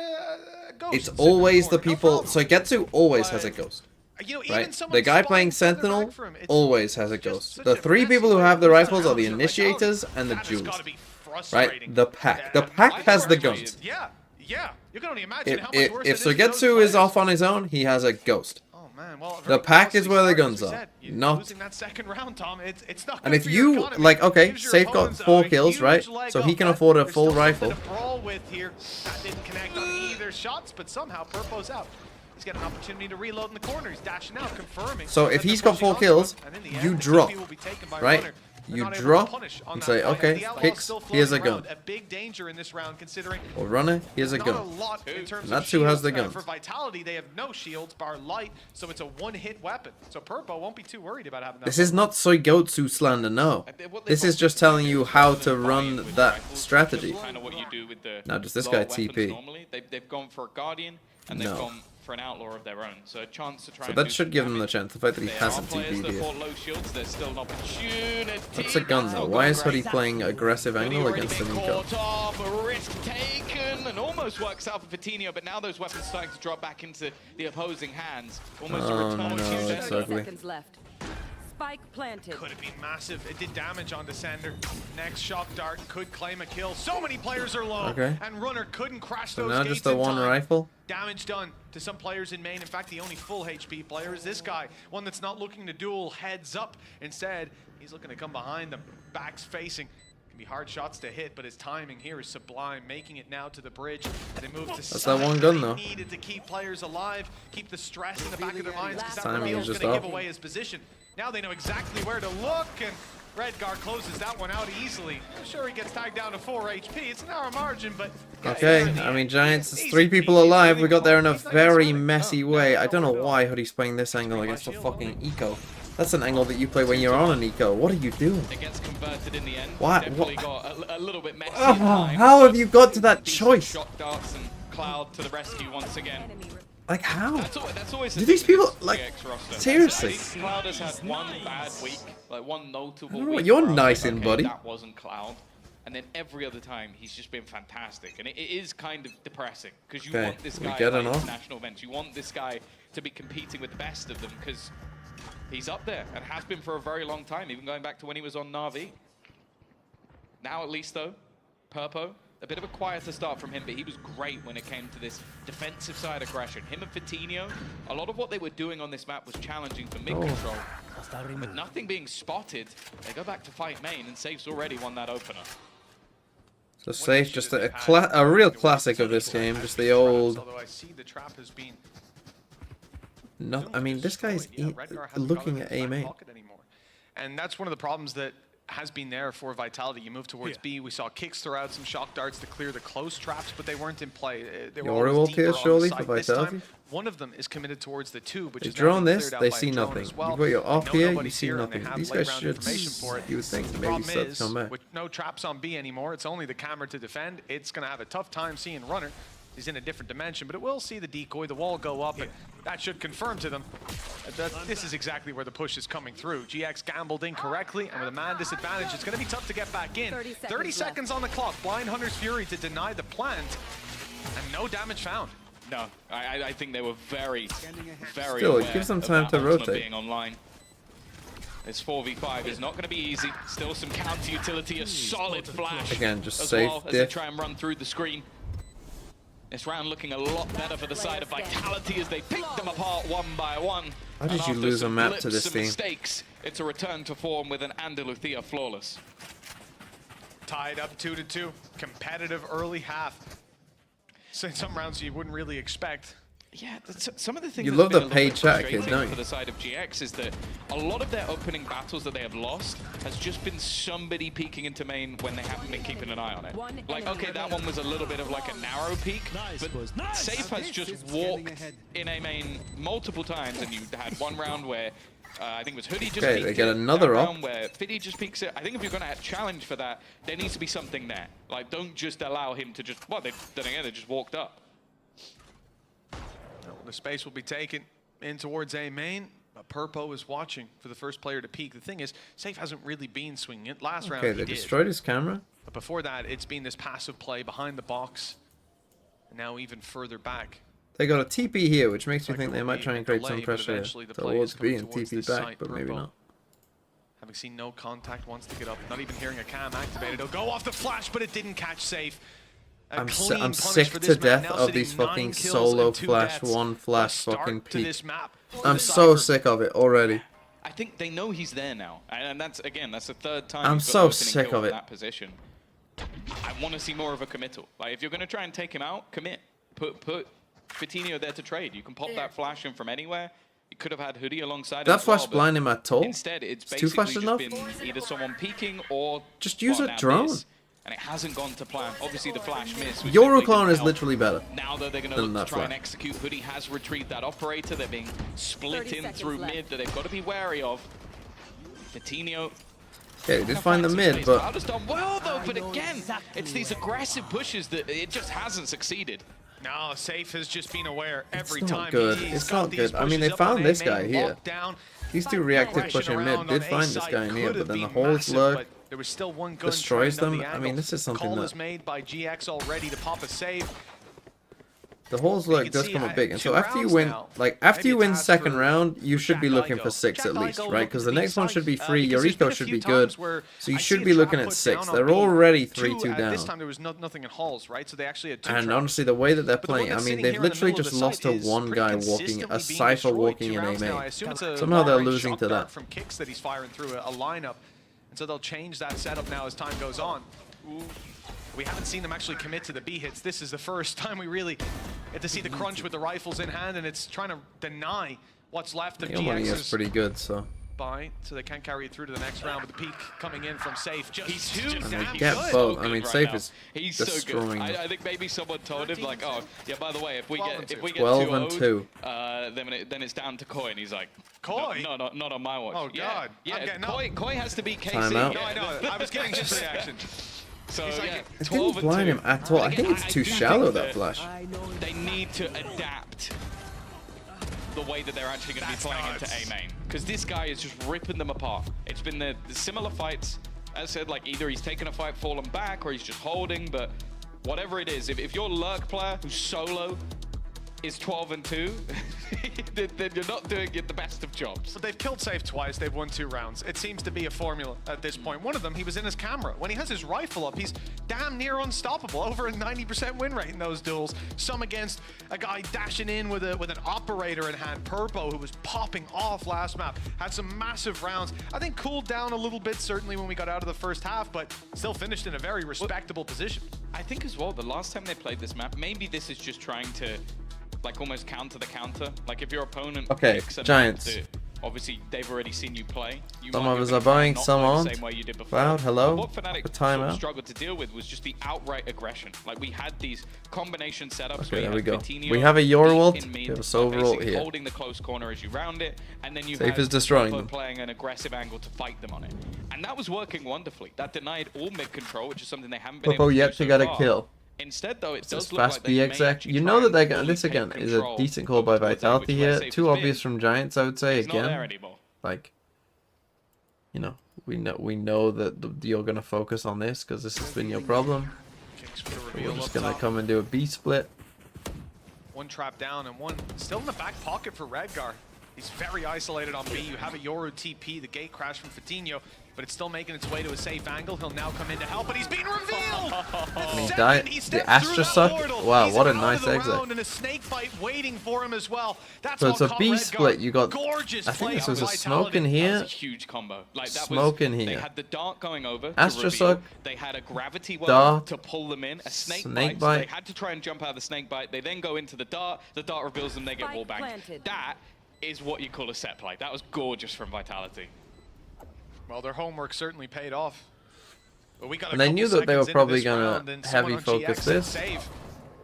a ghost. it's and sit in always the corner. No people. problem. So Getsu always has a ghost. You know, even Right? someone The guy spotting playing further Sentinel back from him, it's always has a just ghost. such The a 3 messy people who way have to the lose rifles are the rounds. Like, initiators and the that has gotta jewels. be Right? frustrating. The pack. The pack has the ghost. Yeah, yeah. You can only imagine If, how much if, worse if it is for those Sugetsu is players. off on his own, he has a ghost. Oh man, well, The very pack is costly where the start, guns as we are, said. You're not- losing that second round, Tom. It's not. And good if for your you, economy. like, okay, Gives your Safe got opponents 4 a kills, right? huge leg So he up, can but afford a there's full still something rifle. to brawl with here. That didn't connect on either shots, but somehow Purpo's out. He's got an opportunity to reload in the corner. He's dashing out, confirming. So if that he's they're got pushing 4 onto kills, him, and in the you end, the drop, TP will be taken by right? Runner. They're You not able to drop punish on and that say, fight. okay, The Outlaw's Pix, still here's a floating gun. around. A big danger in this round, considering Or Runner, here's a not a gun. lot in terms And of that's who has shields. the guns. For Vitality, they have no shields, bar light, so it's a one-hit weapon. So Purpo won't be too worried about having that. This is not Soigotsu slander, no. This is just telling you how to run that strategy. Kind of what you do with the Now, does this lower guy weapons TP? Normally. They've gone for a Guardian, and they've No. gone for an Outlaw of their own. So a chance to try So and that do should some give him the damage. chance. The fact that he There hasn't are players TP'd that here. fought low shields. There's still an opportunity. That's a gun though. Why is Hoodie playing aggressive angle against the Nico? Caught off, a risk taken, and almost works out for Vitinho, but now those weapons starting to drop back into the opposing hands. Almost a Oh return no, to it's Sender. ugly. Seconds left. Spike planted. Could have been massive. It did damage on Descender. Next shock dart could claim a kill. So many players are low. Okay. And Runner couldn't crash So those now gates just the in one time. rifle. Damage done to some players in main. In fact, the only full HP player is this guy. One that's not looking to duel heads up. Instead, he's looking to come behind them. Backs facing. Can be hard shots to hit, but his timing here is sublime. Making it now to the bridge. They move to That's that one gun, though. Needed to keep players alive, keep the stress in the back of their minds, because that Timing reveal is is just going to give off. away his position. Now they know exactly where to look, and Redgar closes that one out easily. Sure, he gets tagged down to 4 HP. It's a narrow margin, but... Okay, I mean, Giants, there's 3 people alive. We got there in a very messy way. I don't know why Hoodie's playing this angle against a fucking eco. That's an angle that you play when you're on an eco. What are you doing? It gets converted in the end. What? Definitely got a little bit messy. How have you got to that choice? Shock darts and Cloud to the rescue once again. Like, how? That's always Do these people, like, seriously? I think Cloud has had one bad week, like one notable I don't know week. what you're where I was nice like, in, okay, buddy. That wasn't Cloud. And then every other time, he's just been fantastic. And it is kind of depressing, because you Okay, want this we guy get at enough. international events. You want this guy to be competing with the best of them, because he's up there and has been for a very long time, even going back to when he was on Na'Vi. Now at least, though, Purpo, a bit of a quieter start from him, but he was great when it came to this defensive side aggression. Him and Vitinho, a lot of what they were doing on this map was challenging for mid-control. With nothing being spotted, they go back to fight main, and Safe's already won that opener. So Safe, just a real classic of this game, just the old... Although I see the trap has been... No, I mean, this guy's looking at A main. And that's one of the problems that has been there for Vitality. You move towards B. We saw Kicks throw out some shock darts to clear the close traps, but they weren't in play. They were always deeper on the surely site. for This time, Vitality. one of them is committed towards the 2, which They is now drone being this, cleared out they by a see drone nothing. as well. You've got your off They know here, you nobody's see here, and they nothing. have These late guys round should, information for it. you would think, maybe Problem start to is, come back. with no traps on B anymore, it's only the camera to defend. It's going to have a tough time seeing Runner. He's in a different dimension, but it will see the decoy, the wall go up, and that should confirm to them that this is exactly where the push is coming through. GX gambled incorrectly, and with a man disadvantage, it's going to be tough to get back in. 30 seconds on the clock. Blind Hunter's Fury to deny the plant, and no damage found. No, I think they were very Still, it gives them time to rotate. Being online. This 4v5 is not going to be easy. Still some counter utility, a solid flash. Again, just as safe well as they diff. try and run through the screen. This round looking a lot better for the side of Vitality as they pick them apart one by one. How did And you after lose a some map blips to this and team? mistakes, it's a return to form with an Andaluthia flawless. Tied up 2-2. Competitive early half. So in some rounds you wouldn't really expect. Yeah, some of the things You that's love been the a little paid bit chat, kid, frustrating don't you? for the side of GX is that a lot of their opening battles that they have lost has just been somebody peeking into main when they haven't been keeping an eye on it. Like, okay, that one was a little bit of like a narrow peek, but Safe has just walked in a main multiple times, and you had one round where I think it was Hoodie just Okay, peeked they get it, another that up. round where Fiddy just peeks it. I think if you're going to challenge for that, there needs to be something there. Like, don't just allow him to just, well, then again, they just walked up. The space will be taken in towards A main. But Purpo is watching for the first player to peek. The thing is, Safe hasn't really been swinging it. Last round Okay, he they did. destroyed his camera. But before that, it's been this passive play behind the box. And now even further back. They got a TP here, which makes me Like think it they will might be try and a create delay, some but pressure eventually the play towards is B coming and towards TP this back, site. but maybe Purpo, not. having seen no contact, wants to get up. Not even hearing a cam activated. He'll go off the flash, but it didn't catch Safe. I'm sick to death of these fucking solo flash, one flash fucking peek. I'm so sick of it already. I think they know he's there now, and that's again, that's the third time. I'm he's got so the opening sick kill of in it. That position. I want to see more of a committal. Like if you're going to try and take him out, commit. Put Vitinho there to trade. You can pop that flash in from anywhere. You could have had Hoodie alongside. That as well, flash but blind him at all? Instead, it's Too basically fast just enough? been either someone peeking or Just use well, a now drone. this, and it hasn't gone to plan. Obviously, the flash missed. which Your definitely clone didn't is help. literally better. Now though, they're going to than look to that try and flash. execute. Hoodie has retrieved that operator. They're being split 30 in seconds through left. mid that they've got to be wary of. Vitinho. Okay, they did find the some mid, space. but Cloud has done well though, but again, it's these aggressive pushes that it just hasn't succeeded. No, Safe has just been aware every it's time. not good. He's It's got not these good. I mean, they pushes up on found this A guy main, here. locked down. These two reactive Aggression pushing mid around did on find A this side guy in here, could but have then the been whole massive, slug but there was still one gun destroys trained on them. the I mean, angle. this is something Call that is made by GX already to pop a save. the holes You like can does see come up big, and so 2 after you rounds win, now. like after Maybe you it's win asked second for round, you should be Jack looking for Igo. 6 Jack at least, Igo right? looking Because to the be next one should be safe, 3. because Your there's been eco a should few be good, times where so you I see should a be trap looking at put 6. down on They're B. already 2, 3-2 This down. time there was nothing in halls, right? So they actually had 2 And traps. honestly, the way that they're But the one playing, I that's mean, sitting they've here in the literally middle of just the lost to site is one pretty guy walking, consistently a being Cypher destroyed. walking 2 in rounds now. I A-main. assume it's a Somehow they're long-range losing shot to dart that. from kicks that he's firing through a lineup, and so they'll change that setup now as time goes on. We haven't seen them actually commit to the B hits. This is the first time we really get to see the crunch with the rifles in hand, and it's trying to deny what's left of Your money is GX's pretty good, so. buy, so they can't carry it through to the next round. But the peak coming in from Safe, He's just too And they damn get good. both. so I mean, good Safe right is now. He's so destroying good. them. I think maybe someone told him like, oh, yeah. By the way, if we 12 get 12 and 2. then it's down to Koi, and he's like, Koi? No, not on my watch. Oh, yeah. God. Yeah, I'm getting up. Koi has to beat KC. Timeout. No, I know. I was getting his reaction. So He's like, yeah, It 12 didn't and blind 2. him at all. I think it's too do shallow, think that flash. They need to adapt the way that they're actually going to be playing into A main, because this guy is just ripping them apart. It's been the similar fights. As I said, like either he's taking a fight, falling back, or he's just holding. But whatever it is, if your lurk player who's solo is 12 and 2, then you're not doing it the best of jobs. But they've killed Safe twice, they've won 2 rounds. It seems to be a formula at this point. One of them, he was in his camera. When he has his rifle up, he's damn near unstoppable. Over a 90% win rate in those duels. Some against a guy dashing in with an operator in hand. Purpo, who was popping off last map, had some massive rounds. I think cooled down a little bit, certainly when we got out of the first half, but still finished in a very respectable position. I think as well, the last time they played this map, maybe this is just trying to like almost counter the counter. Like if your opponent Okay, picks a map Giants. that obviously they've already seen you play. You Some might of be us able are to play buying, not some play the aren't. same way you did before. Cloud, hello. What Fnatic A sort of timeout. struggled to deal with was just the outright aggression. Like we had these combination setups. Okay, where you there we had go. Vitinho We have a deep Yorwald. in We mid, have a Silver ult basically here. holding the close corner as you round it, and then you Safe had is destroying Purpo them. playing an aggressive angle to fight them on it, and that was working wonderfully. That denied all mid control, which is something they haven't been able Purpo to yet do to so get a far. kill. Instead, though, it This does is look fast like they may BXX. actually You try know that and they're gonna. fully This take again is a control decent call by over towards A, Vitality which is where here. Safe Too has obvious been. from Giants, I would say. He's not there Again, anymore. like, you know, we know that you're gonna focus on this because this has been your problem. Kicks for the So reveal we're just up gonna top. come and do a B split. One trap down and one still in the back pocket for Redgar. He's very isolated on B. You have a Yoru TP, the gate crash from Vitinho, but it's still making its way to a safe angle. He'll now come in to help, but he's being revealed! And he died. The Astra suck. Wow, what a nice exit. And a snake fight waiting for him as well. That's So what it's a caught B Redgar. split. You got. Gorgeous I think play this on was a Vitality. smoke in That here. was a huge combo. Like that Smoke was, in They here. had the dart going over to Astra reveal. suck. They had a gravity well Dart. to pull them in. A snake Snake bite. So they bite. had to try and jump out of the snake bite. They then go into the dart. The dart reveals them. They get Spike wall banged. planted. That is what you call a set play. That was gorgeous from Vitality. Well, their homework certainly paid off. But we got And they knew that they were probably gonna heavy focus this. Save.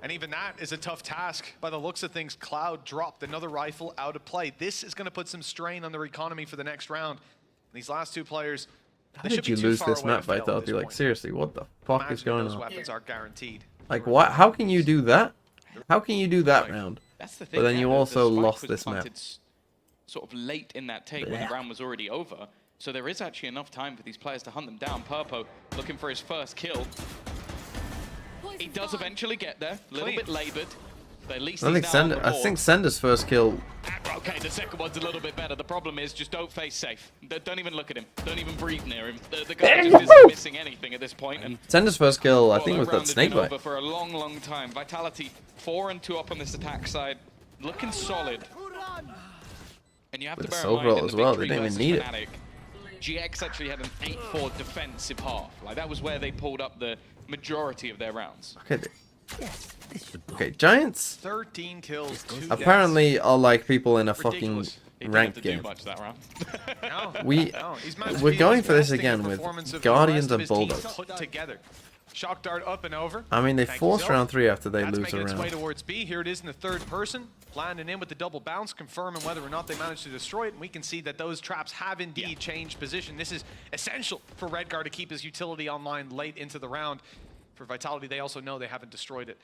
And even that is a tough task. By the looks of things, Cloud dropped another rifle out of play. This is going to put some strain on their economy for the next round. And these last two players, How they did should be you too lose far this away to map, fail at Vitality? this Like point. seriously, what the fuck is Imagine going those on? weapons are guaranteed. Like what? How can you do that? How can you do that round? That's the thing. But then you the also spike lost was this map. planted sort of late in that take when the round was already over. So there is actually enough time for these players to hunt them down. Purpo looking for his first kill. He does eventually get there, a little Clean. bit laboured. But at least I he's think now on the board. Sender's first kill. Okay, the second one's a little bit better. The problem is just don't face Safe. Don't even look at him. Don't even breathe near him. The guy just isn't missing anything at this point. And Sender's first kill, I well, think, was round that has snake been bite. over for a long, long time. Vitality 4 and 2 up on this attack side, looking solid. And you have With to the bear in silver mind ult in as the well, victory they didn't versus even need it. Fnatic, GX actually had an 8-4 defensive half. Like that was where they pulled up the majority of their rounds. Okay. Okay, Giants 13 kills, 2 apparently are like people in a fucking Ridiculous. He didn't ranked have to do game. much that round. deaths. We- No, he's managed we're to be going for this investing in again with performance of the Guardians rest of and his team Bulldogs. Put together. Shock dart up and over. I mean, they Thank you, forced Zilch. round 3 after they That's lose making a its way round. towards B. Here it is in the third person. Landing in with the double bounce, confirming whether or not they managed to destroy it. And we can see that those traps have indeed changed position. This is essential for Redgar to keep his utility online late into the round. For Vitality, they also know they haven't destroyed it.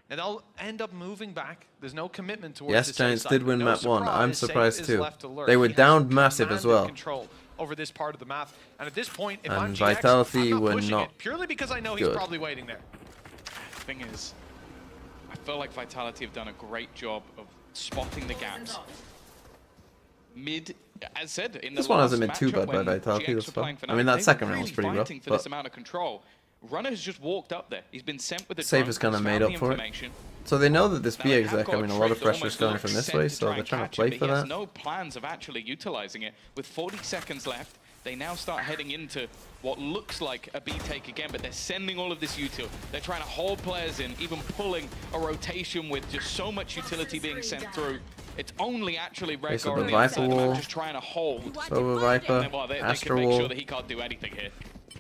And they'll end up moving back. There's no commitment towards Yes, the safe Giants side. did win No map 1. I'm surprise, Safe surprised is too. left to lurk. They were He has down massive as command and well. Control over this part of the map. And at this point, if And I'm GX, Vitality I'm not were pushing not it, purely because I know he's good. probably waiting there. Thing is, I feel like Vitality have done a great job of spotting the gaps. Mid, as said, in the This one last hasn't been too matchup bad by when Vitality GX thus were far. playing I Fnatic, mean, that they second were round was really pretty rough, fighting for but this amount of control. Runner has just walked up there. He's been sent with the Safe drone, has kind of he's made found up the for it. information. So they know that this Now, B they exec, have got I mean, a lot of trade that pressure is almost going looks from this set way, to so try they're and trying to catch play him, but for he has that. no plans of actually utilizing it. With 40 seconds left, they now start heading into what looks like a B take again, but they're sending all of this util. They're trying to hold players in, even pulling a rotation with just so much utility being sent through. It's only actually Red so Guard the Viper wall, just trying to hold. Silver Viper, Well, they can Astra make sure wall. that he can't do anything here.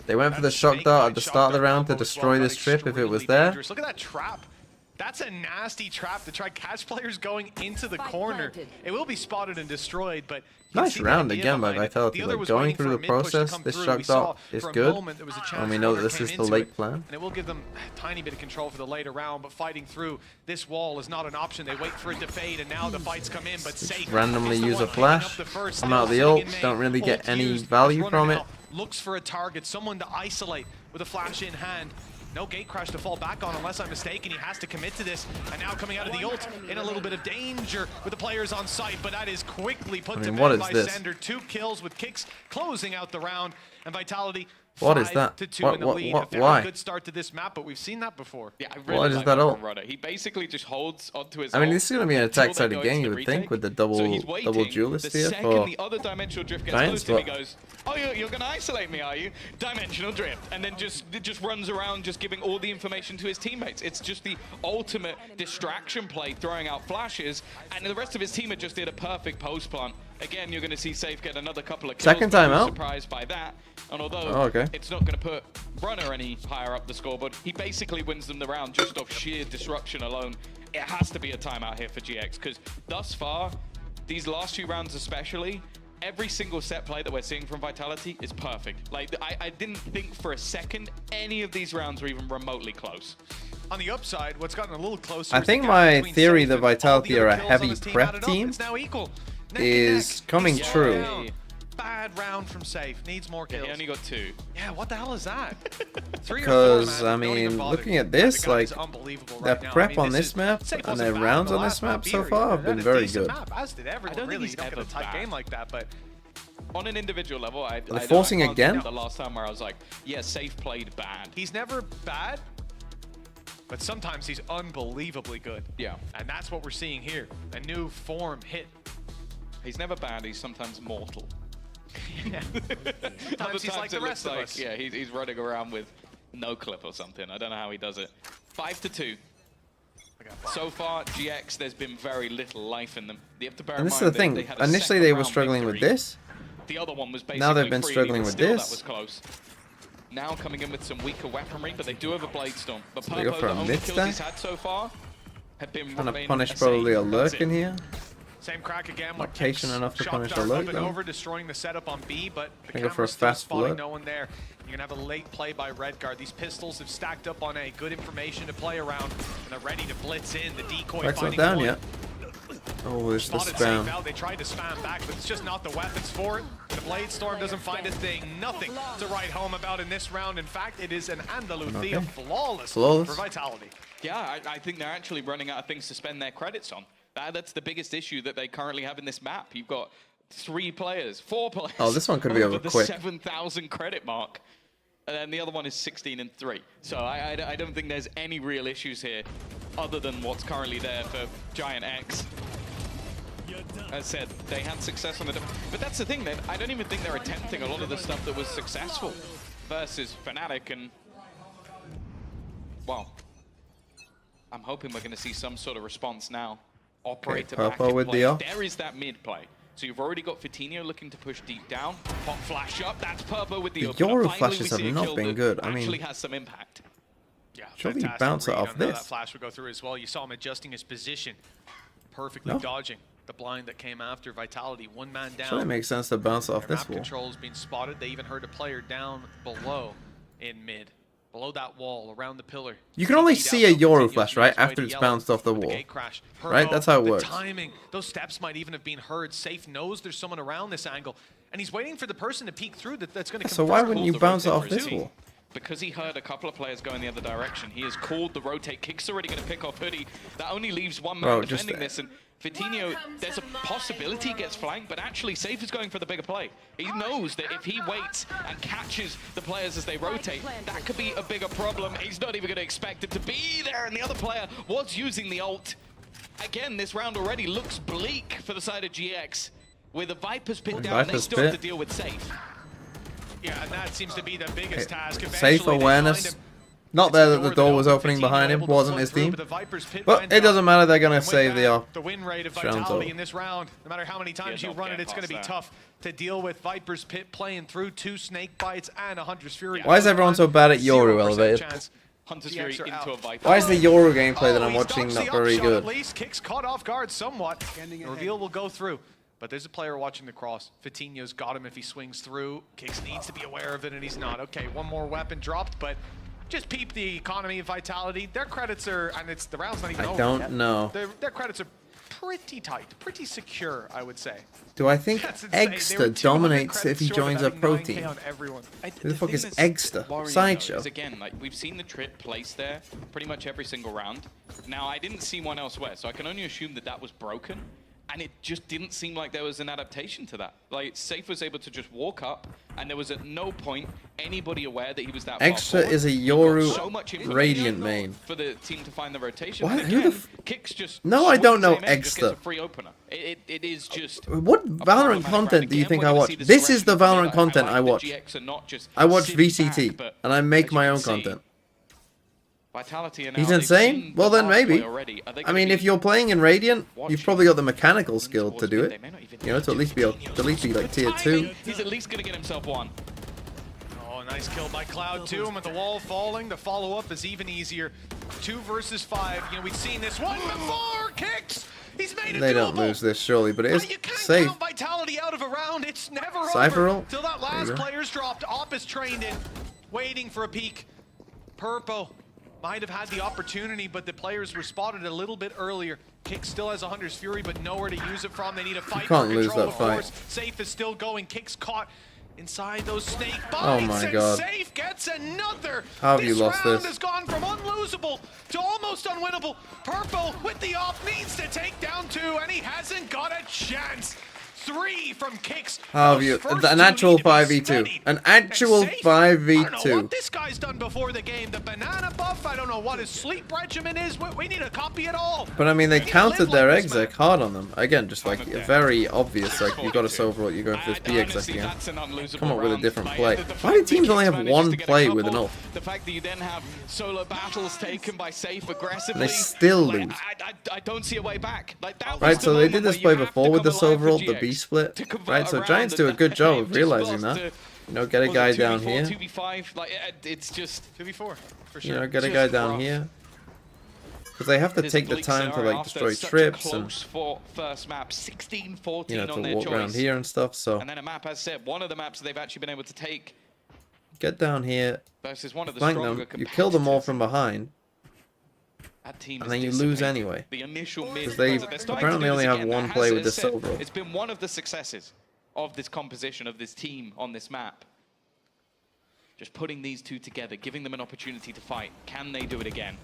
They went for the shock dart at the start of the round to destroy this trip if it was there. Look at that trap. That's a nasty trap to try to catch players going into the corner. It will be spotted and destroyed, but Nice round again by Vitality. Like going through the process, this shock dart is good, and we know that this is the late plan. And it will give them a tiny bit of control for the later round, but fighting through this wall is not an option. They wait for it to fade, and now the fights come in, but Safe Randomly is the use one a flash. picking up the first. I'm out of the Still ult, sitting in don't really get ult any used. value Runner from it. now looks for a target, someone to isolate with a flash in hand. No gate crash to fall back on, unless I'm mistaken. He has to commit to this. And now coming out of the ult, in a little bit of danger with the players on site, but that is quickly put to what bed is by this? Sender. 2 kills with kicks, closing out the round. And Vitality, What is that? 5-2 in the lead. A very Why? good start to this map, but we've seen that before. Yeah, I really What is like that from ult? Runner. He basically just holds onto his I mean, ult this is going to be an until they attack-sided go game, into you the would think, retake. with the So double he's waiting. duelist The here second for the other dimensional drift gets Giants, close to him, but- he goes, "Oh, you're going to isolate me, are you? Dimensional drift," and then just runs around, just giving all the information to his teammates. It's just the ultimate distraction play, throwing out flashes, and the rest of his team just did a perfect post plant. Again, you're going to see Safe get another couple of kills. Second time out? Surprised by that, and although okay. it's not going to put Runner any higher up the scoreboard, he basically wins them the round just off sheer disruption alone. It has to be a timeout here for GX, because thus far, these last few rounds especially, every single set play that we're seeing from Vitality is perfect. Like, I didn't think for a second any of these rounds were even remotely close. On the upside, what's gotten a little closer. I is the think gap my between theory Safe that and all the Vitality other are a kills on heavy his team prep added up. team It's now equal. Neck and is neck. coming He's true. down. Bad round from Safe. Needs more kills. He only got 2. Yeah, what the hell is that? 3 or 4, Because, man. I Don't even mean, bother. looking at The this, guy is like, unbelievable their right now. prep I mean, on this this is- map Safe and wasn't their bad rounds the on this last map so either. far have He been had a very decent good. Map, as did everyone. don't think Really, he's you don't get a ever tight bad. game like that, but On an individual level, I forcing I can't again? think of the last time where I was like, yeah, Safe played bad. he's never bad. But sometimes he's unbelievably good. Yeah. And that's what we're seeing here. A new form hit. He's never bad, he's sometimes mortal. Yeah. Other Sometimes he's like it the rest looks of like, us. yeah, he's running around with no clip or something. I don't know how he does it. 5-2. So far, GX, there's been very little life in them. You have to bear in And this is mind the thing. they had a Initially, second they were round struggling with victory. this. The other one was basically Now they've been free, struggling even with still, this. That was close. Now coming in with some weaker weaponry, but they do have a Blade Storm. But So they go Purpo, for the a only mid kills stack? he's had so far have been Trying to remain punish a probably a save. That's lurk it. in here. Same crack again. Not patient enough to punish the lurk, Up and though. over, destroying the setup on B, but the Gonna go for a camera's still fast spotting lurk. no one there. You're gonna have a late play by Redguard. These pistols have stacked up on a good information to play around, and they're ready to blitz in. The decoy Black's not finding down one. yet. Oh, there's the Spotted Safe spam. out. They tried to spam back, but it's just not the weapons for it. The Blade Storm doesn't find a thing. Nothing to write home about in this round. In fact, it is an Andalusia Okay. flawless Flawless. for Vitality. Yeah, I think they're actually running out of things to spend their credits on. That's the biggest issue that they currently have in this map. You've got 4 players. Oh, this one could be over the quick. 7,000 credit mark. And then the other one is 16-3. So I don't think there's any real issues here other than what's currently there for Giant X. As said, they had success on the... But that's the thing, then. I don't even think they're attempting a lot of the stuff that was successful versus Fnatic. And, well, I'm hoping we're going to see some sort of response now. Operator back Purpo in with play. the off. There is that mid play. So you've already got Vitinho looking to push deep down. Pop flash up. That's Purpo with the The opener. Yoru Finally, flashes we see have a not kill been that good. I mean, actually has some impact. Yeah, surely you fantastic bounce it read off on how this. That flash would go through as well. You saw him adjusting his position, perfectly No. dodging the blind that came after Vitality. One man down. Surely it makes sense to bounce off Their this map wall. control has been spotted. They even heard a player down below in mid. Below that wall, around the pillar. You can only TP'd see out, a Yoru continues flash, to right, make his way after to it's yellow bounced off the with wall. gate crash. Right? Purpo, That's how it the works. Timing, those steps might even have been heard. Safe knows there's someone around this angle, and he's waiting for the person to peek through that's going to So why wouldn't you the bounce it rotate off for this his team. wall? because he heard a couple of players go in the other direction, he has called the rotate. Kick's already going to pick off Hoodie. That only leaves one man defending this. And Vitinho, there's a possibility he gets flanked, but actually Safe is going for the bigger play. He knows that if he waits and catches the players as they rotate, that could be a bigger problem. He's not even going to expect it to be there, and the other player was using the ult. Again, this round already looks bleak for the side of GX. With the Viper's pit down, they still have to deal with Safe. Yeah, and that seems to be the biggest task. Safe awareness. Not there that the door was opening behind him, wasn't his team. But it doesn't matter, they're going to save the win rate of Vitality in this round. No matter how many times you run it, it's going to be tough to deal with. Viper's Pit playing through 2 snake bites and a Hunter's Fury. Why is everyone so bad at Yoru elevated? Hunter's Fury into a Viper. Why is the Yoru gameplay that I'm watching not very good? At least Kicks caught off guard somewhat. The reveal will go through. But there's a player watching the cross. Vitinho's got him if he swings through. Kicks needs to be aware of it, and he's not. Okay, one more weapon dropped, but just peep the economy of Vitality. Their credits are, and it's the round's not even over. I don't know. Their credits are pretty tight, pretty secure, I would say. Do I think Eggster dominates if he joins a pro team? Who the fuck is Eggster? Sideshow. Again, like we've seen the trip placed there pretty much every single round. Now I didn't see one elsewhere, so I can only assume that that was broken. And it just didn't seem like there was an adaptation to that. Like, Safe was able to just walk up, and there was at no point anybody aware that he was that far Extra forward. is a Yoru Radiant main. For the team to find the rotation. What? Again, Who the Kicks just no, I don't know Extra. Extra. Free opener. It is just. What Valorant content do you think I watch? This is the Valorant content I watch. I watch VCT, and I make my own content. Vitality and He's insane? Well then maybe. I mean, if you're playing in Radiant, you've probably got the mechanical skill to do it. You know, to at least be like tier 2. He's at least gonna get himself one. Oh, nice kill by Cloud2, and with the wall falling, the follow-up is even easier. 2 versus 5. You know, we've seen this one before. Kicks. He's made it. They don't lose this surely, but it is safe. Vitality out of a round. It's never Cypher over ult? till that last player's dropped. Op is trained in, waiting for a peek. Purple might have had the opportunity, but the players were spotted a little bit earlier. Kick still has a Hunter's Fury, but nowhere to use it from. They need a fight. You can't lose control, that fight. course. Safe is still going. Kick's caught inside those snake bites. Oh my god. Safe gets another. How have you lost round this? has gone from unlosable to almost unwinnable. Purple with the off needs to take down 2, and he hasn't got a chance. 3 from Kicks. How have you? An actual 5v2. An actual 5v2. I don't know what this guy's done before the game. The banana buff, I don't know what his sleep regimen is. We need a copy at all. But I mean, they countered their exec hard on them. Again, just like very obvious, like you got a silver ult, you're going for this B exec again. Come up with a different play. Why do teams only have one play with an ult? The fact that you then have solo battles taken by Safe aggressively. And they still lose. I don't see a way back. Like that Right, so they did this play before with the silver ult, the B split. Right, so Giants do a good job of realizing that. You know, get a guy down here. 2v5, like it's just 2v4 for sure. You know, get a guy down here. Because they have to take the time to like destroy trips and first map 16-14 you know, on to their walk choice. around here and stuff. So And then a map, as said, one of the maps that they've actually been able to take get down here, versus one of the flank stronger them. You kill them all competitors. from behind, That team and is then you lose anyway. The initial mid, Because they they're starting to apparently do only this have again. one That play has, with the as said, silver. It's been one of the successes of this composition of this team on this map. Just putting these two together, giving them an opportunity to fight. Can they do it again?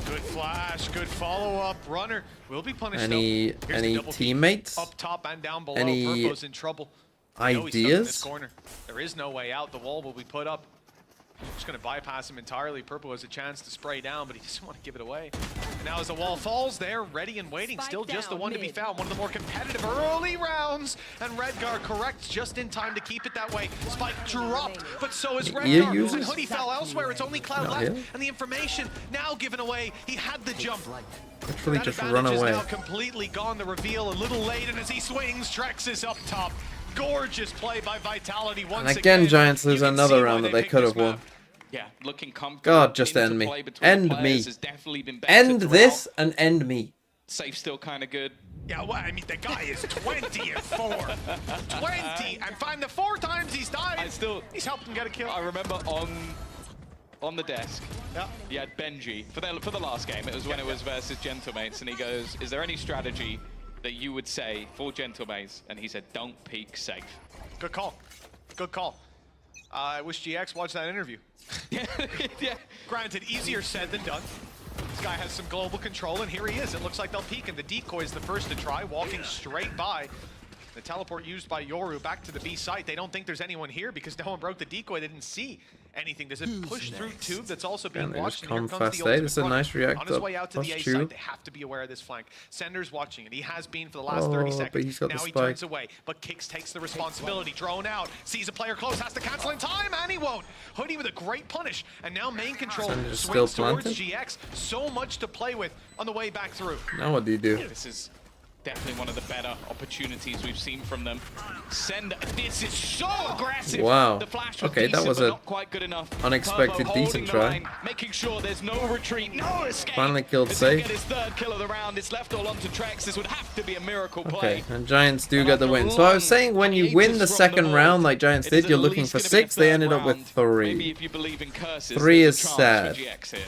Good flash, good follow-up. Runner will be punished. Any teammates? Up top and down below. Any Purpo's in trouble. They know he's stuck in ideas? this corner. There is no way out. The wall will be put up. Just going to bypass him entirely. Purple has a chance to spray down, but he doesn't want to give it away. And now as the wall falls, they're ready and waiting. Still just the one to be found. One of the more competitive early rounds. And Redgar corrects just in time to keep it that way. Spike dropped, but so is Redgar. When Hoodie fell elsewhere, it's only Cloud left. Here. And the information now given away. He had the jump. Literally That just advantage run away. is now completely gone. The reveal a little late, and as he swings, Trex is up top. Gorgeous play by Vitality once And again, Giants lose You can another see why round that they picked could this have won. map. Yeah, looking comfortable. God, just end me. Interplay between End players me. has definitely been better End throughout. this and end me. Safe still kind of good. Yeah, well, I mean, the guy is 20 and 4. 20, and find the 4 times he's died. He's helped him get a kill. I remember on the desk, you had Benji for the last game. It was when it was versus Gentlemates, and he goes, "Is there any strategy that you would say for Gentlemates?" And he said, "Don't peek Safe." Good call. Good call. I wish GX watched that interview. Yeah. Granted, easier said than done. This guy has some global control, and here he is. It looks like they'll peek, and the decoy is the first to try, walking straight by. The teleport used by Yoru back to the B site. They don't think there's anyone here because no one broke the decoy. They didn't see anything. Does it push through tube that's also being And they watched? just And here come comes fast the A. ultimate This is a runner. nice react On his up way out to plus the A tube. site, they have to be aware of this flank. Sender's watching it. He has been for the last 30 Oh, but seconds. he's got the Now he spike. turns away, but Kicks takes the responsibility. Drone out, sees a player close, has to cancel in time, and he won't. Hoodie with a great punish, and now main control Sender's still swings towards planted. GX. So much to play with on the way back through. Now what do you do? This is definitely one of the better opportunities we've seen from them. This is so aggressive. Wow. The flash was Okay, that decent, was but a not quite good enough. unexpected Turbo holding decent the try. line, making sure there's no retreat, no escape. Finally killed As he'll safe. get his third kill of the round. It's left all onto Trex. This would have to be a miracle play. Okay, and Giants do And get the after win. a So I was long saying when you win the hiatus from second the round North, like Giants it is did, you're at looking least for gonna be a 6. They third ended up with round. 3. Maybe if you believe in curses, 3 there's is a chance sad. for GX here.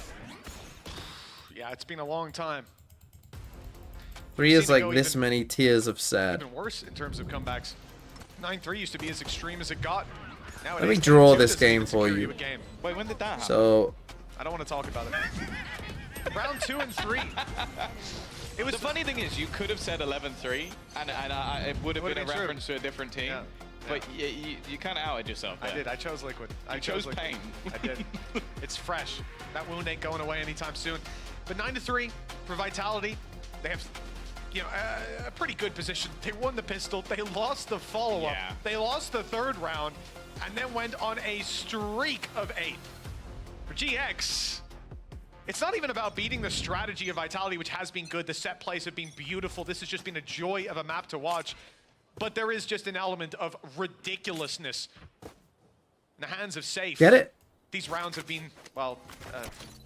Yeah, it's been a long time. 3 We've is seen it like go this even- many tiers of sad. Even worse in terms of comebacks. 9-3 used to be as extreme as it got. Let Nowadays, me draw 10-2 this doesn't game even for secure you. a game. Wait, when did that happen? So I don't want to talk about it. Round 2 and 3. It was The funny thing is, you could have said 11-3, and it would have Would've been a been true. reference to a different team. Yeah, But you kind of outed yourself there. I did. I chose Liquid. I chose Liquid. pain. I did. It's fresh. That wound ain't going away anytime soon. But 9-3 for Vitality. They have, a pretty good position. They won the pistol. They lost the follow-up. Yeah. They lost the third round, and then went on a streak of 8. For GX, it's not even about beating the strategy of Vitality, which has been good. The set plays have been beautiful. This has just been a joy of a map to watch. But there is just an element of ridiculousness in the hands of Safe. get it? These rounds have been, well,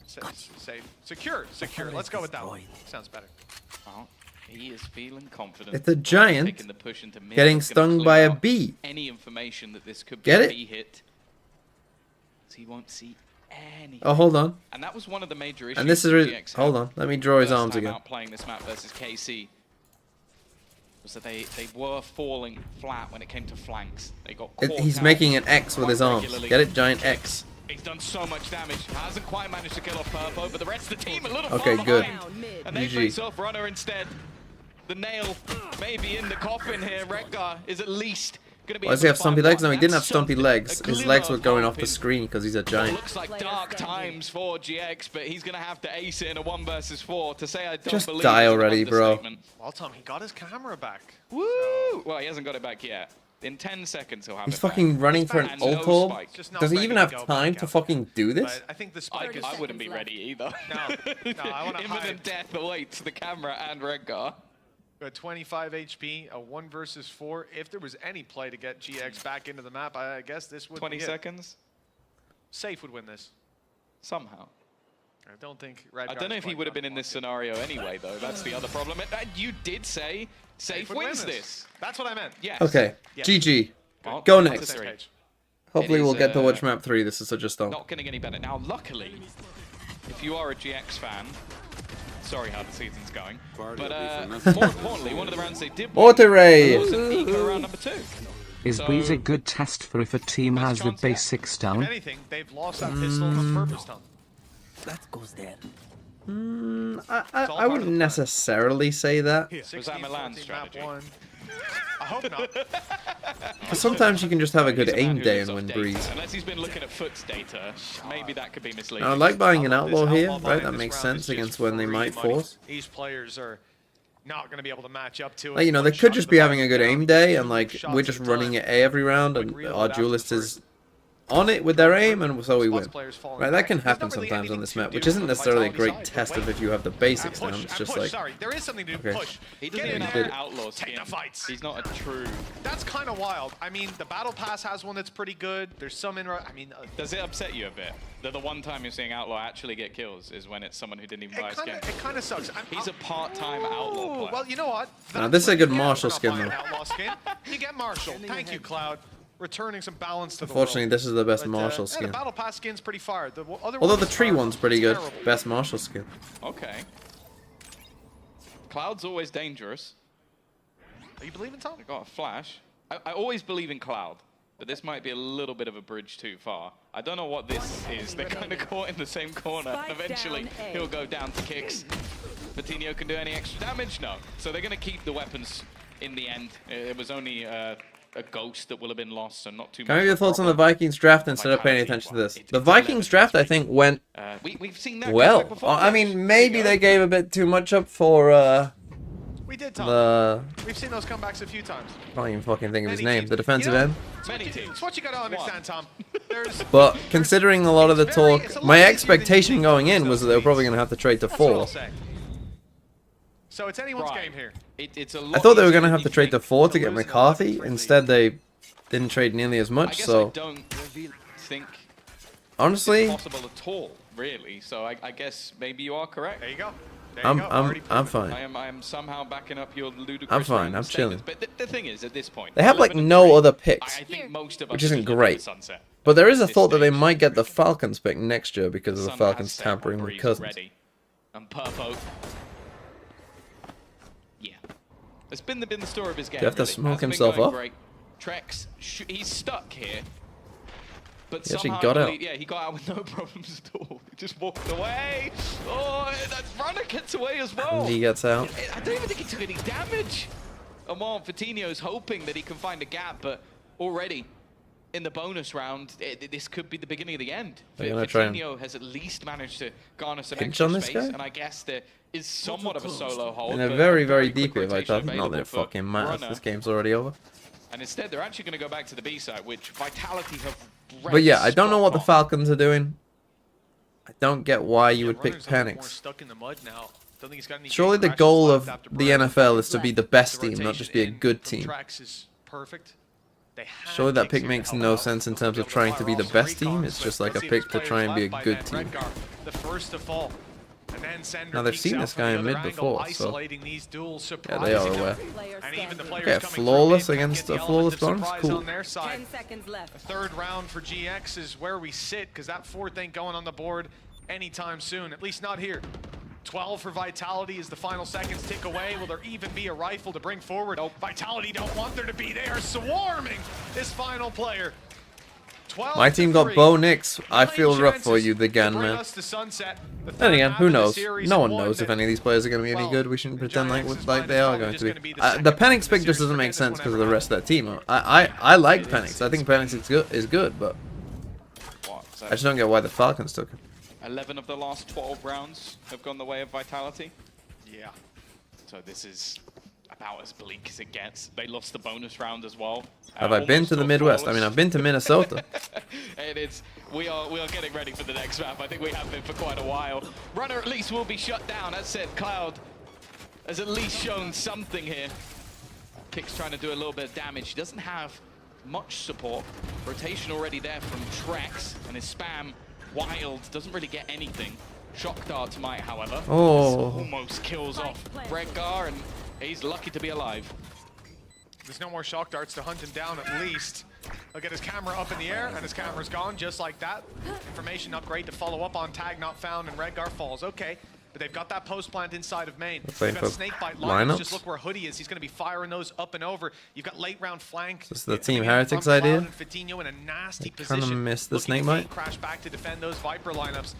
safe. Secure. Let's go with that one. Sounds better. Well, he is feeling confident. It's a giant Taking the push into mid. getting It's gonna stung clear by a out bee. Any information that this could Get be it? a B hit. So he won't see anything. Oh, hold on. And that was one of the major issues. And this is GX hold had on. Let me draw his first arms time again. out playing this map versus KC. Was that they were falling flat when it came to flanks. They got caught He's out making an X with his quite arms. regularly. Get it? Giant X. He's done so much damage. Hasn't quite managed to kill off Purpo, but the rest of the team a little Okay, far good. behind. And they GG. face off Runner instead. The nail may be in the coffin here. Redgar is at least going to be. Why does he able have to find stumpy legs? one. No, he didn't have That's stumpy something. legs. A His glimmer legs were of going hope off the in screen because he's a what giant. looks like dark times for GX, but he's going to have to ace it in a 1 versus 4. To say I don't Just believe die is an already, bro. understatement. Well, Tom, he got his camera back. Woo! Well, he hasn't got it back yet. In 10 seconds, he'll have He's it back. fucking running for an And no ult orb. spike. Just not Does he ready even to have go time back to out. fucking do this? But I think the spike is... I wouldn't be ready either. No, I want to hide. Imminent death awaits the camera and Redgar. At 25 HP, a 1 versus 4. If there was any play to get GX back into the map, I guess this would 20 be it. seconds? Safe would win this. Somehow. I don't think I don't know if he would have been in this scenario anyway, though. That's the other problem. And you did say Safe would win wins this. That's what I meant. Yes. Okay. Yeah. GG. Well, Go that's a next. three. Hopefully It we'll is, get to watch map 3. This is such a stomp. Not getting any better. Now, luckily, if you are a GX fan, sorry how the season's going, but more importantly, one of the rounds they did win Auto Ray! was an eco round number 2. Is So- Breeze a good test for if a team Best has the chance, yeah. basics If down? anything, they've lost that pistol on purpose, Tom. I wouldn't necessarily say that. 16, Milan's 14, map strategy? 1. I hope not. Because sometimes you can just have a good He's man aim who day lives and off win data. Breeze. Unless he's been looking at Foot's data, maybe that could be misleading. Now, I like buying an I love outlaw this. here, Outlaw right? buying That this makes round is sense just against when they free might money. force. These players are not going to be able to match up to it. Like, you know, One they shot could to just the be back having a good down, aim day, and two like shots we're at just a running time. at A every round, Like and reload our after duelist the is on it with their aim, and so we Spots win. players falling Right, that back. can There's not happen really sometimes on anything this to map, do which isn't from necessarily a Vitality's great side, test but of if you have the And basics push, down. It's and just push, like, sorry, there is something to Okay. push. He Get doesn't in even have there, an outlaw take skin. the fights. He's not a true. That's kind of wild. I mean, the Battle Pass has one that's pretty good. There's some in. I mean, Does it upset you a bit that the one time you're seeing Outlaw actually get kills is when it's someone who didn't even buy a skin? it kind of sucks. He's a part-time Outlaw Ooh, player. well, you know what? Now, That's this is a what good you get Marshall for not skin, buying though. an Outlaw skin. You get Marshall. Thank you, Cloud. Returning some balance to the unfortunately, world. this is the best But, Marshall yeah, skin. the Battle Pass skin's pretty fire. The other Although one the is tree fire. one's pretty good. Terrible. Best Marshall skin. Okay. Cloud's always dangerous. Are you believing Tom? I got a flash. I always believe in Cloud. but this might be a little bit of a bridge too far. I don't know what this is. They're kind of caught in the same corner. Spike Eventually, down A. he'll go down to kicks. Vitinho can do any extra damage? No. So they're going to keep the weapons in the end. It was only a ghost that will have been lost, so not too much. Can I have your of a thoughts on the problem. Vikings draft instead of paying attention to this? The Vikings draft, I think, went We've seen that well. before. I mean, maybe they gave a bit too much up for We did, Tom. the... We've seen those comebacks a few times. I can't even fucking think of his Many name. teams. The defensive You know, end. Many teams. It's what you gotta understand, Tom. There's, But considering a lot of the it's very- talk, it's a lot my easier than expectation you think going those in was that they were leagues. probably going to have to trade to that's what I'll 4. say. So it's anyone's Right. game here. It's a I lot thought they were easier going to than have you to trade to think. 4 to get losing a lot McCarthy. differently. Instead, they didn't trade nearly as I much. guess So I don't think honestly, possible at all, really. So I guess maybe you are correct. There you go. There you go. Already I'm proven. fine. I am somehow backing up your ludicrous. I'm fine, random I'm chilling. statements. But the thing is, at this point, They have like 11 and no 3, other I picks, think most of which us isn't just look at great. the sunset but there is at a this thought that they stage. might get the Falcons pick next year because of the Sun Falcons has set on tampering with breeze Cousins. already. And Purpo. Yeah. It's been the story of his game. you have to really. smoke Hasn't been himself going off? Great. Trex, he's stuck here. But He actually somehow, got I out. believe- yeah, he got out with no problems at all. He just walked away. Oh, that runner gets away as well. And he gets out. I don't even think he took any damage. And while Vitinho's hoping that he can find a gap, but already in the bonus round, this could be the beginning of the end. They're gonna try and Vitinho has at least managed to garner some pinch extra on this space, guy? and I guess there is somewhat of a solo hold. And they're but very, very quick deep here, rotation Vitality. Not that available it for fucking matters. Runner. This game's already over. And instead, they're actually going to go back to the B side, which Vitality have. But yeah, I don't know what the spot on. Falcons are doing. I don't get why you would pick Runner's a little more Penix. stuck in the mud now. Don't think he's got any Surely gate the crashes goal left of after the Burn. NFL is to be the best The team, not rotation just be a in good from team. Trax is perfect. They have Surely that kicks pick here to makes help no out. sense in They'll terms be of able to trying to fire be the off some best team. recons, It's but just like let's a see if pick this to player's try and be a left by good then. team. Redgar, the first to fall. And then Sender Now, they've peeks seen out this from guy the in mid other before, angle, so- isolating these duels, Yeah, they are surprising them. aware. Player And even the standing. players Okay, coming through flawless mid can against get the a flawless element of bonus? surprise Cool. on their side. 10 seconds left. A third round for GX is where we sit, because that fourth ain't going on the board anytime soon, at least not here. 12 for Vitality as the final seconds tick away. Will there even be a rifle to bring forward? Oh, Vitality don't want there to be. They are swarming this final player. 12 My to team got 3. Bo Nix. I Nine feel rough for chances you, the to Gan bring man. us to sunset. The Then third again, half who of the knows? series, No one one knows if that- any of these players are going to be any well, good. We shouldn't the pretend like Giants' like mind they is are probably going just to gonna be. be the The second Penix half of pick the just series. doesn't make Forget sense this because of one the ever rest of that team. I like Penix. I think Penix is good, but What, so I just don't get why the Falcons took him. 11 of the last 12 rounds have gone the way of Vitality. Yeah. So this is about as bleak as it gets. They lost the bonus round as well. Have I been almost to the a Midwest? I flawless. mean, I've been to Minnesota. And we are getting ready for the next map. I think we have been for quite a while. Runner at least will be shut down. As said, Cloud has at least shown something here. Kick's trying to do a little bit of damage. He doesn't have much support. Rotation already there from Trex, and his spam wild doesn't really get anything. Shock darts might, however. Oh. Almost kills off Redgar, and he's lucky to be alive. There's no more shock darts to hunt him down at least. Look at his camera up in the air, and his camera's gone just like that. Information upgrade to follow up on tag not found, and Redgar falls. Okay, but they've got that post plant inside of main. playing They've got for snakebite lineups? lineups. Just look where Hoodie is. He's going to be firing those up and over. You've got late round flank. This is the coming Team in Heretics from Cloud idea? and Vitinho in a nasty They kinda position. missed the Looking to snakebite. feed crash back to defend those Viper lineups.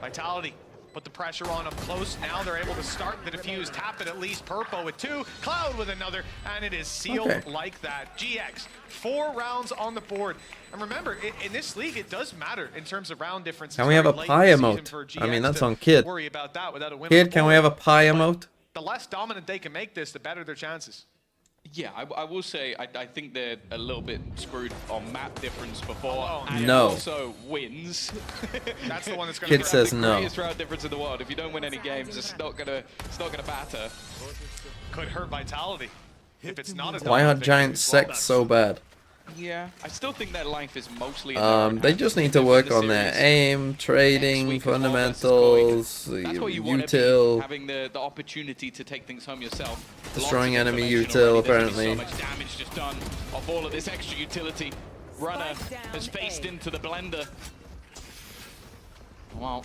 Vitality. Put the pressure on up close. Now they're able to start the defuse, tap it at least. Purpo with 2, Cloud with another, and it is sealed Okay. like that. GX, 4 rounds on the board. And remember, in this league, it does matter in terms of round difference. Can we have a pie emote? I mean, that's on Kid. Worry about that without a win on Kid, the can we board. have a pie emote? The less dominant they can make this, the better their chances. Yeah, I will say I think they're a little bit screwed on map difference before. Oh, and no. also wins. That's the one that's going to Kid be says the no. greatest round difference in the world. If you don't win any games, it's not gonna batter. could hurt Vitality. If it's not a Why are dominant victory, Giants well sex done. so bad? Yeah, I still think their life is mostly. They just need to work on their aim, trading, fundamentals, That's what you want to util. be, having the opportunity to take things home yourself. Destroying Lots of enemy information util, already. There's gonna be apparently. So much damage just done off all of this extra utility. Runner Spike down has faced A. into the blender. Well,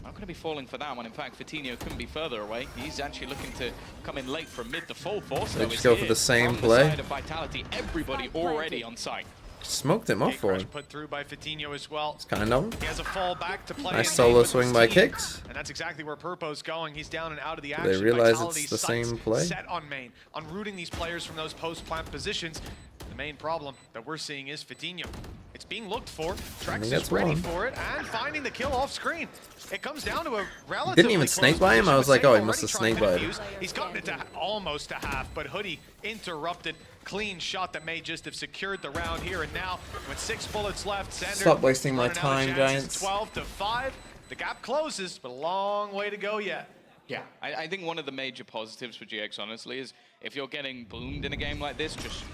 not going to be falling for that one. In fact, Vitinho couldn't be further away. He's actually looking to come in late from mid. The full force. They just go for the same play. The side of Vitality, everybody already on site. Smoked him off for him. Put through by Vitinho as well. It's kind of. He has a fall back to play. Nice solo swing by Kicks. And that's exactly where Purpo's going. He's down and out of the They action. realize Vitality it's the sights same play. Set on main, on rooting these players from those post-plant positions. The main problem that we're seeing is Vitinho. It's being looked for. Trex is ready for it and finding the kill off screen. It comes down to a relatively Didn't even snake by him. I was like, oh, he must have snake by him. He's gotten it to almost a half, but Hoodie interrupted. Clean shot that may just have secured the round here and now. With 6 bullets left, Sander Stop wasting my time, Giants. 12-5. The gap closes, but a long way to go yet. Yeah, I think one of the major positives for GX, honestly, is if you're getting boomed in a game like this, just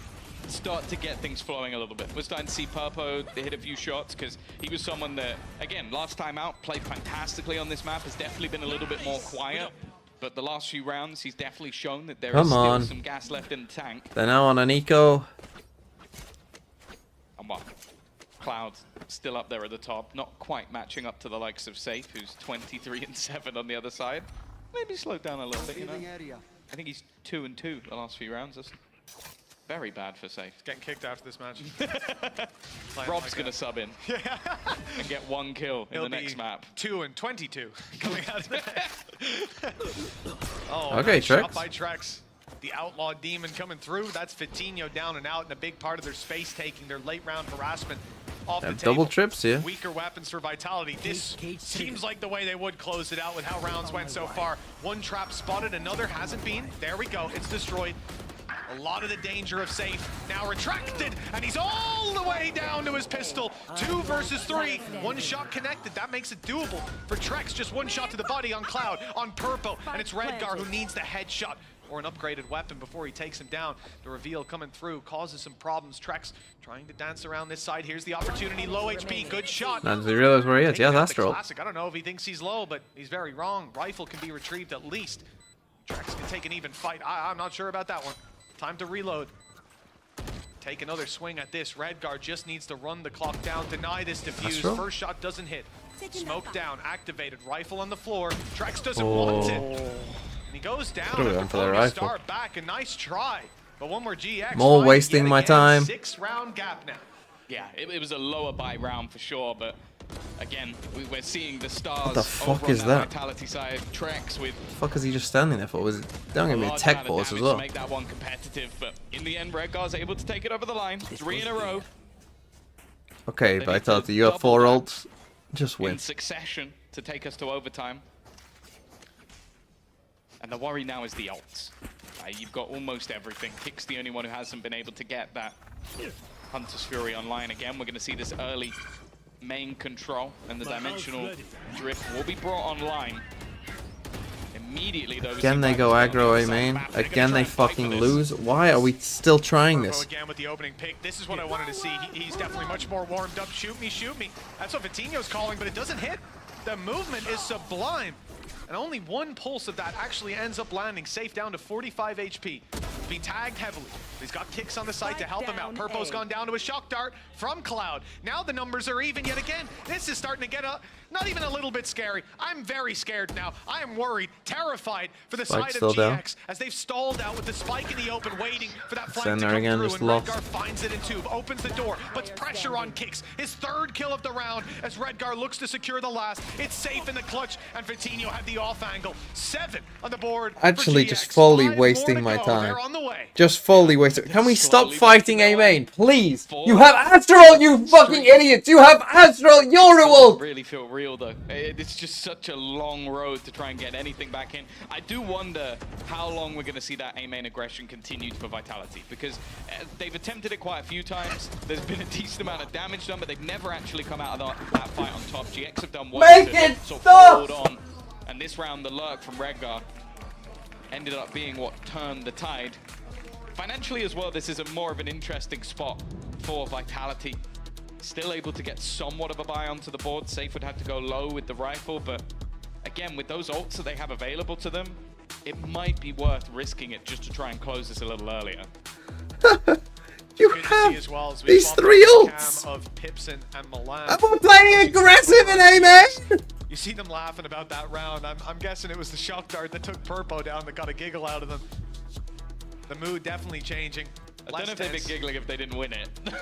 start to get things flowing a little bit. We're starting to see Purpo hit a few shots because he was someone that, again, last time out, played fantastically on this map, has definitely been a little bit more quiet. But the last few rounds, he's definitely shown that there is still some gas left in the tank. They're now on an eco. And what? Cloud still up there at the top, not quite matching up to the likes of Safe, who's 23-7 on the other side. Maybe slowed down a little bit, you know. I think he's 2-2 the last few rounds. That's very bad for Safe. He's getting kicked after this match. Rob's gonna sub in and get 1 kill in the next map. 2-22 coming out of that. Oh, okay, nice shot Trex. by Trex. The outlaw demon coming through. That's Vitinho down and out, and a big part of their space taking, their late round harassment off the table. Double trips here. Weaker weapons for Vitality. This seems like the way they would close it out with how rounds went so far. One trap spotted, another hasn't been. There we go. It's destroyed. A lot of the danger of Safe now retracted, and he's all the way down to his pistol. 2 versus 3, 1 shot connected. That makes it doable for Trex. Just 1 shot to the body on Cloud, on Purpo, and it's Redgar who needs the headshot or an upgraded weapon before he takes him down. The reveal coming through causes some problems. Trex trying to dance around this side. Here's the opportunity. Low HP, good shot. Now does he realize where he is? Yeah, that's true. Classic. I don't know if he thinks he's low, but he's very wrong. Rifle can be retrieved at least. Trex can take an even fight. I'm not sure about that one. Time to reload. Take another swing at this. Redgar just needs to run the clock down, deny this defuse. First shot doesn't hit. Smoke down, activated. Rifle on the floor. Trex doesn't want it. And he goes down. For the rifle. Start back. A nice try. But one more GX. More wasting my time. 6-round gap now. Yeah, it was a lower buy round for sure, but again, we're seeing the stars. What the fuck over is on that? Vitality side. Trex with What the fuck is he just standing there for? Was it don't give me a tech pause as well? to make that one competitive, but in the end, Redgar's able to take it over the line. 3 in a row. Okay, They Vitality, need you to have 4 double that ults. Just win. in succession to take us to overtime. And the worry now is the ults. You've got almost everything. Kick's the only one who hasn't been able to get that Hunter's Fury online again. We're going to see this early main control, and the dimensional drift will be brought online. Immediately, though. Again they go aggro A main. Again they fucking lose. Why are we still trying this? Again with the opening pick. This is what I wanted to see. He's definitely much more warmed up. Shoot me, shoot me. That's what Vitinho's calling, but it doesn't hit. The movement is sublime. And only 1 pulse of that actually ends up landing. Safe down to 45 HP. Be tagged heavily. He's got Kicks on the side to help him out. Purpo's gone down to a shock dart from Cloud. Now the numbers are even yet again. This is starting to get not even a little bit scary. I'm very scared now. I am worried, terrified for the side of GX as they've stalled out with the spike in the open, waiting for that flank to come through. And Redgar finds it in tube, opens the door, puts pressure on Kicks. His 3rd kill of the round as Redgar looks to secure the last. It's Safe in the clutch, and Vitinho had the off angle. 7 on the board. Actually, just fully wasting my time. Just fully wasting. Can we stop fighting A main, please? You have Astral, you fucking idiots! You have Astral, you're a wolf! Really feel real though. It's just such a long road to try and get anything back in. I do wonder how long we're going to see that A main aggression continued for Vitality, because they've attempted it quite a few times. There's been a decent amount of damage done, but they've never actually come out of that fight on top. GX have done well to sort of hold on. And this round, the lurk from Redgar ended up being what turned the tide. Financially as well, this is more of an interesting spot for Vitality. Still able to get somewhat of a buy onto the board. Safe would have to go low with the rifle, but again, with those ults that they have available to them, it might be worth risking it just to try and close this a little earlier. You have these 3 ults! Of Pipson and Milan. I'm playing aggressive in A main! You see them laughing about that round. I'm guessing it was the shock dart that took Purpo down that got a giggle out of them. The mood definitely changing. I don't know if they'd be giggling if they didn't win it. No.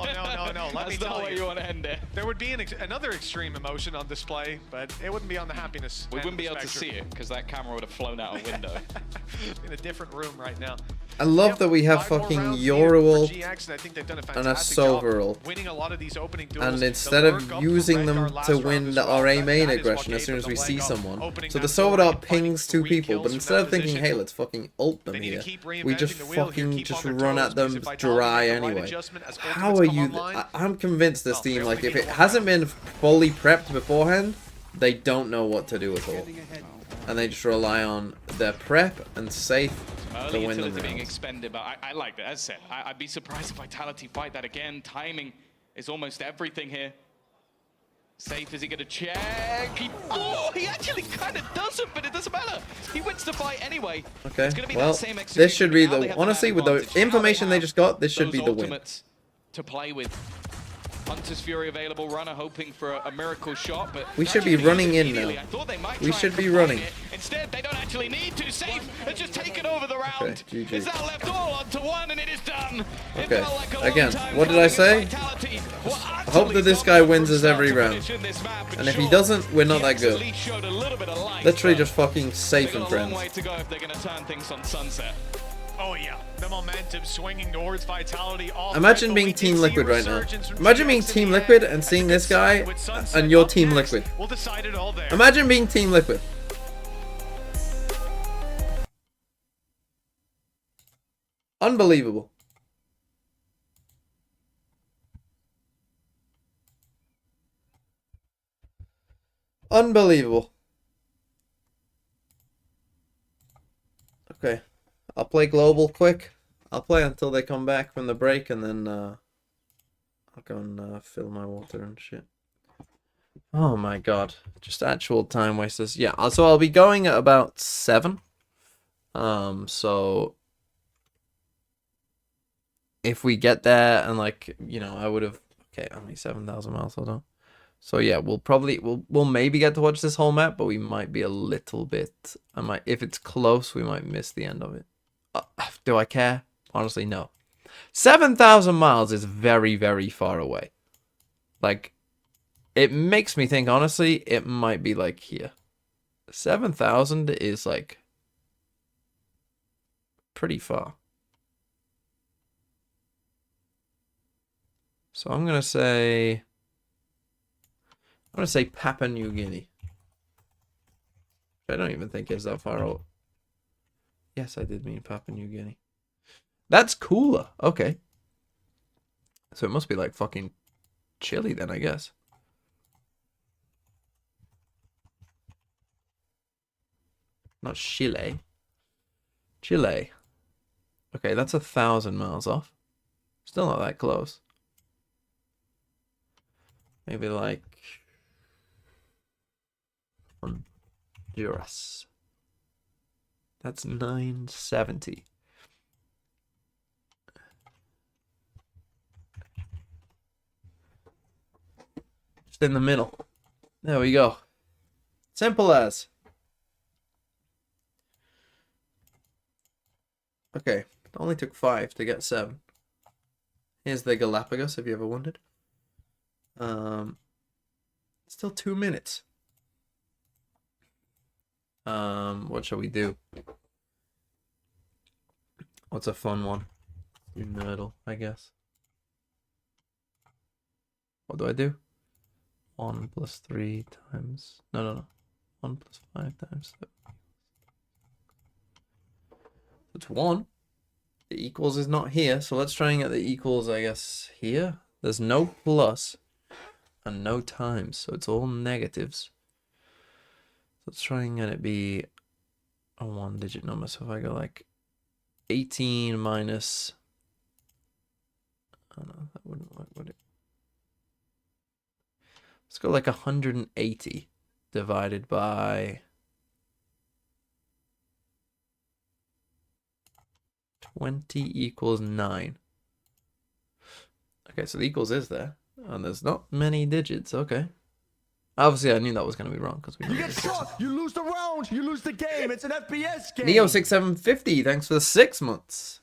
Let me That's tell not where you want to end it. There would be another extreme emotion on display, but it wouldn't be on the happiness. We wouldn't be able to see it because that camera would have flown out a window. In a different room right now. I love that we have fucking Yoruel and a Sovereign. And instead of using them to win the RA main aggression as soon as we see someone, so the Sovereign pings 2 people, but instead of thinking, hey, let's fucking ult them here, we just fucking just run at them dry anyway. How are you? I'm convinced this team, like, if it hasn't been fully prepped beforehand, they don't know what to do at all. And they just rely on their prep and safe to Early win the utility being rounds. expended, but I like that. As I said, I'd be surprised if Vitality fight that again. Timing is almost everything here. Safe, is he going to check? He actually kind of doesn't, but it doesn't matter. He wins the fight anyway. Okay, It's gonna be well, that same this should be execution, but now they the... have Honestly, with the advantage. Now information they just got, this should those be the win. ultimates to play with. Hunter's Fury available, Runner hoping for a miracle shot, but We should be running in now. I thought they might We try should and be combine running. it. Instead, they don't actually need to. Safe has just taken over the round. Okay, GG. It's now left all onto one, and it is done. It Okay, felt like a long again, time what did I coming say? as Vitality were I hope that this utterly guy dominant wins from us start every to round. finish in this map, And if he sure, doesn't, we're not that GX good. at least showed a little bit of life, Literally but just fucking safe they've and got a long friends. way to go if they're going to turn things on Sunset. Oh yeah, the momentum swinging towards Vitality. Imagine being Team Liquid right now. Imagine being Team Liquid and seeing this guy and you're Team Liquid. We'll decide it all there. Imagine being Team Liquid. Unbelievable. Unbelievable. Okay. I'll play global quick. I'll play until they come back from the break, and then I'll go and fill my water and shit. Oh my god. Just actual time wasters. Yeah, so I'll be going at about 7. So if we get there and, like, you know, I would have... Okay, only 7,000 miles, hold on. So yeah, we'll maybe get to watch this whole map, but we might be a little bit... if it's close, we might miss the end of it. Do I care? Honestly, no. 7,000 miles is very, very far away. Like, it makes me think, honestly, it might be like here. 7,000 is, like, pretty far. So I'm going to say Papua New Guinea. I don't even think it's that far out. Yes, I did mean Papua New Guinea. That's cooler. Okay. So it must be like fucking Chile then, I guess. Not Chile. Chile. Okay, that's 1,000 miles off. Still not that close. Maybe like Honduras. That's 970. Just in the middle. There we go. Simple as. Okay, it only took 5 to get 7. Here's the Galapagos, if you ever wondered. Still 2 minutes. What shall we do? What's a fun one? Do Nerdle, I guess. What do I do? 1 plus 3 times... No. 1 plus 5 times 7. It's 1. The equals is not here, so let's try and get the equals, I guess, here. There's no plus and no times, so it's all negatives. Let's try and get it be a 1-digit number. So if I go like 18 minus... Oh no, that wouldn't work, would it? Let's go like 180 divided by 20 equals 9. Okay, so the equals is there. And there's not many digits. Okay. Obviously, I knew that was going to be wrong because we. You get shot, you lose the round, you lose the game. It's an FPS game. Neo6750, thanks for the 6 months.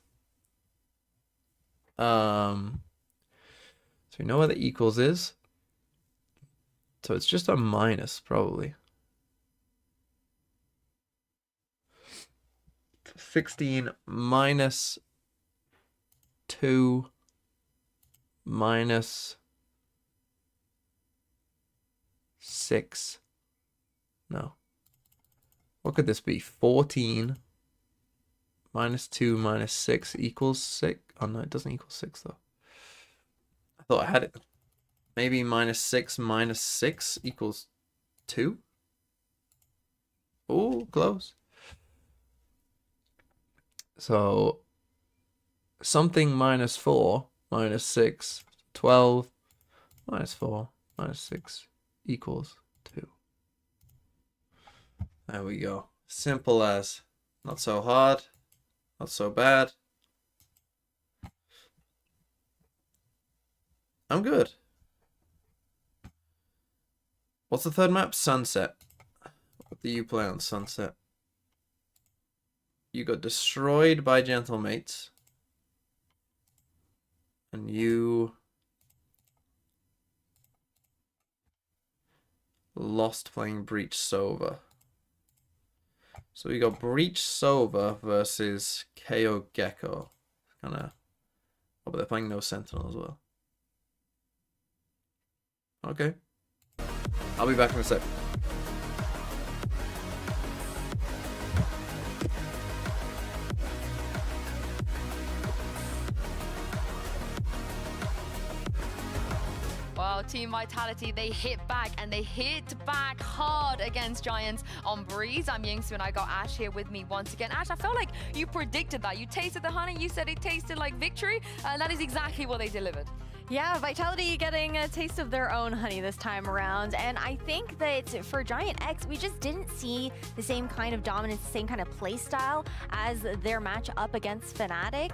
So we know where the equals is. So it's just a minus, probably. 16 minus 2 minus 6. No. What could this be? 14 minus 2 minus 6 equals 6. Oh no, it doesn't equal 6 though. I thought I had it. Maybe minus 6 minus 6 equals 2? Oh, close. So something minus 4 minus 6, 12 minus 4 minus 6 equals 2. There we go. Simple as. Not so hard. Not so bad. I'm good. What's the third map? Sunset. What do you play on Sunset? You got destroyed by Gentlemates. And you lost playing Breach Sova. So we got Breach Sova versus KO Gecko. Kinda. Oh, but they're playing no Sentinel as well. Okay. I'll be back in a sec. Well, Team Vitality, they hit back, and they hit back hard against Giants on Breeze. I'm Yingsu, and I got Ash here with me once again. Ash, I felt like you predicted that. You tasted the honey, you said it tasted like victory, and that is exactly what they delivered. Yeah, Vitality getting a taste of their own honey this time around. And I think that for Giant X, we just didn't see the same kind of dominance, the same kind of play style as their match up against Fnatic.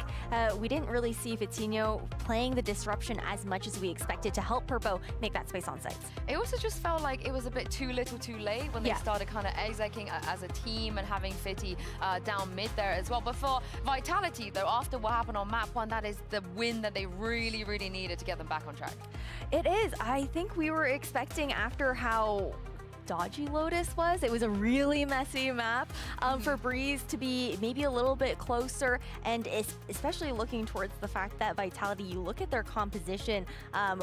We didn't really see Vitinho playing the disruption as much as we expected to help Purpo make that space on sites. It also just felt like it was a bit too little too late when they started kind of executing as a team and having Fitty down mid there as well. But for Vitality, though, after what happened on map 1, that is the win that they really, really needed to get them back on track. It is. I think we were expecting, after how dodgy Lotus was, it was a really messy map, for Breeze to be maybe a little bit closer, and especially looking towards the fact that Vitality, you look at their composition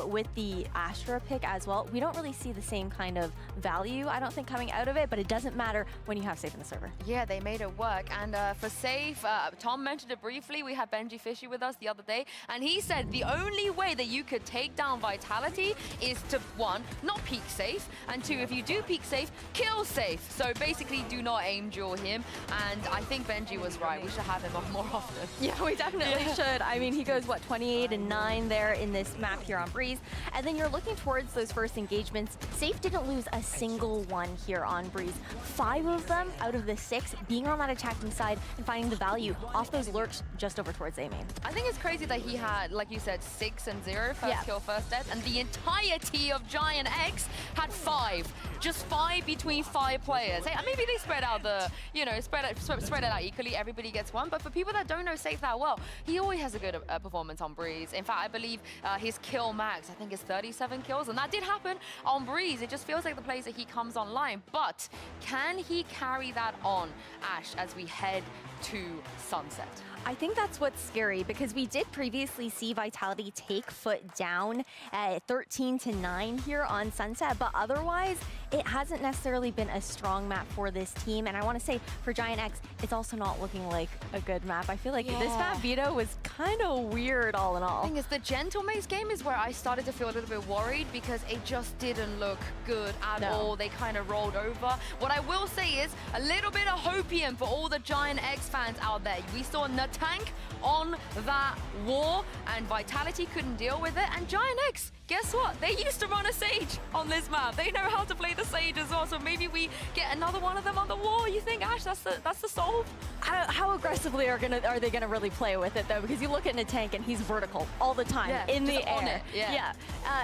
with the Astra pick as well, we don't really see the same kind of value, I don't think, coming out of it, but it doesn't matter when you have Safe in the server. Yeah, they made it work. And for Safe, Tom mentioned it briefly. We had Benji Fishy with us the other day, and he said the only way that you could take down Vitality is to, 1, not peek Safe, and 2, if you do peek Safe, kill Safe. So basically, do not aim duel him. And I think Benji was right. We should have him on more often. Yeah, we definitely should. I mean, he goes, what, 28 and 9 there in this map here on Breeze. And then you're looking towards those first engagements. Safe didn't lose a single one here on Breeze. 5 of them out of the 6 being on that attacking side and finding the value off those lurks just over towards A main. I think it's crazy that he had, like you said, 6 and 0 first kill, first death, and the entirety of Giant X had 5. Just 5 between 5 players. Hey, maybe they spread out the, you know, spread it out equally. Everybody gets 1. But for people that don't know Safe that well, he always has a good performance on Breeze. In fact, I believe his kill max, I think, is 37 kills, and that did happen on Breeze. It just feels like the plays that he comes online. But can he carry that on, Ash, as we head to Sunset? I think that's what's scary, because we did previously see Vitality take foot down at 13-9 here on Sunset, but otherwise it hasn't necessarily been a strong map for this team. And I want to say for Giant X, it's also not looking like a good map. I feel like this map veto was kind of weird all in all. The thing is, the Gentlemates game is where I started to feel a little bit worried, because it just didn't look good at all. They kind of rolled over. What I will say is a little bit of hopium for all the Giant X fans out there. We saw Tank on that war, and Vitality couldn't deal with it, and Giant X guess what? They used to run a Sage on this map. They know how to play the Sage as well. So maybe we get another one of them on the wall. You think, Ash, that's the solve? How aggressively are they gonna really play with it though? Because you look at Natank and he's vertical all the time in the on air. it, yeah.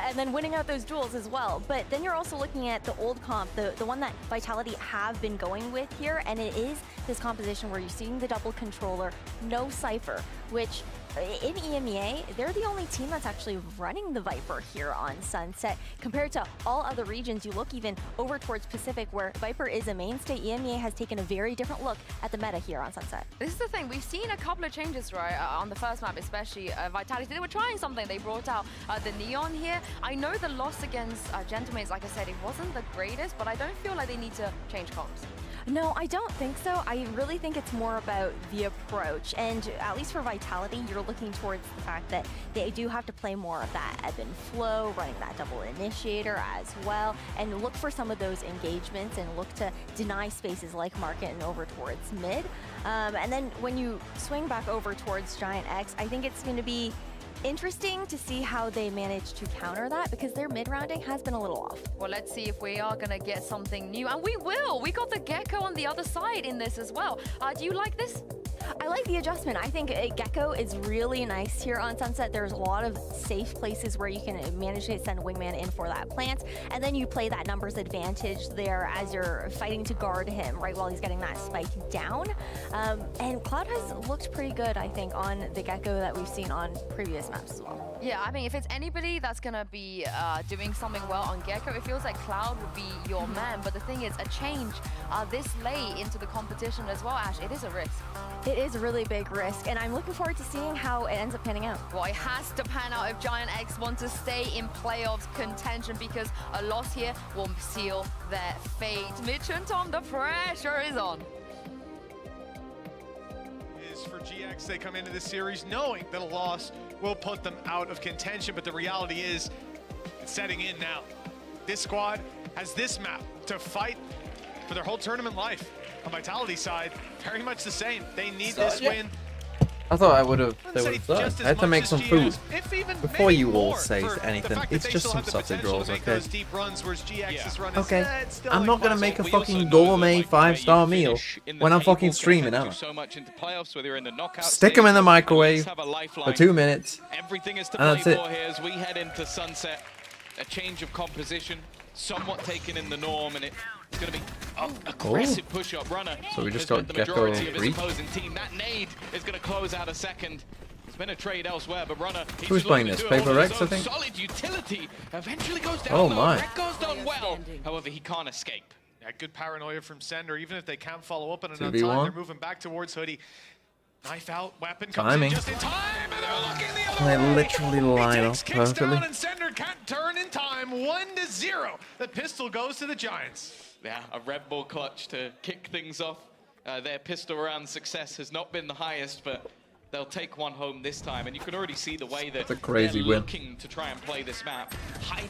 And then winning out those duels as well. But then you're also looking at the old comp, the one that Vitality have been going with here, and it is this composition where you're seeing the double controller, no Cypher, which in EMEA, they're the only team that's actually running the Viper here on Sunset. Compared to all other regions, you look even over towards Pacific where Viper is a mainstay. EMEA has taken a very different look at the meta here on Sunset. This is the thing, we've seen a couple of changes, right, on the first map, especially Vitality. They were trying something. They brought out the Neon here. I know the loss against Gentlemates, like I said, it wasn't the greatest, but I don't feel like they need to change comps. No, I don't think so. I really think it's more about the approach. And at least for Vitality, you're looking towards the fact that they do have to play more of that ebb and flow, running that double initiator as well, and look for some of those engagements and look to deny spaces like market and over towards mid. And then when you swing back over towards Giant X, I think it's going to be interesting to see how they manage to counter that because their mid-rounding has been a little off. Well, let's see if we are going to get something new. And we will! We got the Gecko on the other side in this as well. Do you like this? I like the adjustment. I think Gecko is really nice here on Sunset. There's a lot of safe places where you can manage to send Wingman in for that plant, and then you play that numbers advantage there as you're fighting to guard him right while he's getting that spike down. And Cloud has looked pretty good, I think, on the Gecko that we've seen on previous maps as well. Yeah, I mean, if it's anybody that's going to be doing something well on Gecko, it feels like Cloud would be your man. But the thing is, a change this late into the competition as well, Ash, it is a risk. It is a really big risk, and I'm looking forward to seeing how it ends up panning out. Well, it has to pan out if Giant X want to stay in playoffs contention because a loss here will seal their fate. Mitch and Tom, the pressure is on. For GX, they come into this series knowing that a loss will put them out of contention, but the reality is it's setting in now. This squad has this map to fight for their whole tournament life. On Vitality side, very much the same. They need this win. I thought they would have done. I had to make some food before you all say anything. It's just some sausage rolls, okay? Okay, I'm not gonna make a fucking gourmet 5-star meal when I'm fucking streaming, am I? Stick them in the microwave for 2 minutes, Everything is to and play that's for it. here as we head into Sunset. A change of composition, somewhat taken in the norm, and it's going to be aggressive push-up runner. So we just has got been the Gecko majority of his Reek. opposing team. That nade is going to close out a second. There's been a trade elsewhere, but runner. Who's playing this? Paper Rex, I think. Solid utility eventually goes down. Oh though. my! Rex goes down well. However, he can't escape. Yeah, good paranoia from Sender. Even if they can't follow up on it on 2v1. time, they're moving back towards Hoodie. Knife out, weapon comes Timing. in just in time, and they're looking the other They way. literally line He up takes kicks down, perfectly. and Sender can't turn in time. 1-0. The pistol goes to the Giants. Yeah, a Red Bull clutch to kick things off. Their pistol round success has not been the highest, but they'll take one home this time. And you can already see the way that It's a crazy they're win. looking to try and play this map.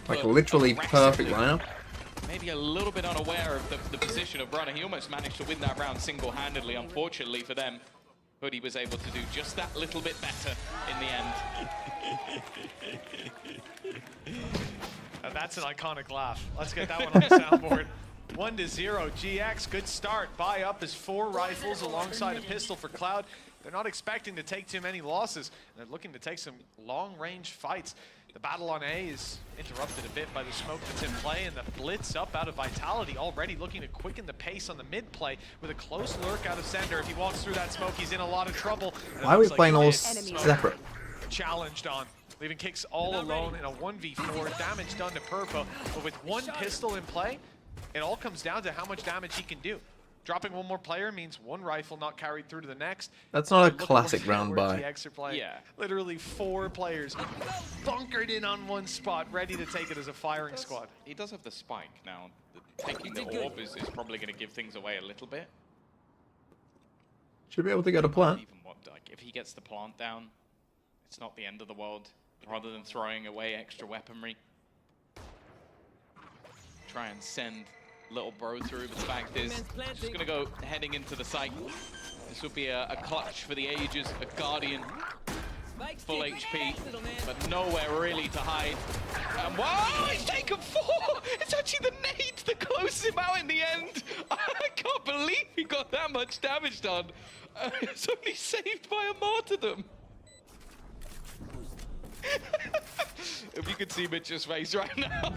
Like literally perfect lineup. Maybe a little bit unaware of the position of Runner. He almost managed to win that round single-handedly. Unfortunately for them, Hoodie was able to do just that little bit better in the end. That's an iconic laugh. Let's get that one on the soundboard. 1-0, GX, good start. Buy up is 4 rifles alongside a pistol for Cloud. They're not expecting to take too many losses. They're looking to take some long-range fights. The battle on A is interrupted a bit by the smoke that's in play, and the blitz up out of Vitality already looking to quicken the pace on the mid play with a close lurk out of Sender. If he walks through that smoke, he's in a lot of trouble. Why are we playing all separate? Challenged on, leaving Kicks all alone in a 1v4. Damage done to Purpo, but with one pistol in play, it all comes down to how much damage he can do. Dropping one more player means one rifle not carried through to the next. That's not a Look at classic where round by. GX are playing. Yeah. Literally 4 players bunkered in on one spot, ready to take it as a firing squad. He does have the spike now. Taking the orb is probably going to give things away a little bit. Should be able to get a plant. Even what, like, if he gets the plant down, it's not the end of the world. Rather than throwing away extra weaponry, try and send little bro through. But the fact is, just gonna go heading into the site. This would be a clutch for the ages, a Guardian, full HP, but nowhere really to hide. And wow, he's taken 4! It's actually the nades that closes him out in the end. I can't believe he got that much damage done. It's only saved by a martyrdom. If you could see Mitch's face right now.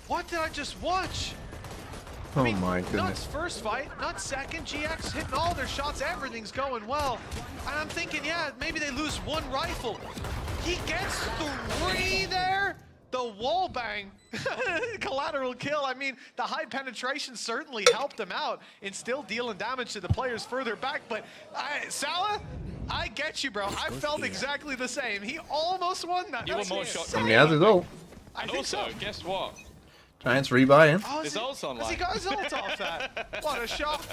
What did I just watch? Oh I mean, my Nuts goodness. first fight, Nuts second, GX hitting all their shots, everything's going well. And I'm thinking, yeah, maybe they lose one rifle. He gets 3 there. The wall bang, collateral kill. I mean, the high penetration certainly helped him out in still dealing damage to the players further back. But Salah, I get you, bro. I felt exactly the same. He almost won that. You were more shocked. Somebody has his ult. And also, guess what? Giants rebuy in. Oh, His ult's online. has he got his ult off that? What a shock.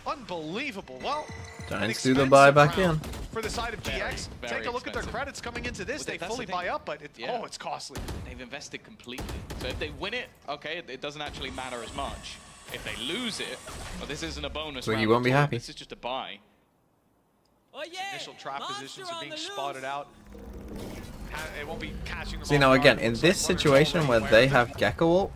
Unbelievable. Well, Giants do the buy back in. for the side of GX. Very Take a look at their expensive. credits coming into this. Well, They that's fully the thing. buy up, but Yeah. it's costly. They've invested completely. So if they win it, okay, it doesn't actually matter as much. If they lose it, well, this isn't a bonus So you round won't be at all. happy. This is just a buy. Initial trap positions are being spotted out. It won't be catching them See, off now guard. again, It in looks this like runners situation already where aware they of it. have Gecko ult,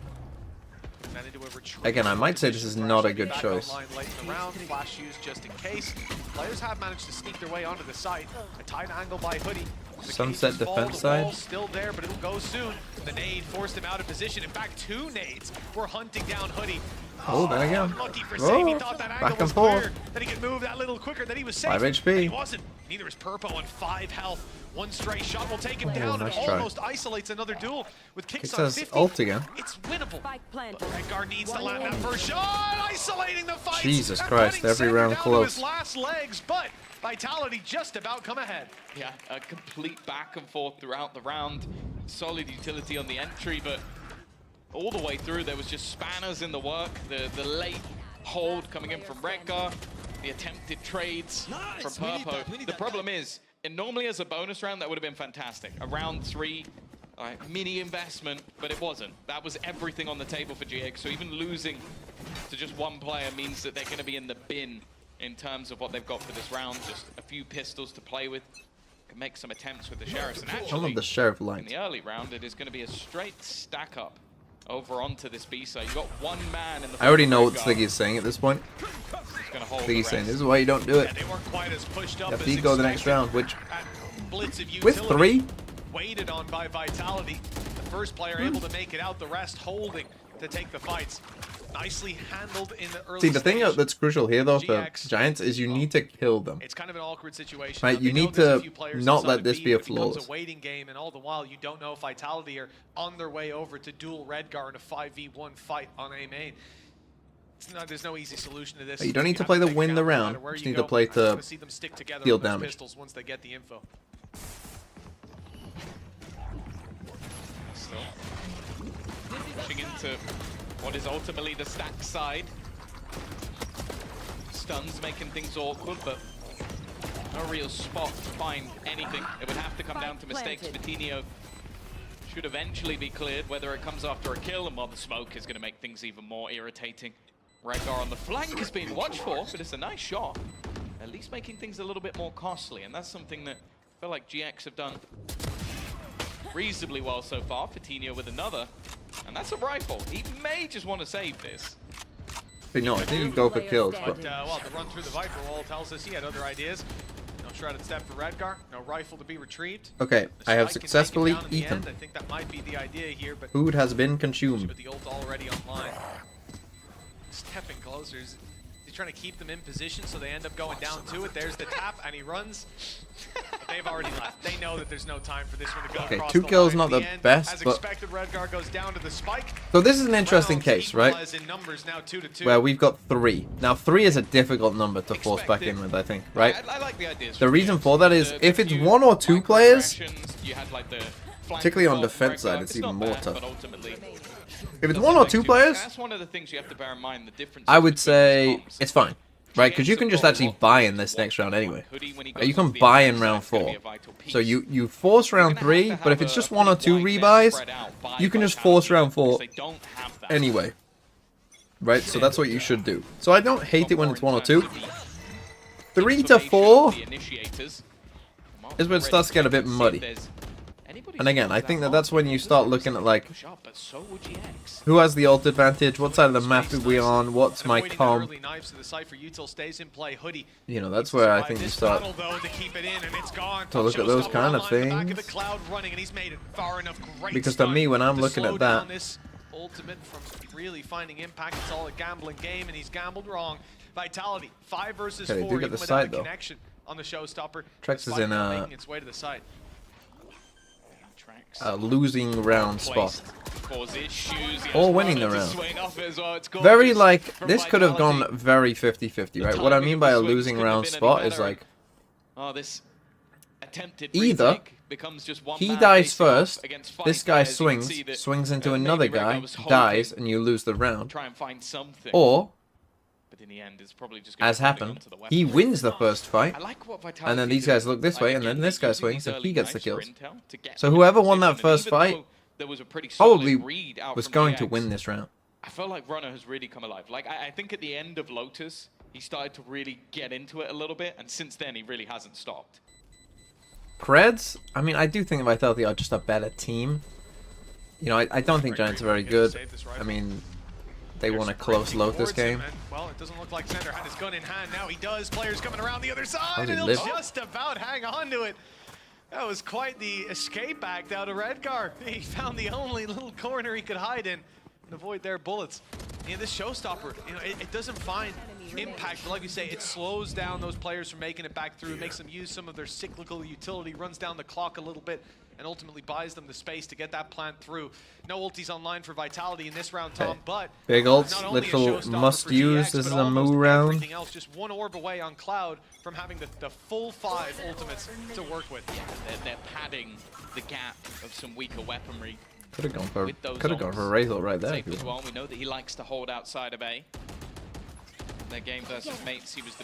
Then into a retreat. again, I might say this is not a good Back choice. online late in the round, flash used just in case. Players have managed to sneak their way onto the site. A tight angle by Hoodie. The Sunset cases fall, defense the wall's side. still there, but it'll go soon. The nade forced him out of position. In fact, 2 nades were hunting down Hoodie. Oh, then again. Lucky for save. He Oh, thought that back angle and was forth. clear. That he could move that little quicker. That he was safe. 5 And HP. he wasn't. Neither is Purpo on 5 health. One stray shot will take him down nice and try. almost isolates another duel. With kicks Kicks on has 50, ult again. it's winnable. Spike planted. But Redgar needs to land that first shot, isolating the fight. Jesus Christ, every round down close. To his last legs, but Vitality just about come ahead. Yeah, a complete back and forth throughout the round. Solid utility on the entry, but all the way through there was just spanners in the work. The late hold coming in from Redgar, the attempted trades from Purpo. The problem is, and normally as a bonus round that would have been fantastic. A round 3, mini investment, but it wasn't. That was everything on the table for GX. So even losing to just one player means that they're going to be in the bin in terms of what they've got for this round. Just a few pistols to play with. Can make some attempts with the Sheriffs. And I love actually, the Sheriff in light. the early round, it is going to be a straight stack up over onto this B side. You got one man in the. I already know what Redgar. Sliggy is saying at this point. He's going to hold the Sliggy's saying, rest. this is why you don't do it. Yeah, they weren't quite as pushed up If as he go the next expected. round, which At blitz of with utility, 3, waited on by Vitality. The first player able to make it out, the rest holding to take the fights. Nicely handled in the early see the thing stage. that's crucial here though for GX, Giants is you need to kill them. It's kind of an awkward situation. Right, Now, you they know need there's a to few players not inside let of this B, be a but it becomes flawless. a waiting game, and all the while you don't know if Vitality are on their way over to duel Redgar in a 5v1 fight on A main. There's no easy solution to this. You don't need to have play to take win it the out no round, matter where just you need to go. play I to wanna see them stick together deal with those damage. pistols once they get the info. Still pushing into what is ultimately the stack side. Stuns making things awkward, but no real spot to find anything. It would have to come down to mistakes. Vitinho should eventually be cleared, whether it comes after a kill, and while the smoke is going to make things even more irritating. Redgar on the flank is being watched for, but it's a nice shot. At least making things a little bit more costly, and that's something that I feel like GX have done reasonably well so far. Vitinho with another, and that's a rifle. He may just want to save this. But no, I think you go for kills, but Well, the run through the Viper wall tells us he had other ideas. No shredded step for Redgar, no rifle to be retrieved. okay, The I have strike can take him successfully down in the eaten. end. I think that might be the idea here, but Food has been consumed. with the ult already online. Stepping closer. He's trying to keep them in position so they end up going down to it. There's the tap, and he runs. But they've already left. They know that there's no time for this one to go Okay, across 2 the kills, line. not In the end, best, as but- expected, Redgar goes down to the spike. So this is an interesting Rounds case, right? equalize in numbers now 2-2. Where we've got 3. Now 3 is a difficult number to force back in with, I think, right? I like the ideas. The from reason GX. for that is The if it's few 1 or 2 players, microaggressions, you had like the flank particularly on assault from defense side, Redgar. it's not even more bad, tough. but ultimately, if it's doesn't 1 or make 2 too much. players, That's one of the things you have to bear in mind. The difference. I would say it's fine, right? Because you can just actually buy in this next round anyway. You can buy in round 4. So you force round 3, but if it's just 1 or 2 rebuys, you can just force round 4 anyway. Right? So that's what you should do. So I don't hate it when it's 1 or 2. 3 to 4 is where it starts to get a bit muddy. And again, I think that that's when you start looking at like Push up, but so would GX. who has the ult advantage, what side of the map are we on, what's my Avoiding the comp. early knives to the Cypher util stays in play. Hoodie You know, that's needs to where I survive think you this start battle, though, to keep it in, and it's gone. to look at those Showstopper kind of online in the back of things. the cloud running, and he's made it far enough. Great Because to stun me, when I'm to looking slow at down that, this ultimate from really finding impact. It's all a gambling game, and he's gambled wrong. Vitality 5 versus Okay, 4, they do get even the without side, a though. connection on the Showstopper. Trex is despite in not a- making its way to the side. Trax. Losing round spot. Cause issues. He Or has winning the Runner to round. swing off it as well. It's Very gorgeous like, from this could have gone Vitality. very 50-50, right? What I timing mean of by the a swings losing couldn't have round been any spot is better. like, Oh, this attempted either retake becomes just one he man dies facing off first, against 5 this guy players. You can see that, swings into maybe another Redguard guy, was hoping dies, and you lose the round. try and find something. Or, But in the end, it's probably just gonna as be holding happened, onto the weapon. he wins the first fight, I like what Vitality and then these do. guys look this way, and then again, this they're guy using swings, these and he early gets the knives for kills. intel to get So them in whoever won that position, and first even fight though there was a pretty solid probably read out was from going to GX, win this round. I felt like Runner has really come alive. Like, I think at the end of Lotus, he started to really get into it a little bit, and since then, he really hasn't stopped. Preds, I mean, I do think Vitality are just a better team. You know, I don't think Giants are very good. I mean, they won a close Lotus game. Well, it doesn't look like Xander had his gun in hand. Now he does. Players coming around the other side, did he and he'll live? just about hang on to it. That was quite the escape act out of Redguard. He found the only little corner he could hide in and avoid their bullets. Yeah, this Showstopper, you know, it doesn't find impact, but like you say, it slows down those players from making it back through, makes them use some of their cyclical utility, runs down the clock a little bit, and ultimately buys them the space to get that plant through. No ultis online for Vitality in this round, Tom, but Big ults, not only a literal showstopper must for use. GX, This but is a almost Moo round. everything else, just one orb away on Cloud from having the full 5 ultimates to work with. They're padding the gap of some weaker weaponry. Could have gone for With those a Razor right there. Safe as well. We know that he likes to hold outside of A. Their game versus mates, he was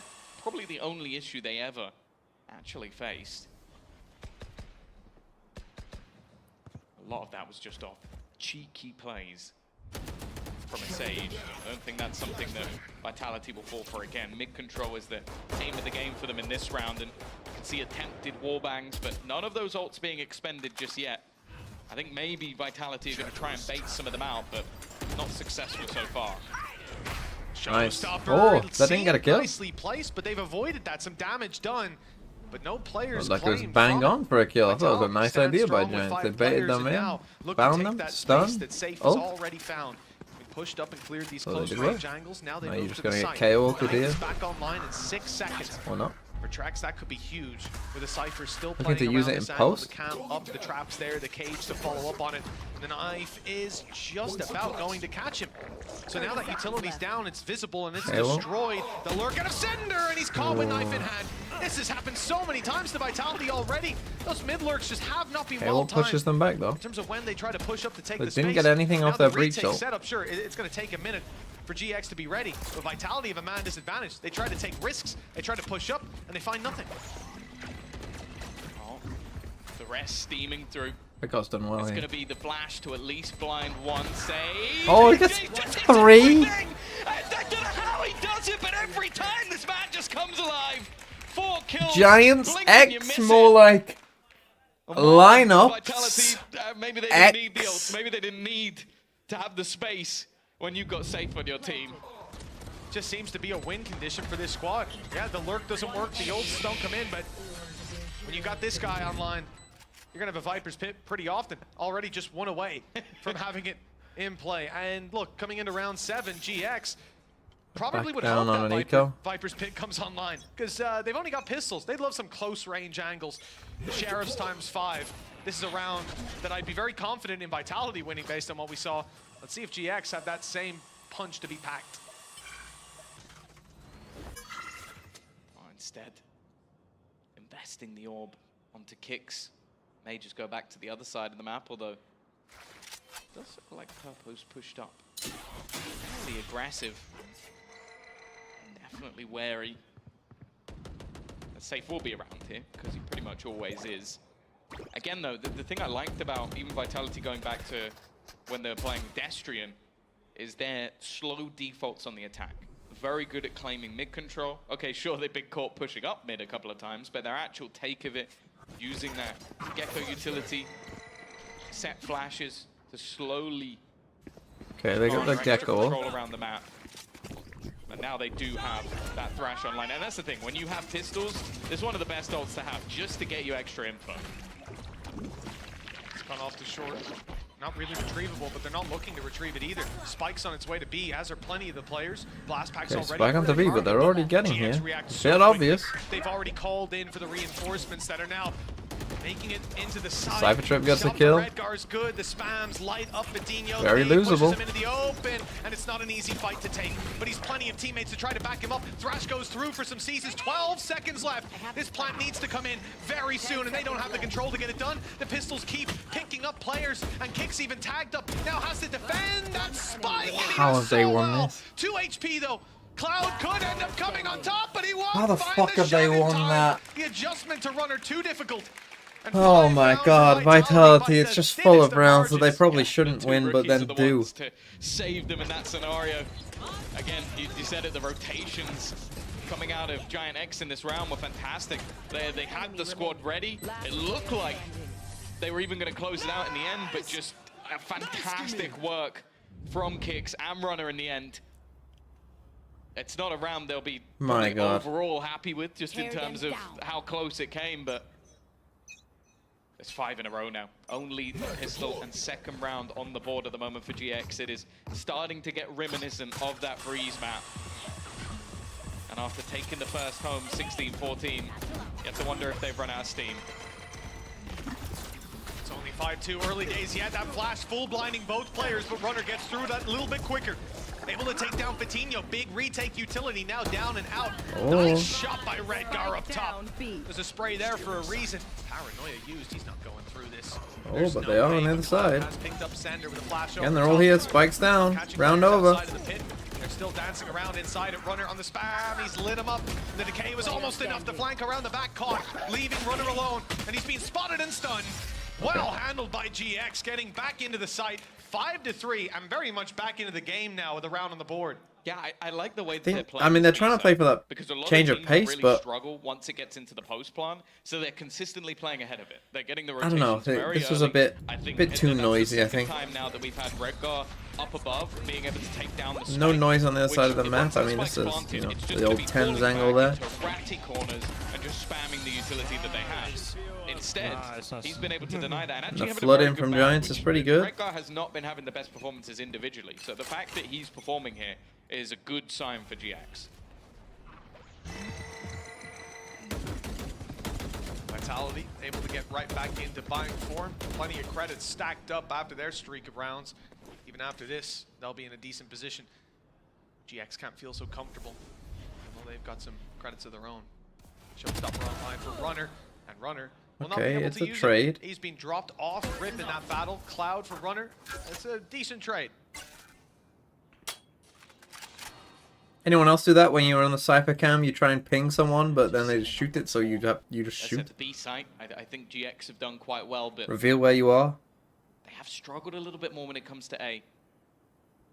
probably the only issue they ever actually faced. A lot of that was just off cheeky plays from a Sage. I don't think that's something that Vitality will fall for again. Mid control is the aim of the game for them in this round, and you can see attempted warbangs, but none of those ults being expended just yet. I think maybe Vitality are going to try and bait some of them out, but not successful so far. Nice. Showstopper, Oh, it that didn't get a seemed kill. Nicely placed, but they've avoided that. Some damage done, but no players Looked like it was claimed bang from on for a kill. I thought it was a Vitality nice stands idea by strong with Giants. 5 They baited players them and in, now look to bound take them, that space stunned. that Safe Oh. has already found. We pushed up and cleared these Oh, they close did range well. angles. Now they Now move you're just to the gonna site. get KO with Knights here. back online in 6 seconds. Or not. For Trax, that could be huge. With the Cypher still Looking playing to use around it in this angle, post. the cam up, the traps there, the cage to follow up on it. The knife is just about going to catch him. So now that utility's down, it's visible and it's Halo. destroyed. The lurk out of Sender, and he's caught with knife in hand. This has happened so many times to Vitality already. Those mid lurks just have not been Halo well timed. pushes them back though. In terms of when they try to push up to take They the didn't space. get anything Now off their the breach, retake though. setup, sure, it's going to take a minute for GX to be ready. But Vitality have a man disadvantage. They try to take risks, they try to push up, and they find nothing. Oh, the rest steaming through. That guy's done well It's here. going to be the flash to at least blind one save. Oh, he gets just 3. everything. I don't know how he does it, but every time this man just comes alive. 4 kills. Giants blink and you miss X, it. more like lineups. Vitality, maybe they X. didn't need the ult. Maybe they didn't need to have the space when you got Safe on your team. Just seems to be a win condition for this squad. Yeah, the lurk doesn't work, the ults don't come in, but when you got this guy online, you're gonna have a Viper's Pit pretty often. Already just 1 away from having it in play. And look, coming into round 7, GX probably Back would down hope on that an eco. Viper's Pit comes online, because they've only got pistols. They'd love some close range angles. The Sheriff's ×5. This is a round that I'd be very confident in Vitality winning based on what we saw. Let's see if GX have that same punch to be packed. Oh, instead, investing the orb onto kicks. May just go back to the other side of the map, although it does look like Purpo's pushed up. Really aggressive. Definitely wary. Safe will be around here, because he pretty much always is. Again, though, the thing I liked about even Vitality going back to when they were playing Destrian is their slow defaults on the attack. Very good at claiming mid control. Okay, sure, they've been caught pushing up mid a couple of times, but their actual take of it, using that Gecko utility, set flashes to slowly Okay, they got the gecko. control around the map. But now they do have that Thrash online. And that's the thing, when you have pistols, it's one of the best ults to have just to get you extra info. It's gone off the short. Not really retrievable, but they're not looking to retrieve it either. Spike's on its way to B, as are plenty of the players. Blast Pack's Okay, already Spike onto B, but they're already getting here. It's a bit obvious. They've already called in for the reinforcements that are now making it into the side. Cypher Trip gets a Shot kill. from Redgar's good. The spams light up Vidinho. Very They pushes losable. him into the open, and it's not an easy fight to take. But he's plenty of teammates to try to back him up. Thrash goes through for some seizes. 12 seconds left. This plant needs to come in very soon, and they don't have the control to get it done. The pistols keep picking up players, and Kick's even tagged up. Now has to defend that Spike. and he How does have they so won well. this? 2 HP though. Cloud could end up coming on top, but he won't. How the find fuck have they shot in won time. that? The adjustment to Runner too difficult. And Oh my 5,000 god, Vitality, it's by just the full thinnest of rounds that they margins. probably shouldn't Two win, but rookies then are the do. ones to save them in that scenario. Again, you said it, the rotations coming out of Giant X in this round were fantastic. They had the squad ready. It looked like they were even going to close it out in the end, but just a fantastic work from Kicks and Runner in the end. It's not a round they'll be My probably god. overall happy with, just in terms of how close it came, but it's 5 in a row now. Only the pistol and second round on the board at the moment for GX. It is starting to get reminiscent of that Breeze map. And after taking the first home 16-14, you have to wonder if they've run out of steam. It's only 5-2 early days yet. That flash full blinding both players, but Runner gets through that a little bit quicker. Able to take down Vidinho. Big retake utility now down and out. Nice shot by Redgar up top. There's a spray there for a reason. Paranoia used. He's not going through this. Oh, but they are on the other side. Has picked up Sender with a flash And over they're top. all here, Spike's down. Catching Round players over. outside of the pit. They're still dancing around inside at Runner on the spam. He's lit him up. The decay was almost enough to flank around the back, caught, leaving Runner alone. And he's been spotted and stunned. Well handled by GX, getting back into the site. 5-3. I'm very much back into the game now with a round on the board. Yeah, I like the way that they're playing. I mean, they're this trying to B play side, for that because a lot change of of teams pace, really but struggle once it gets into the post plan, so they're consistently playing ahead of it. They're getting the I rotations don't know. very This was a early. bit, I think bit too that's the noisy. I second think. time now that we've had Redgar up above, being able to take down the No spike, noise on the other which side of the if map. once I that mean, this spike's is, you planted, know, it's just the gonna old be Thames falling angle back there. into ratty corners and just spamming the utility that they have. Instead, he's been able to deny that. And actually The having a flood very in good from bout, Giants which is pretty good. Redgar has not been having the best performances individually, so the fact that he's performing here is a good sign for GX. Vitality able to get right back into buying form. Plenty of credits stacked up after their streak of rounds. Even after this, they'll be in a decent position. GX can't feel so comfortable. Well, they've got some credits of their own. Showstopper online for Runner, and Runner will not be Okay, able it's to a use trade. it. He's been dropped off rip in that battle. Cloud for Runner. It's a decent trade. Anyone else do that when you were on the Cypher cam? You try and ping someone, but then they just shoot it, so you just That's shoot. at the B site. I think GX have done quite well, but Reveal where you are. they have struggled a little bit more when it comes to A.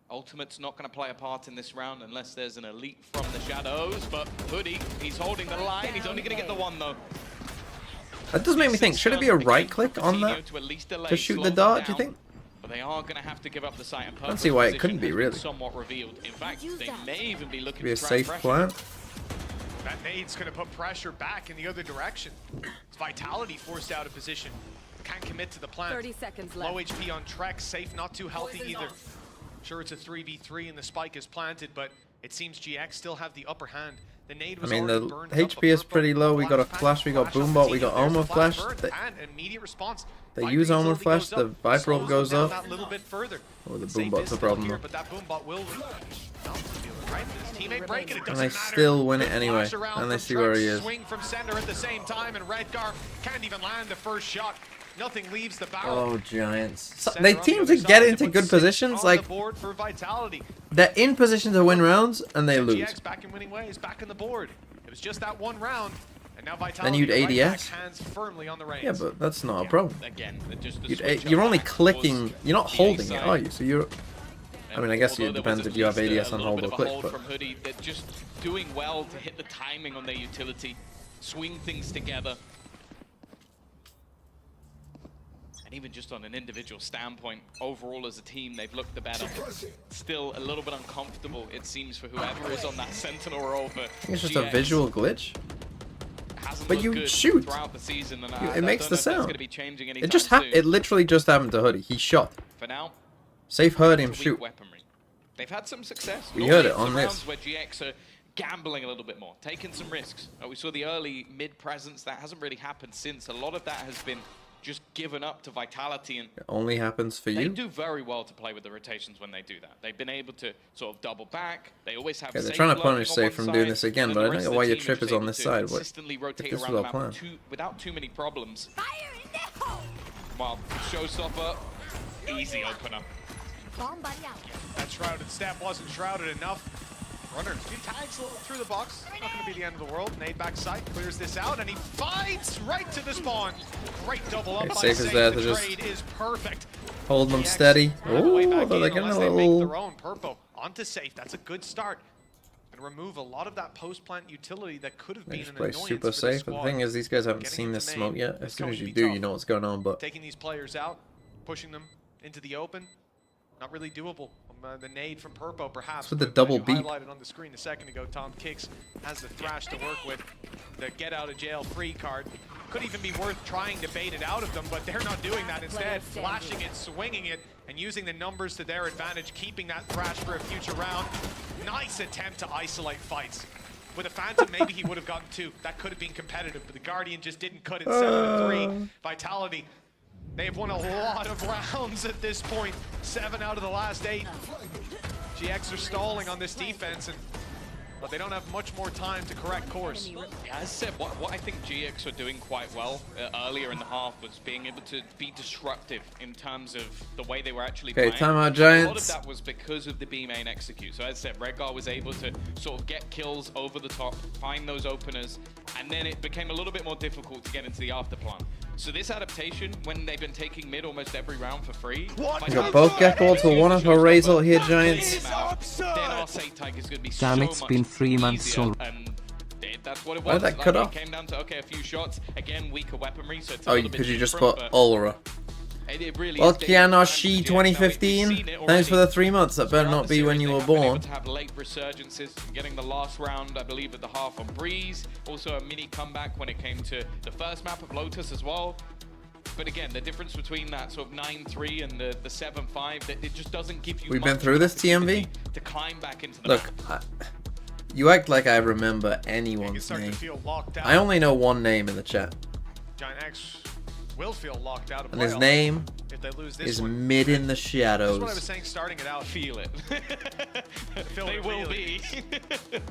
Ultimate's not going to play a part in this round unless there's an elite from the shadows, but Hoodie, he's holding the line. He's only going to get the one, though. That does make me think, should it be a right click on that to shoot the dart, do you think? But they are going to have to give up the site. And I don't see why it purpose couldn't be, position has really. been somewhat revealed. In fact, they may even be looking Be a to try and safe pressure. plant. That nade's going to put pressure back in the other direction. It's Vitality forced out of position. Can't commit to the plant. 30 seconds left. Low HP on Trek, safe, not too healthy either. Sure, it's a 3v3 and the spike is planted, but it seems GX still have the upper hand. The nade I was mean, the already burned up, HP but is Purple pretty low. We got a flash flash, we got off Boombot, we got Vidinho. There's Armor the flash Flash. burn and immediate response. They Viper use Armor utility Flash, goes the up, Viper slows goes them down up. that little bit further. Oh, the Safe Boombot's is a still problem, here, though. but that Boombot will right. His teammate break it, it And doesn't they matter. still win it Good anyway. flash around And they from see where Trek, he is. Swing from center at the same time, and Redgar can't even land the first shot. Nothing leaves the barrel. Oh, Giants. So, Center they on the team other to get side, into they put good 6 positions, on like, the board for Vitality. they're in position to win rounds, and they lose. GX back in winning ways, back on the board. It was just that one round, and now Vitality Then you'd right ADS. back, hands firmly on the reins. Yeah, but that's not a problem. Again, just the switch You're up only back clicking, was you're not the holding A it, side. are you? So you're... I mean, I guess Although it there depends was if you have at least ADS on a hold little or bit of a click, hold but... from Hoodie. They're just doing well to hit the timing on their utility, swing things together. And even just on an individual standpoint, overall as a team, they've looked the better. Still a little bit uncomfortable, it seems, for whoever is on that Sentinel role. But I think it's just a visual glitch. But you shoot. The season, and it makes the sound. It just it literally just happened to Hoodie. He shot. For now, Safe heard him shoot. Weaponry. They've had some success. We heard it on this. Where GX are gambling a little bit more, taking some risks. We saw the early mid presence. That hasn't really happened since. A lot of that has been just given up to Vitality, and it only happens for they you. do very well to play with the rotations when they do that. They've been able to sort of double back. They always have. Okay, they're trying to punish Safe from doing this again, but I don't know why your trip is on this side. What? Rotate This around was the our map plan. without too many problems. Well, Showstopper, easy opener. That shrouded step wasn't shrouded enough. Runner, 2 tags through the box. Not going to be the end of the world. Nade backside clears this out, and he fights right to the spawn. Great double up by Safe is Safe. there The to just trade is perfect. hold them steady. Oh, they're getting a They make their little. own. Purpo onto Safe. That's a good start. And remove a lot of that post-plant utility that could have They been just an play annoyance super for this safe. But the squad. thing is, these guys haven't Getting seen into this main smoke yet. is As soon going as to you be do, tough. you know what's going on. But Taking these players out, pushing them into the open, not really doable. The nade from Purpo, perhaps. with the but double as you beat. highlighted on the screen a second ago, Tom Kicks has the thrash to work with. The get out of jail free card could even be worth trying to bait it out of them, but they're not doing that. Instead, flashing it, swinging it, and using the numbers to their advantage, keeping that thrash for a future round. Nice attempt to isolate fights. With a Phantom, maybe he would have gotten 2. That could have been competitive, but the Guardian just didn't cut it 7-3. Vitality. They've won a lot of rounds at this point. 7 out of the last 8. GX are stalling on this defense, but they don't have much more time to correct course. Yeah, as I said, what I think GX were doing quite well earlier in the half was being able to be disruptive in terms of the way they were actually playing. timeout, A lot of Giants. that was because of the B main execute. So as I said, Redgar was able to sort of get kills over the top, find those openers, and then it became a little bit more difficult to get into the after plan. So this adaptation, when they've been taking mid almost every round for free, We got both Gecko to one of her Razor here, Giants. then our Save Tag is going to be Damn, so it's much been 3 months easier. so. And that's what it was. Why did that cut off? It came down to, okay, a few shots. Again, weaker weaponry, so it's a Oh, little bit because you just different, put but Aura. it really Well, is dangerous Kiana times Shi for GX now. We've 2015. seen it Thanks for the already. 3 months. That better Throughout not the be when series, you they were have been able born. to have late resurgences, getting the last round, I believe, at the half on Breeze. Also a mini comeback when it came to the first map of Lotus as well. But again, the difference between that sort of 9-3 and the 7-5, that it just doesn't give you We've been much through this, opportunity TMV? to climb back into the Look, map. you act like I remember It's anyone's starting name. to feel locked out. I only know one name in the chat. Giant X will feel locked out of And his playoffs name if they lose this is one. mid in the That's what I was shadows. saying, starting it out. Feel it. Feel They it will really. be.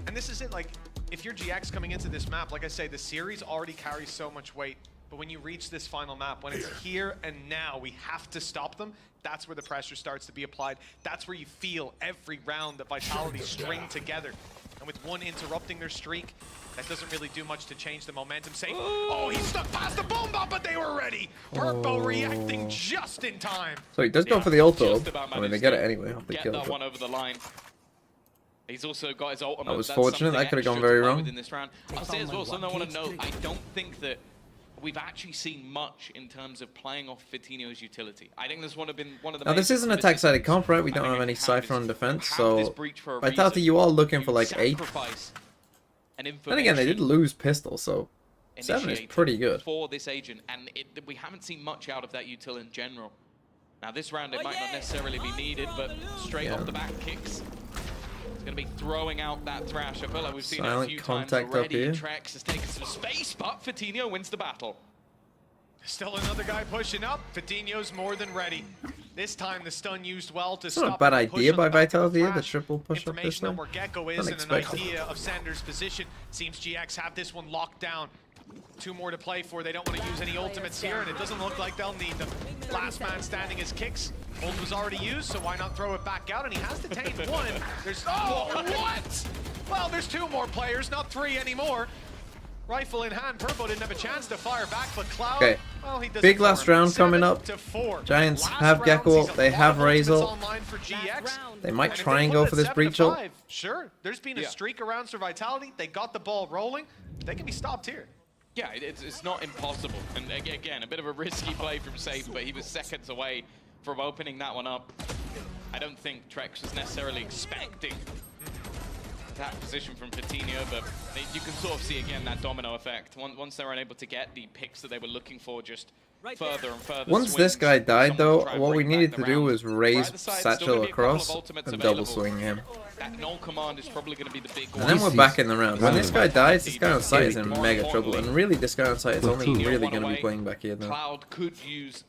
And this is it, like, if you're GX coming into this map, like I say, the series already carries so much weight. But when you reach this final map, when it's here and now, we have to stop them. That's where the pressure starts to be applied. That's where you feel every round that Vitality string together. And with one interrupting their streak, that doesn't really do much to change the momentum. Say, oh, he stuck past the bomb bomb, but they were ready. Purpo reacting just in time. So he does go Yeah, for the ult just though. about I mean, they managed get it to anyway off the get kill. that but- one over the line. He's also got his ultimate. That was That's fortunate. something That could have gone extra to very play wrong. with in this round. I'll say as well, something I want to note. I don't think that we've actually seen much in terms of playing off Vitinho's utility. I think this would have been one of the. Now this is an attack-sided comp, right? We don't have any Cypher on defense, so Vitality, you are looking for like 8. Then again, they did lose Pistol, so 7 is pretty good. For this agent, and we haven't seen much out of that util in general. Now this round it might not necessarily be needed, but straight off the back kicks. It's going to be throwing out that thrash. I feel like we've seen it a Silent few times contact up already. here. Trex has taken some space, but Vitinho wins the battle. Still another guy pushing up. Vitinho's more than ready. This time the stun used well to It's not a stop bad the push idea on by the back of Vitality, the Flash. triple push up this Information on way. where Gecko is and an Unexpected. idea of Sander's position. Seems GX have this one locked down. 2 more to play for. They don't want to use any ultimates here, and it doesn't look like they'll need them. Last man standing is Kicks. Ult was already used, so why not throw it back out? And he has detained one. There's what? Well, there's 2 more players, not 3 anymore. Rifle in hand, Purpo didn't have a chance to fire back, but Cloud, Okay. well, he does Big it for last him. round coming up. 7-4. Giants Last have rounds, Gecko, he's a they lot have of ultimates Razor. online for GX. They might And if try they and put go it for this 7-5, breach ult. Sure, there's been a streak around for Vitality. They got the ball rolling. They can be stopped here. Yeah, it's not impossible. And again, a bit of a risky play from Safe, but he was seconds away from opening that one up. I don't think Trex was necessarily expecting that position from Coutinho, but you can sort of see again that domino effect. Once they were unable to get the picks that they were looking for, just further and further. Once this guy died, though, what we needed to do was raise Satchel across and double swing him. That null command is probably going to be the big one. And then we're back in the round. When this guy dies, this guy on site is in mega trouble. And really, this guy on site is only really going to be playing back here now. Cloud could use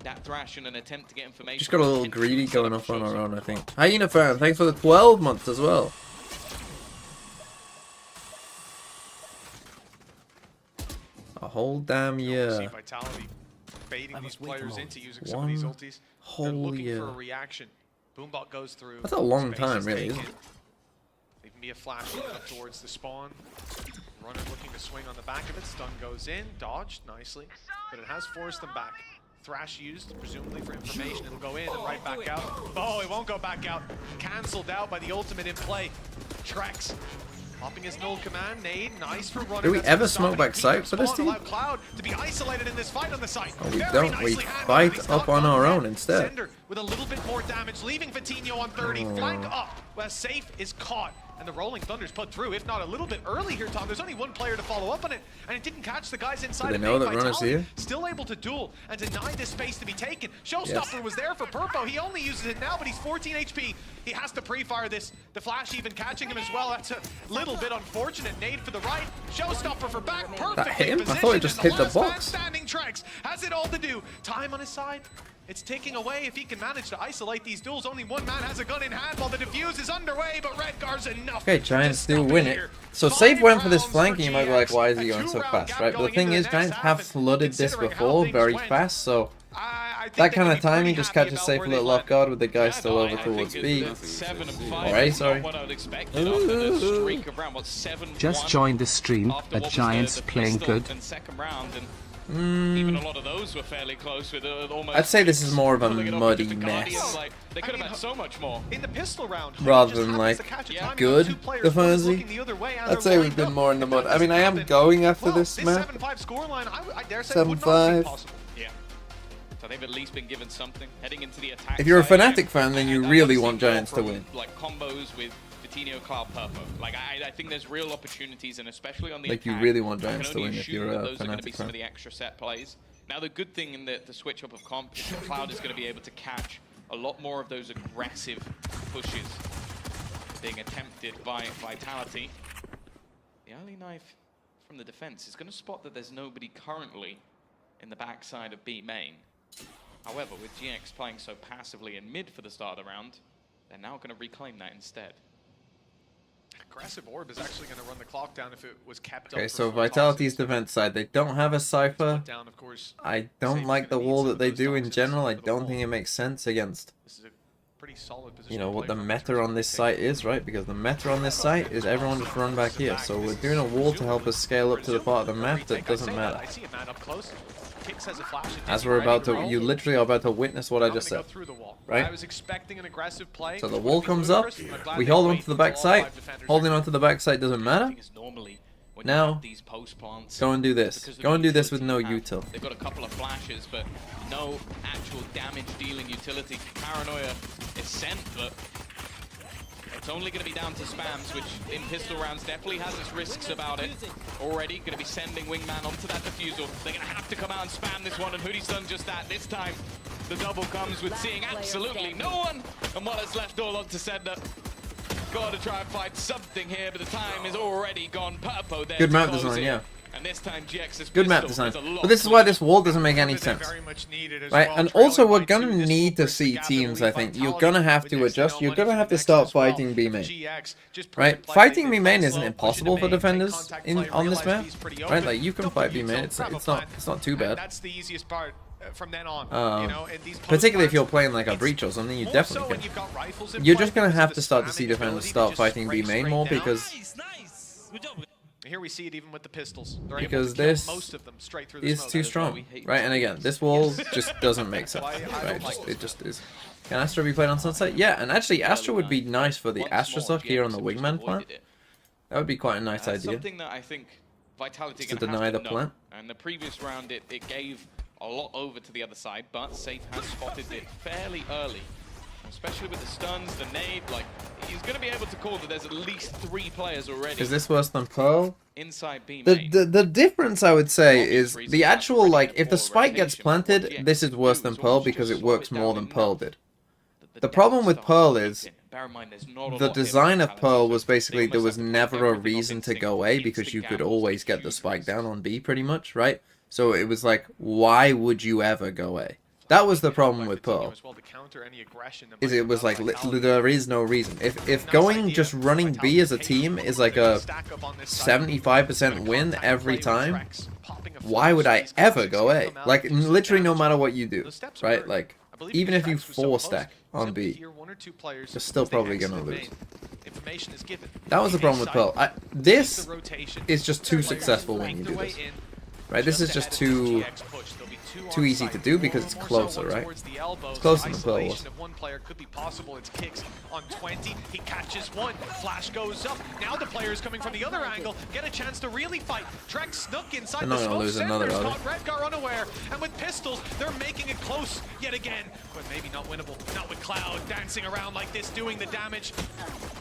that thrash in an attempt to get information. Just got a little greedy going off on our own, I think. Hyena fan, thanks for the 12 months as well. A whole damn year. Vitality baiting these players into using some of these ultis. They're looking for a reaction. Boombot goes through. That's a long time, really, isn't it? EMEA flash up towards the spawn. Runner looking to swing on the back of it. Stun goes in, dodged nicely, but it has forced them back. Thrash used, presumably for information. It'll go in and right back out. Oh, it won't go back out. Cancelled out by the ultimate in play. Trex popping his null command. Nade, nice for runner. Do we ever smoke back site for this team? Cloud to be isolated in this fight on the site. Oh, we don't. We fight up on our own instead. Sender with a little bit more damage, leaving Vitinho on 30. Flank up, where Safe is caught. And the Rolling Thunder's put through, if not a little bit early here, Tom. There's only one player to follow up on it, and it didn't catch the guys inside. Do they know that runner's here? Still able to duel and deny this space to be taken. Showstopper was there for Purpo. He only uses it now, but he's 14 HP. He has to pre-fire this. The flash even catching him as well. That's a little bit unfortunate. Nade for the right. Showstopper for back. Perfect. That hit him? I thought it just hit the box. Standing Trex has it all to do. Time on his side. It's ticking away. If he can manage to isolate these duels, only one man has a gun in hand while the defuse is underway, but Redgar's enough. Okay, Giants still win it. So Safe went for this flanking. You might be like, why is he going so fast, right? But the thing is, Giants have flooded this before very fast, so that kind of timing just catches Safe a little off guard with the guy still over towards B. Alright, sorry. Just joined the stream. A Giants playing good. Even a lot of those were fairly close with almost. I'd say this is more of a muddy mess. They could have had so much more. In the pistol round, rather than like good defensively. I'd say we've been more in the mud. I mean, I am going after this map. 7-5. Yeah. So they've at least been given something heading into the attack. If you're a Fnatic fan, then you really want Giants to win. Like combos with Coutinho, Cloud, Purpo. Like I think there's real opportunities, and especially on the like attack, you really want Giants to win if you're a those are going to be Fnatic some fan. of the extra set plays. Now the good thing in the switch up of comp is that Cloud is going to be able to catch a lot more of those aggressive pushes being attempted by Vitality. The early knife from the defense is going to spot that there's nobody currently in the backside of B main. However, with GX playing so passively in mid for the start of the round, they're now going to reclaim that instead. Aggressive orb is actually going to run the clock down if it was kept up. Okay, so Vitality's defense side, they don't have a Cypher. Down, of course. I don't like the wall that they do in general. I don't think it makes sense against, Pretty solid position, you know, what the meta on this site is, right? Because the meta on this site is everyone just run back here. So we're doing a wall to help us scale up to the part of the map that doesn't matter. I see a man up close. Kicks has a flash. As we're about to, you literally are about to witness what I just said, right? I was expecting an aggressive play. So the wall comes up, we hold on to the back site. Holding on to the back site doesn't matter. Now, go and do this. Go and do this with no util. They've got a couple of flashes, but no actual damage dealing utility. Paranoia is sent, but it's only going to be down to spams, which in pistol rounds definitely has its risks about it. Already going to be sending Wingman onto that defusal. They're going to have to come out and spam this one, and Hoodie's done just that. This time, the double comes with seeing absolutely no one, and what is left all on to Sender. Got to try and find something here, but the time is already gone. Purpo there. Good map design, yeah. And this time GX's good map design. But this is why this wall doesn't make any sense. Right? And also we're gonna need to see teams, I think. You're gonna have to adjust. You're gonna have to start fighting B main. Right? Fighting B main isn't impossible for defenders on this map. Right? Like you can fight B main. It's not too bad. That's the easiest part. From then on, particularly if you're playing like a breach or something, you definitely can. You're just gonna have to start to see defenders start fighting B main more because here we see it even with the pistols. Because this is too strong, right? And again, this wall just doesn't make sense, right? It just is. Can Astra be played on Sunset? Yeah, and actually Astra would be nice for the Astra stock here on the Wingman plant. That would be quite a nice idea. Something that I think Vitality to going to deny have the to know. plant. And the previous round, it gave a lot over to the other side, but Safe has spotted it fairly early. Especially with the stuns, the nade, like, he's going to be able to call that there's at least 3 players already. Is this worse than Pearl? Inside B main. The difference I would say is the actual, like, if the spike gets planted, this is worse than Pearl because it works more than Pearl did. The problem with Pearl is the design of Pearl was basically there was never a reason to go A because you could always get the spike down on B pretty much, right? So it was like, why would you ever go A? That was the problem with Pearl. Is it was like there is no reason. If going just running B as a team is like a 75% win every time, why would I ever go A? Like literally no matter what you do, right? Like even if you 4-stack on B, you're still probably gonna lose. That was the problem with Pearl. This is just too successful when you do this. Right, this is just too easy to do because it's closer, right? It's closer than Pearl was. One player could be possible. It's Kicks on 20. He catches one. Flash goes up. Now the players coming from the other angle get a chance to really fight. Trek snuck inside the smoke center. Caught Redgar unaware. And with pistols, they're making it close yet again. But maybe not winnable. Not with Cloud dancing around like this, doing the damage.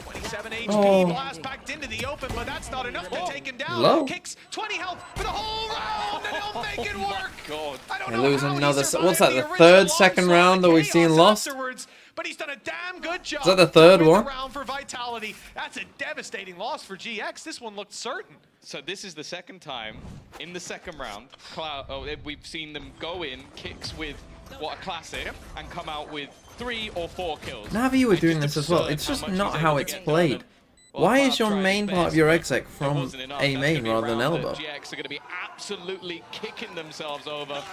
27 HP. Blast backed into the open, but that's not enough to take him down. Low. Kicks 20 health for the whole round, and he'll make it work. God. They lose another. What's that? The third second round that we've seen lost. But he's done a damn good job. Is that the third one? Round for Vitality. That's a devastating loss for GX. This one looked certain. So this is the second time in the second round we've seen them go in Kicks with what a classic and come out with 3 or 4 kills. Navi were doing this as well. It's just not how it's played. Why is your main part of your exec from A main rather than elbow? GX are going to be absolutely kicking themselves over.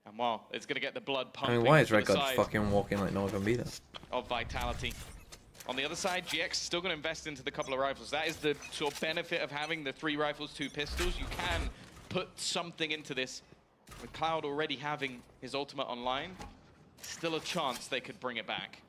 And well, it's going to get the blood pumping. I mean, why is Redguard fucking walking like no one can be there? Of Vitality. On the other side, GX is still going to invest into the couple of rifles. That is the sort of benefit of having the 3 rifles, 2 pistols. You can put something into this. With Cloud already having his ultimate online, still a chance they could bring it back.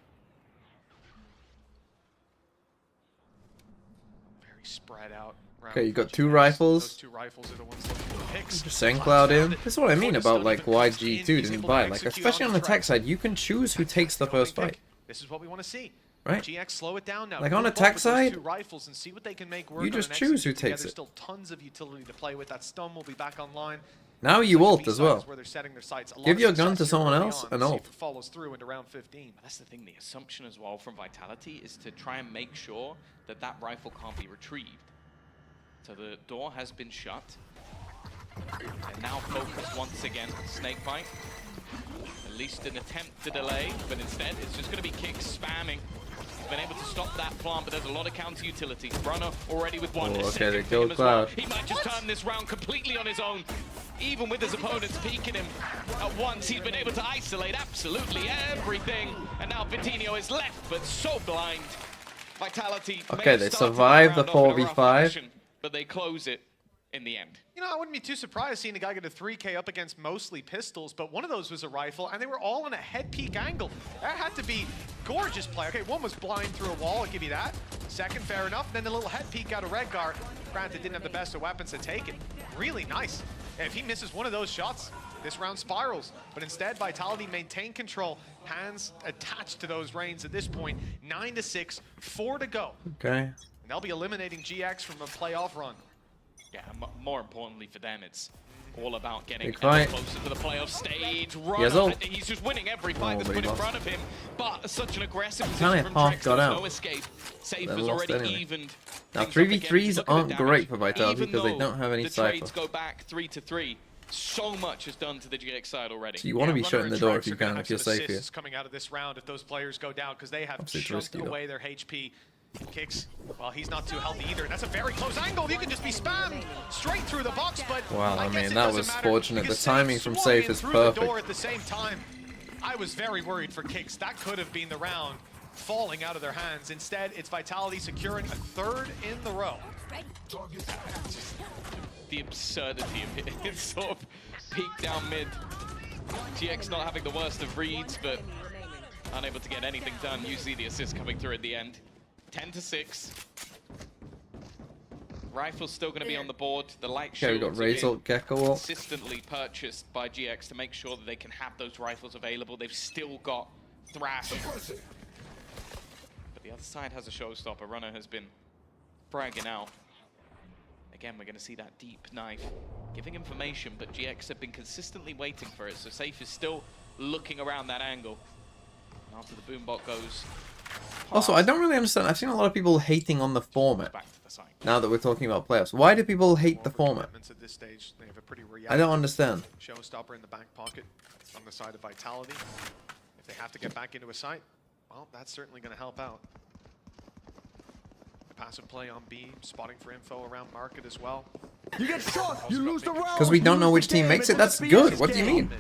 Very spread out. Okay, you got 2 rifles. Those 2 rifles are the ones looking for picks. Send Cloud in. This is what I mean about like why G2 didn't buy. Like especially on the tech side, you can choose who takes the first fight. This is what we want to see. Right? GX slow it down now. Like on a tech side, and see what they can make work you just choose who takes it. There's still tons of utility to play with. That stun will be back online. Now you ult as well. Give your gun to someone else and ult. Follows through into round 15. That's the thing, the assumption as well from Vitality is to try and make sure that that rifle can't be retrieved. So the door has been shut. And now focus once again, Snakebite. At least an attempt to delay, but instead it's just going to be Kicks spamming. He's been able to stop that plant, but there's a lot of counter utility. Runner already with 1. Oh, okay, they killed Cloud. He might just turn this round completely on his own. Even with his opponents peeking him at once, he's been able to isolate absolutely everything. And now Vitinho is left, but so blind. Vitality. Okay, they survived the 4v5. But they close it in the end. You know, I wouldn't be too surprised seeing the guy get a 3K up against mostly pistols, but one of those was a rifle, and they were all in a head peek angle. That had to be gorgeous play. Okay, one was blind through a wall, I'll give you that. Second, fair enough. And then the little head peek out of Redgar. Granted, didn't have the best of weapons to take it. Really nice. And if he misses one of those shots, this round spirals. But instead, Vitality maintain control. Hands attached to those reins at this point. 9-6, 4 to go. Okay. And they'll be eliminating GX from a playoff run. Yeah, more importantly for them, it's all about getting Big fight. closer to the playoff stage. He's just winning every fight that's put in front of him. But such an aggressive position from Trex, got out. no escape. Safe They has lost already anyway. evened. Now things up again. 3v3s Look at the aren't damage. great for Vitality Even because they though don't have any the cypher. trades go back 3-3. So much is done to the GX side already. So you want to be shutting the door if you can, if you're safe safe here. Coming out of this round if those players go down because they have Obviously it's chunked risky, away their HP. Kicks, well, he's not too healthy either. That's a very close angle. You can just be spammed straight through the box, but wow, I guess mean, it that doesn't was matter fortunate. The because timing Safe from swung Safe in is through the door perfect. at the same time. I was very worried for Kicks. That could have been the round falling out of their hands. Instead, it's Vitality securing a 3rd in the row. The absurdity of it. It's sort of peaked down mid. GX not having the worst of reads, but unable to get anything done. You see the assist coming through at the end. 10-6. Rifle's still going to be on the board. The light Okay, we got shields are being Razor, Gecko ult. consistently purchased by GX to make sure that they can have those rifles available. They've still got Thrash. But the other side has a showstopper. Runner has been fragging out. Again, we're going to see that deep knife giving information, but GX have been consistently waiting for it. So Safe is still looking around that angle. And after the boombot goes. Also, I don't really understand. I've seen a lot of people hating on the format. Now that we're talking about playoffs, why do people hate the format? At this stage, they have a pretty I don't understand. showstopper in the back pocket on the side of Vitality. If they have to get back into a site, well, that's certainly going to help out. Passive play on B, spotting for info around market as well. You get shot, you lose the round. Because we don't know which team makes it. That's good. What do you mean?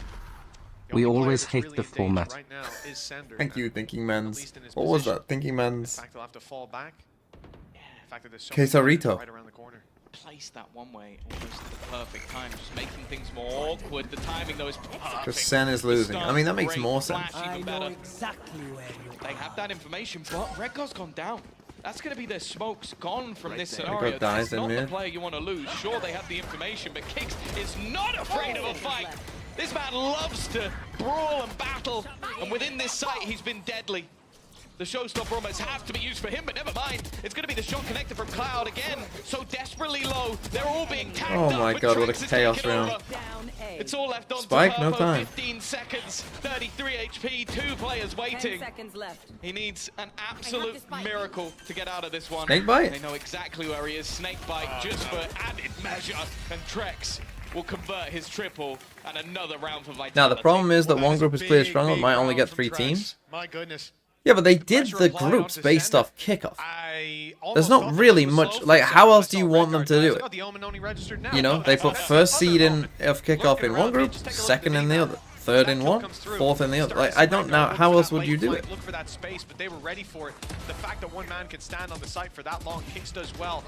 We always hate the format. Right now is Sender. Thank you, Thinking Man's. least in his What was position. that? Thinking Man's. In fact, they'll have to fall back. The fact that there's so many Quesarito. players right around the corner. Place that one way almost at the perfect time, just making things more awkward. The timing though is perfect. Because Sen is losing. I mean, that makes Great more sense. flash, even better. They have that information, but Redgar's gone down. That's going to be their smokes gone from this scenario. Redgar dies That's not in the mid. player you want to lose. Sure, they have the information, but Kix is not afraid of a fight. This man loves to brawl and battle, and within this site, he's been deadly. The showstopper almost have to be used for him, but never mind. It's going to be the shot connector from Cloud again. So desperately low. They're all being tagged Oh up. my but god, what a Trix is chaos taking round. over. It's all left on Spike, to no Herbo, time. 15 seconds, 33 HP, 2 players 10 waiting. seconds left. He needs an absolute miracle to get out of this one. Snakebite? They know exactly where he is. Snakebite just for added measure. And Trex will convert his triple and another round for Vitality. Now, the problem is that Well, one is group a is clear big, stronger, big might only round get from 3 Trex. teams. My goodness. Yeah, but they did Pressure the applied groups onto based Sender. off kickoff. I There's almost not thought really it was much. slow Like, for how Sender. else do you want them to do it? The Omen only registered now. You know, they put first seed in of kickoff in one group, second in the other, third in one, fourth in the other. Like, I don't know. How else would you do it? Look for that space, but they were ready for it. The fact that one man can stand on the site for that long, Kix does well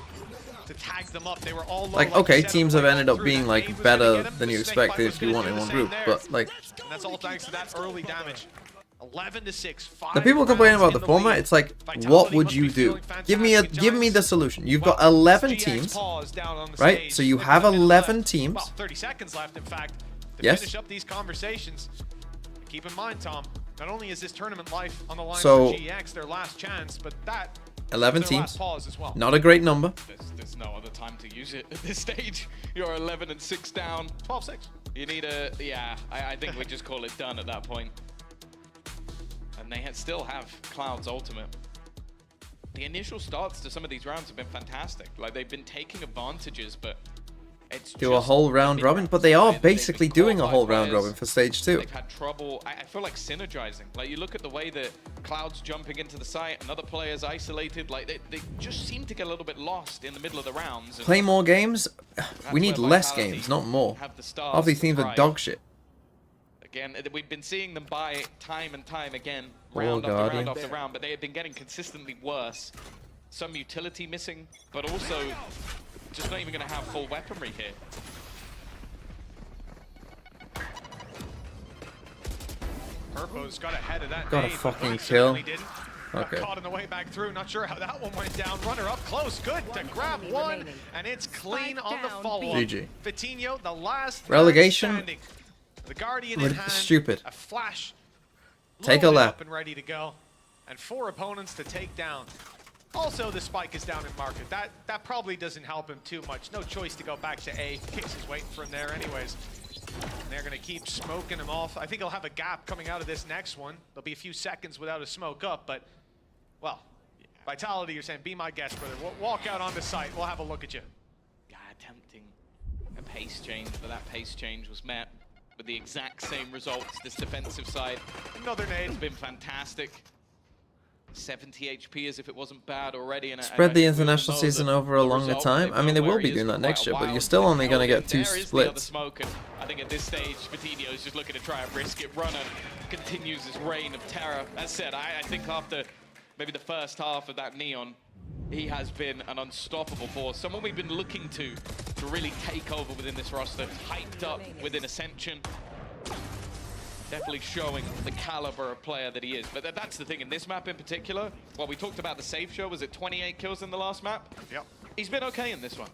to tag them up. They were all low, Like, you okay, said, teams the have way ended all up through. being, That like, Dave was better gonna get him. than you The Snakebite expected was if you gonna want do in the one same group. there. But, like, And that's all thanks to that early damage. 11-6. the people complaining about the format, lead. it's like, Vitality what would must you be do? feeling Give me fantastic. the solution. You've Well, got 11 GX teams, pause down on the right? stage. So you With have a minute 11 left. teams. Well, 30 seconds left, in fact, to Yes. finish up these conversations. Keep in mind, Tom, not only is this tournament life on the line So, for GX, their last chance, but that 11 was their teams. last pause as well. Not a great number. There's no other time to use it at this stage. You're 11 and 6 down. 12-6. You need a, yeah, I think we just call it done at that point. And they still have Cloud's ultimate. The initial starts to some of these rounds have been fantastic. Like, they've been taking advantages, but it's Do a just whole round been robin, but they are that they've been basically caught doing a by whole round players. robin for stage 2. They've had trouble, I feel like synergizing. Like, you look at the way that Cloud's jumping into the site, another player's isolated, like, they just seem to get a little bit lost in the middle of the rounds. And Play more games. We need where less Vitality games, not more. have the stars Half these teams to are thrive. dog shit. Again, we've been seeing them buy time and time again, Oh, round after Guardian. round after round, but they have been getting consistently worse. Some utility missing, but also just not even going to have full weaponry here. Herbo's got ahead of that. Got a nade, but fucking Hood kill. certainly didn't. Got Okay. caught on the way back through. Not sure how that one went down. Runner up close. Good to grab one. And it's clean on the follow-up. GG. Vitinho, the last Relegation. standing. The Guardian in hand. Stupid. A flash. Take a loaded lap. Up and ready to go. And 4 opponents to take down. Also, the spike is down in market. That probably doesn't help him too much. No choice to go back to A. Kix is waiting for him there anyways. And they're going to keep smoking him off. I think he'll have a gap coming out of this next one. There'll be a few seconds without a smoke up, but, well, Vitality, you're saying, be my guest, brother. Walk out on the site. We'll have a look at you. Yeah, attempting a pace change, but that pace change was met with the exact same results. This defensive side Another nade. has been fantastic. 70 HP as if it wasn't bad already. And Spread the we all international know season that over a the longer result, time. they've I mean, known they will where be he is doing for that quite next a year, but while. you're still only going to get 2 There is the other splits. smoke, and I think at this stage, Vitinho is just looking to try and risk it. Runner continues his reign of terror. As said, I think after maybe the first half of that Neon, he has been an unstoppable force. Someone we've been looking to really take over within this roster, hyped up within Ascension. Definitely showing the caliber of player that he is. But that's the thing, in this map in particular, well, we talked about the safe show. Was it 28 kills in the last map? Yep. He's been okay in this one.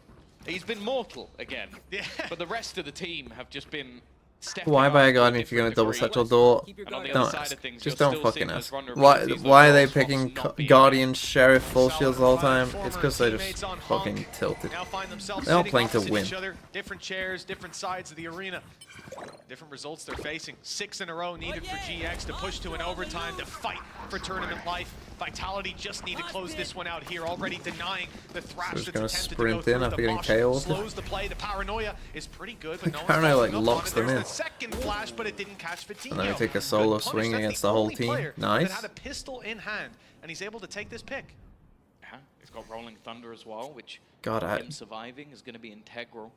He's been mortal again. Yeah. But the rest of the team have just been Why buy a Guardian if you're going to double satchel door? Just don't fucking ask. Why are they picking Guardian, Sheriff, full shields all the time? It's because they're just fucking tilted. They're not playing to win. Different chairs, different sides of the arena. Different results they're facing. 6 in a row needed for GX to push to an overtime to fight for tournament life. Vitality just need to close this one out here, already denying the thrash So that's just attempted gonna to go sprint through. in after The getting Mosh KO'd. slows the play. The paranoia is pretty good, but no one's Paranoia, like, following up on locks it. them There's in. the second flash, but it didn't catch Vitinho. And then we take a solo Good punish. swing That's against the whole only team. player Nice. That had a pistol in hand, and he's able to take this pick. Yeah, he's got Rolling Thunder as well, which God, him surviving is going to be integral.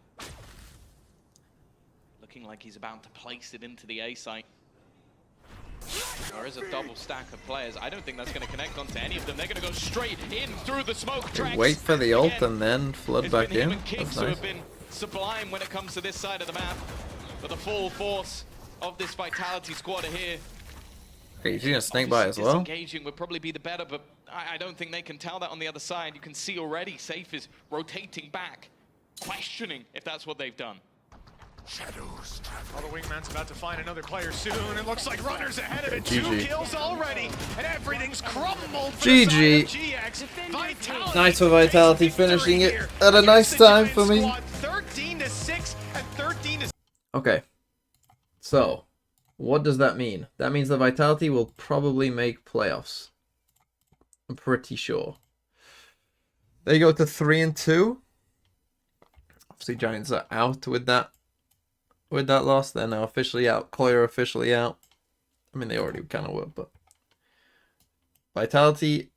Looking like he's about to place it into the A site. There is a double stack of players. I don't think that's going to connect onto any of them. They're going to go straight in through the smoke tracks. Wait for the ult Again, and then flood it's back been him in. and Kicks That's who nice. have been sublime when it comes to this side of the map. But the full force of this Vitality squad are here. Okay, he's using a snake bite as well. Disengaging would probably be the better, but I don't think they can tell that on the other side. You can see already Safe is rotating back, questioning if that's what they've done. Shadows. Oh, the wingman's about to find another player soon. It looks like Runner's ahead of it. GG. 2 kills already, and everything's crumbled for GG. the side of GX. Vitality Nice for Vitality takes the finishing victory it here at a nice against the time Giant for me. squad, 13-6 and 13-6. Okay, so what does that mean? That means the Vitality will probably make playoffs. I'm pretty sure. They go to 3-2. Obviously, Giants are out with that loss. They're now officially out. Koi are officially out. I mean, they already kind of were, but Vitality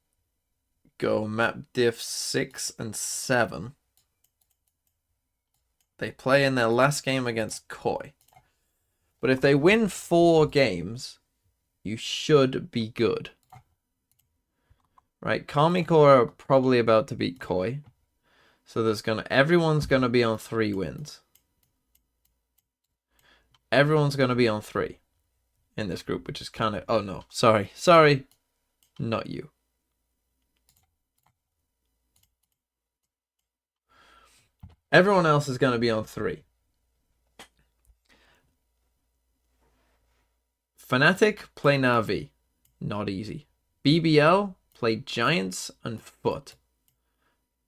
go map diff 6 and 7. They play in their last game against Koi. But if they win 4 games, you should be good. Right? Karmikor are probably about to beat Koi. So everyone's gonna be on 3 wins. Everyone's gonna be on 3 in this group, which is kind of... Oh no, sorry, not you. Everyone else is gonna be on 3. Fnatic play Na'Vi, not easy. BBL play Giants and Foot.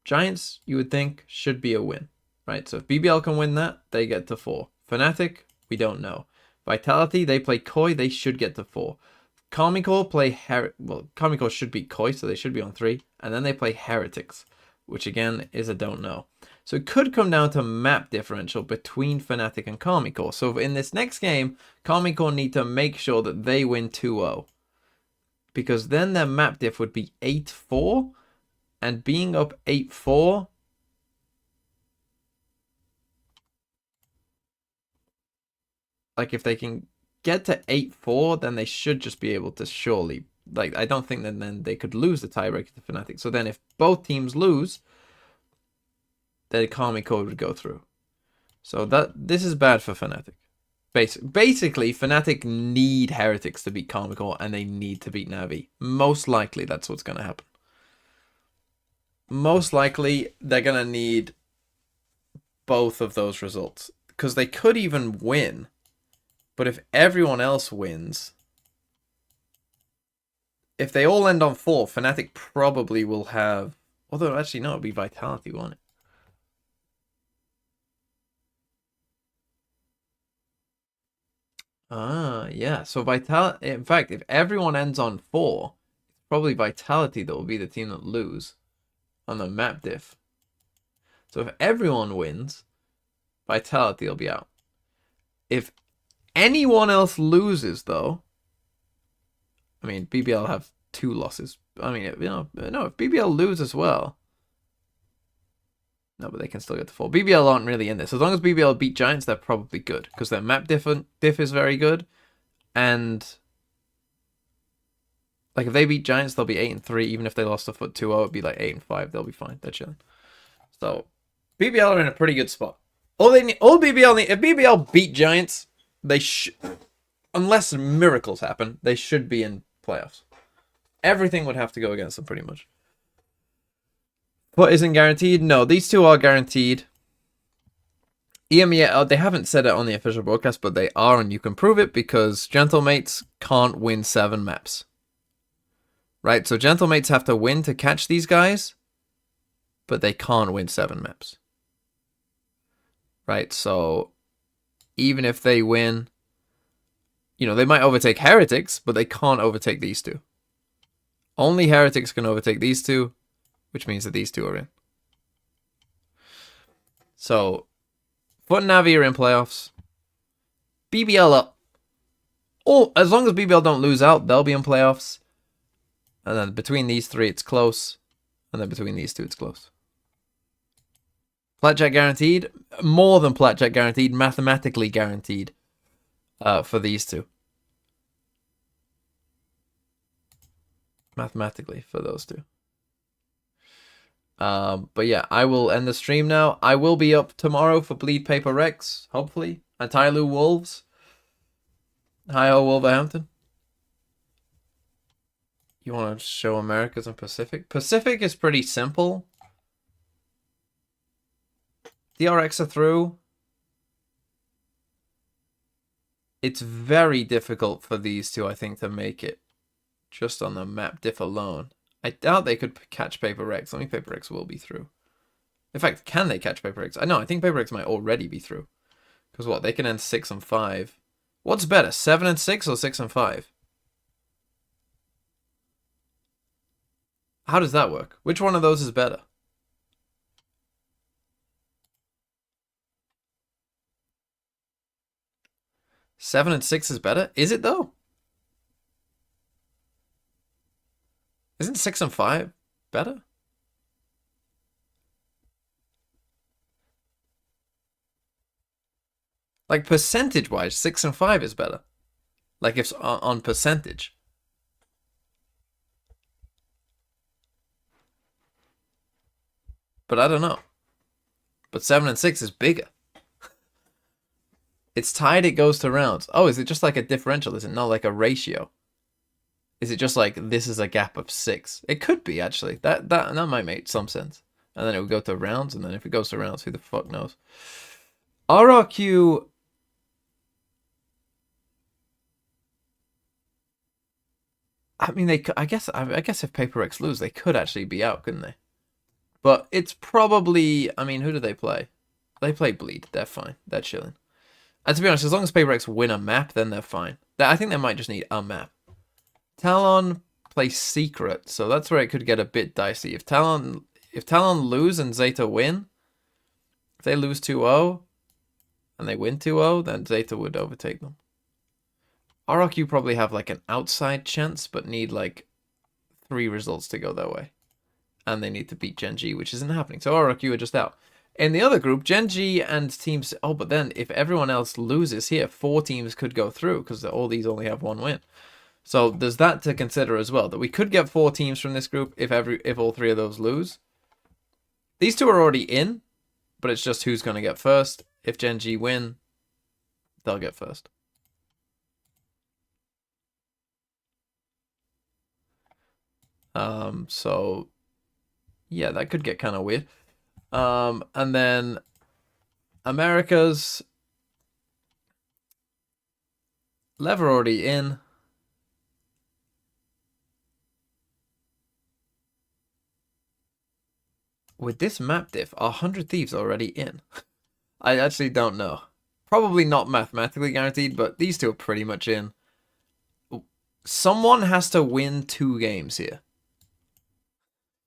Giants, you would think, should be a win, right? So if BBL can win that, they get to 4. Fnatic, we don't know. Vitality, they play Koi, they should get to 4. Karmikor play Karmikor should beat Koi, so they should be on 3. And then they play Heretics, which again is a don't know. So it could come down to map differential between Fnatic and Karmikor. So in this next game, Karmikor need to make sure that they win 2-0. Because then their map diff would be 8-4. And being up 8-4... Like, if they can get to 8-4, then they should just be able to surely... Like, I don't think that then they could lose the tiebreaker to Fnatic. So then if both teams lose, then Karmikor would go through. So this is bad for Fnatic. Basically, Fnatic need Heretics to beat Karmikor, and they need to beat Na'Vi. Most likely, that's what's going to happen. Most likely, they're going to need both of those results. Because they could even win. But if everyone else wins... If they all end on 4, Fnatic probably will have... Although, actually, no, it'll be Vitality, won't it? Ah, yeah. So Vitality... In fact, if everyone ends on 4, it's probably Vitality that will be the team that lose on the map diff. So if everyone wins, Vitality will be out. If anyone else loses, though... I mean, BBL have 2 losses. I mean, no, if BBL lose as well... No, but they can still get to 4. BBL aren't really in this. As long as BBL beat Giants, they're probably good. Because their map diff is very good. And... Like, if they beat Giants, they'll be 8-3. Even if they lost to Foot 2-0, it'd be like 8-5. They'll be fine. They're chilling. So, BBL are in a pretty good spot. If BBL beat Giants, they should... Unless miracles happen, they should be in playoffs. Everything would have to go against them, pretty much. FUT isn't guaranteed. No, these two are guaranteed. EMEA, they haven't said it on the official broadcast, but they are, and you can prove it because Gentlemates can't win 7 maps. Right, so Gentlemates have to win to catch these guys, but they can't win 7 maps. Right, so even if they win, you know, they might overtake Heretics, but they can't overtake these two. Only Heretics can overtake these two, which means that these two are in. So, FUT and Navi are in playoffs. BBL up. Oh, as long as BBL don't lose out, they'll be in playoffs. And then between these 3, it's close. And then between these 2, it's close. Platjack guaranteed. More than Platjack guaranteed. Mathematically guaranteed. For these 2. Mathematically for those 2. But yeah, I will end the stream now. I will be up tomorrow for Bleed Paper Rex, hopefully. And Tyloo Wolves. Hi-ho Wolverhampton. You want to show Americas and Pacific? Pacific is pretty simple. DRX are through. It's very difficult for these 2, I think, to make it. Just on the map diff alone. I doubt they could catch Paper Rex. I think Paper Rex will be through. In fact, can they catch Paper Rex? I think Paper Rex might already be through. Because what? They can end 6 and 5. What's better, 7 and 6 or 6 and 5? How does that work? Which one of those is better? Seven and 6 is better? Is it though? Isn't 6 and 5 better? Like percentage-wise, 6 and 5 is better. Like if on percentage. But I don't know. But 7 and 6 is bigger. It's tied, it goes to rounds. Oh, is it just like a differential? Is it not like a ratio? Is it just like this is a gap of 6? It could be, actually. That might make some sense. And then it would go to rounds, and then if it goes to rounds, who the fuck knows? RRQ... I mean, I guess if Paper Rex lose, they could actually be out, couldn't they? But it's probably... I mean, who do they play? They play Bleed. They're fine. They're chilling. And to be honest, as long as Paper Rex win a map, then they're fine. I think they might just need a map. Talon plays Secret, so that's where it could get a bit dicey. If Talon lose and Zeta win, if they lose 2-0 and they win 2-0, then Zeta would overtake them. RRQ probably have like an outside chance, but need like 3 results to go their way. And they need to beat Gen G, which isn't happening. So RRQ are just out. In the other group, Gen G and teams... Oh, but then if everyone else loses here, 4 teams could go through because all these only have 1 win. So there's that to consider as well, that we could get 4 teams from this group if all 3 of those lose. These 2 are already in, but it's just who's going to get first. If Gen G win, they'll get first. So yeah, that could get kind of weird. And then Americas, Lever already in. With this map diff, are 100 Thieves already in? I actually don't know. Probably not mathematically guaranteed, but these 2 are pretty much in. Someone has to win 2 games here.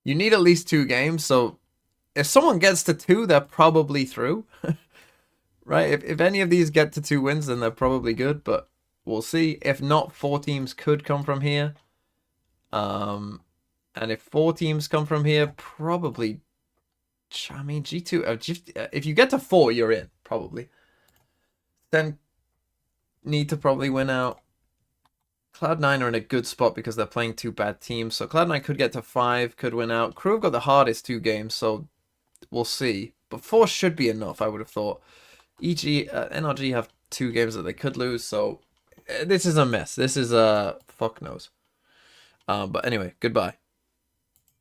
You need at least 2 games, so if someone gets to 2, they're probably through. Right? If any of these get to 2 wins, then they're probably good, but we'll see. If not, 4 teams could come from here. And if 4 teams come from here, probably... I mean, G2... if you get to 4, you're in, probably. Then need to probably win out. Cloud9 are in a good spot because they're playing 2 bad teams. So Cloud9 could get to 5, could win out. Crew have got the hardest 2 games, so we'll see. But 4 should be enough, I would have thought. NRG have 2 games that they could lose, so this is a mess. This is a fuck knows. But anyway, goodbye.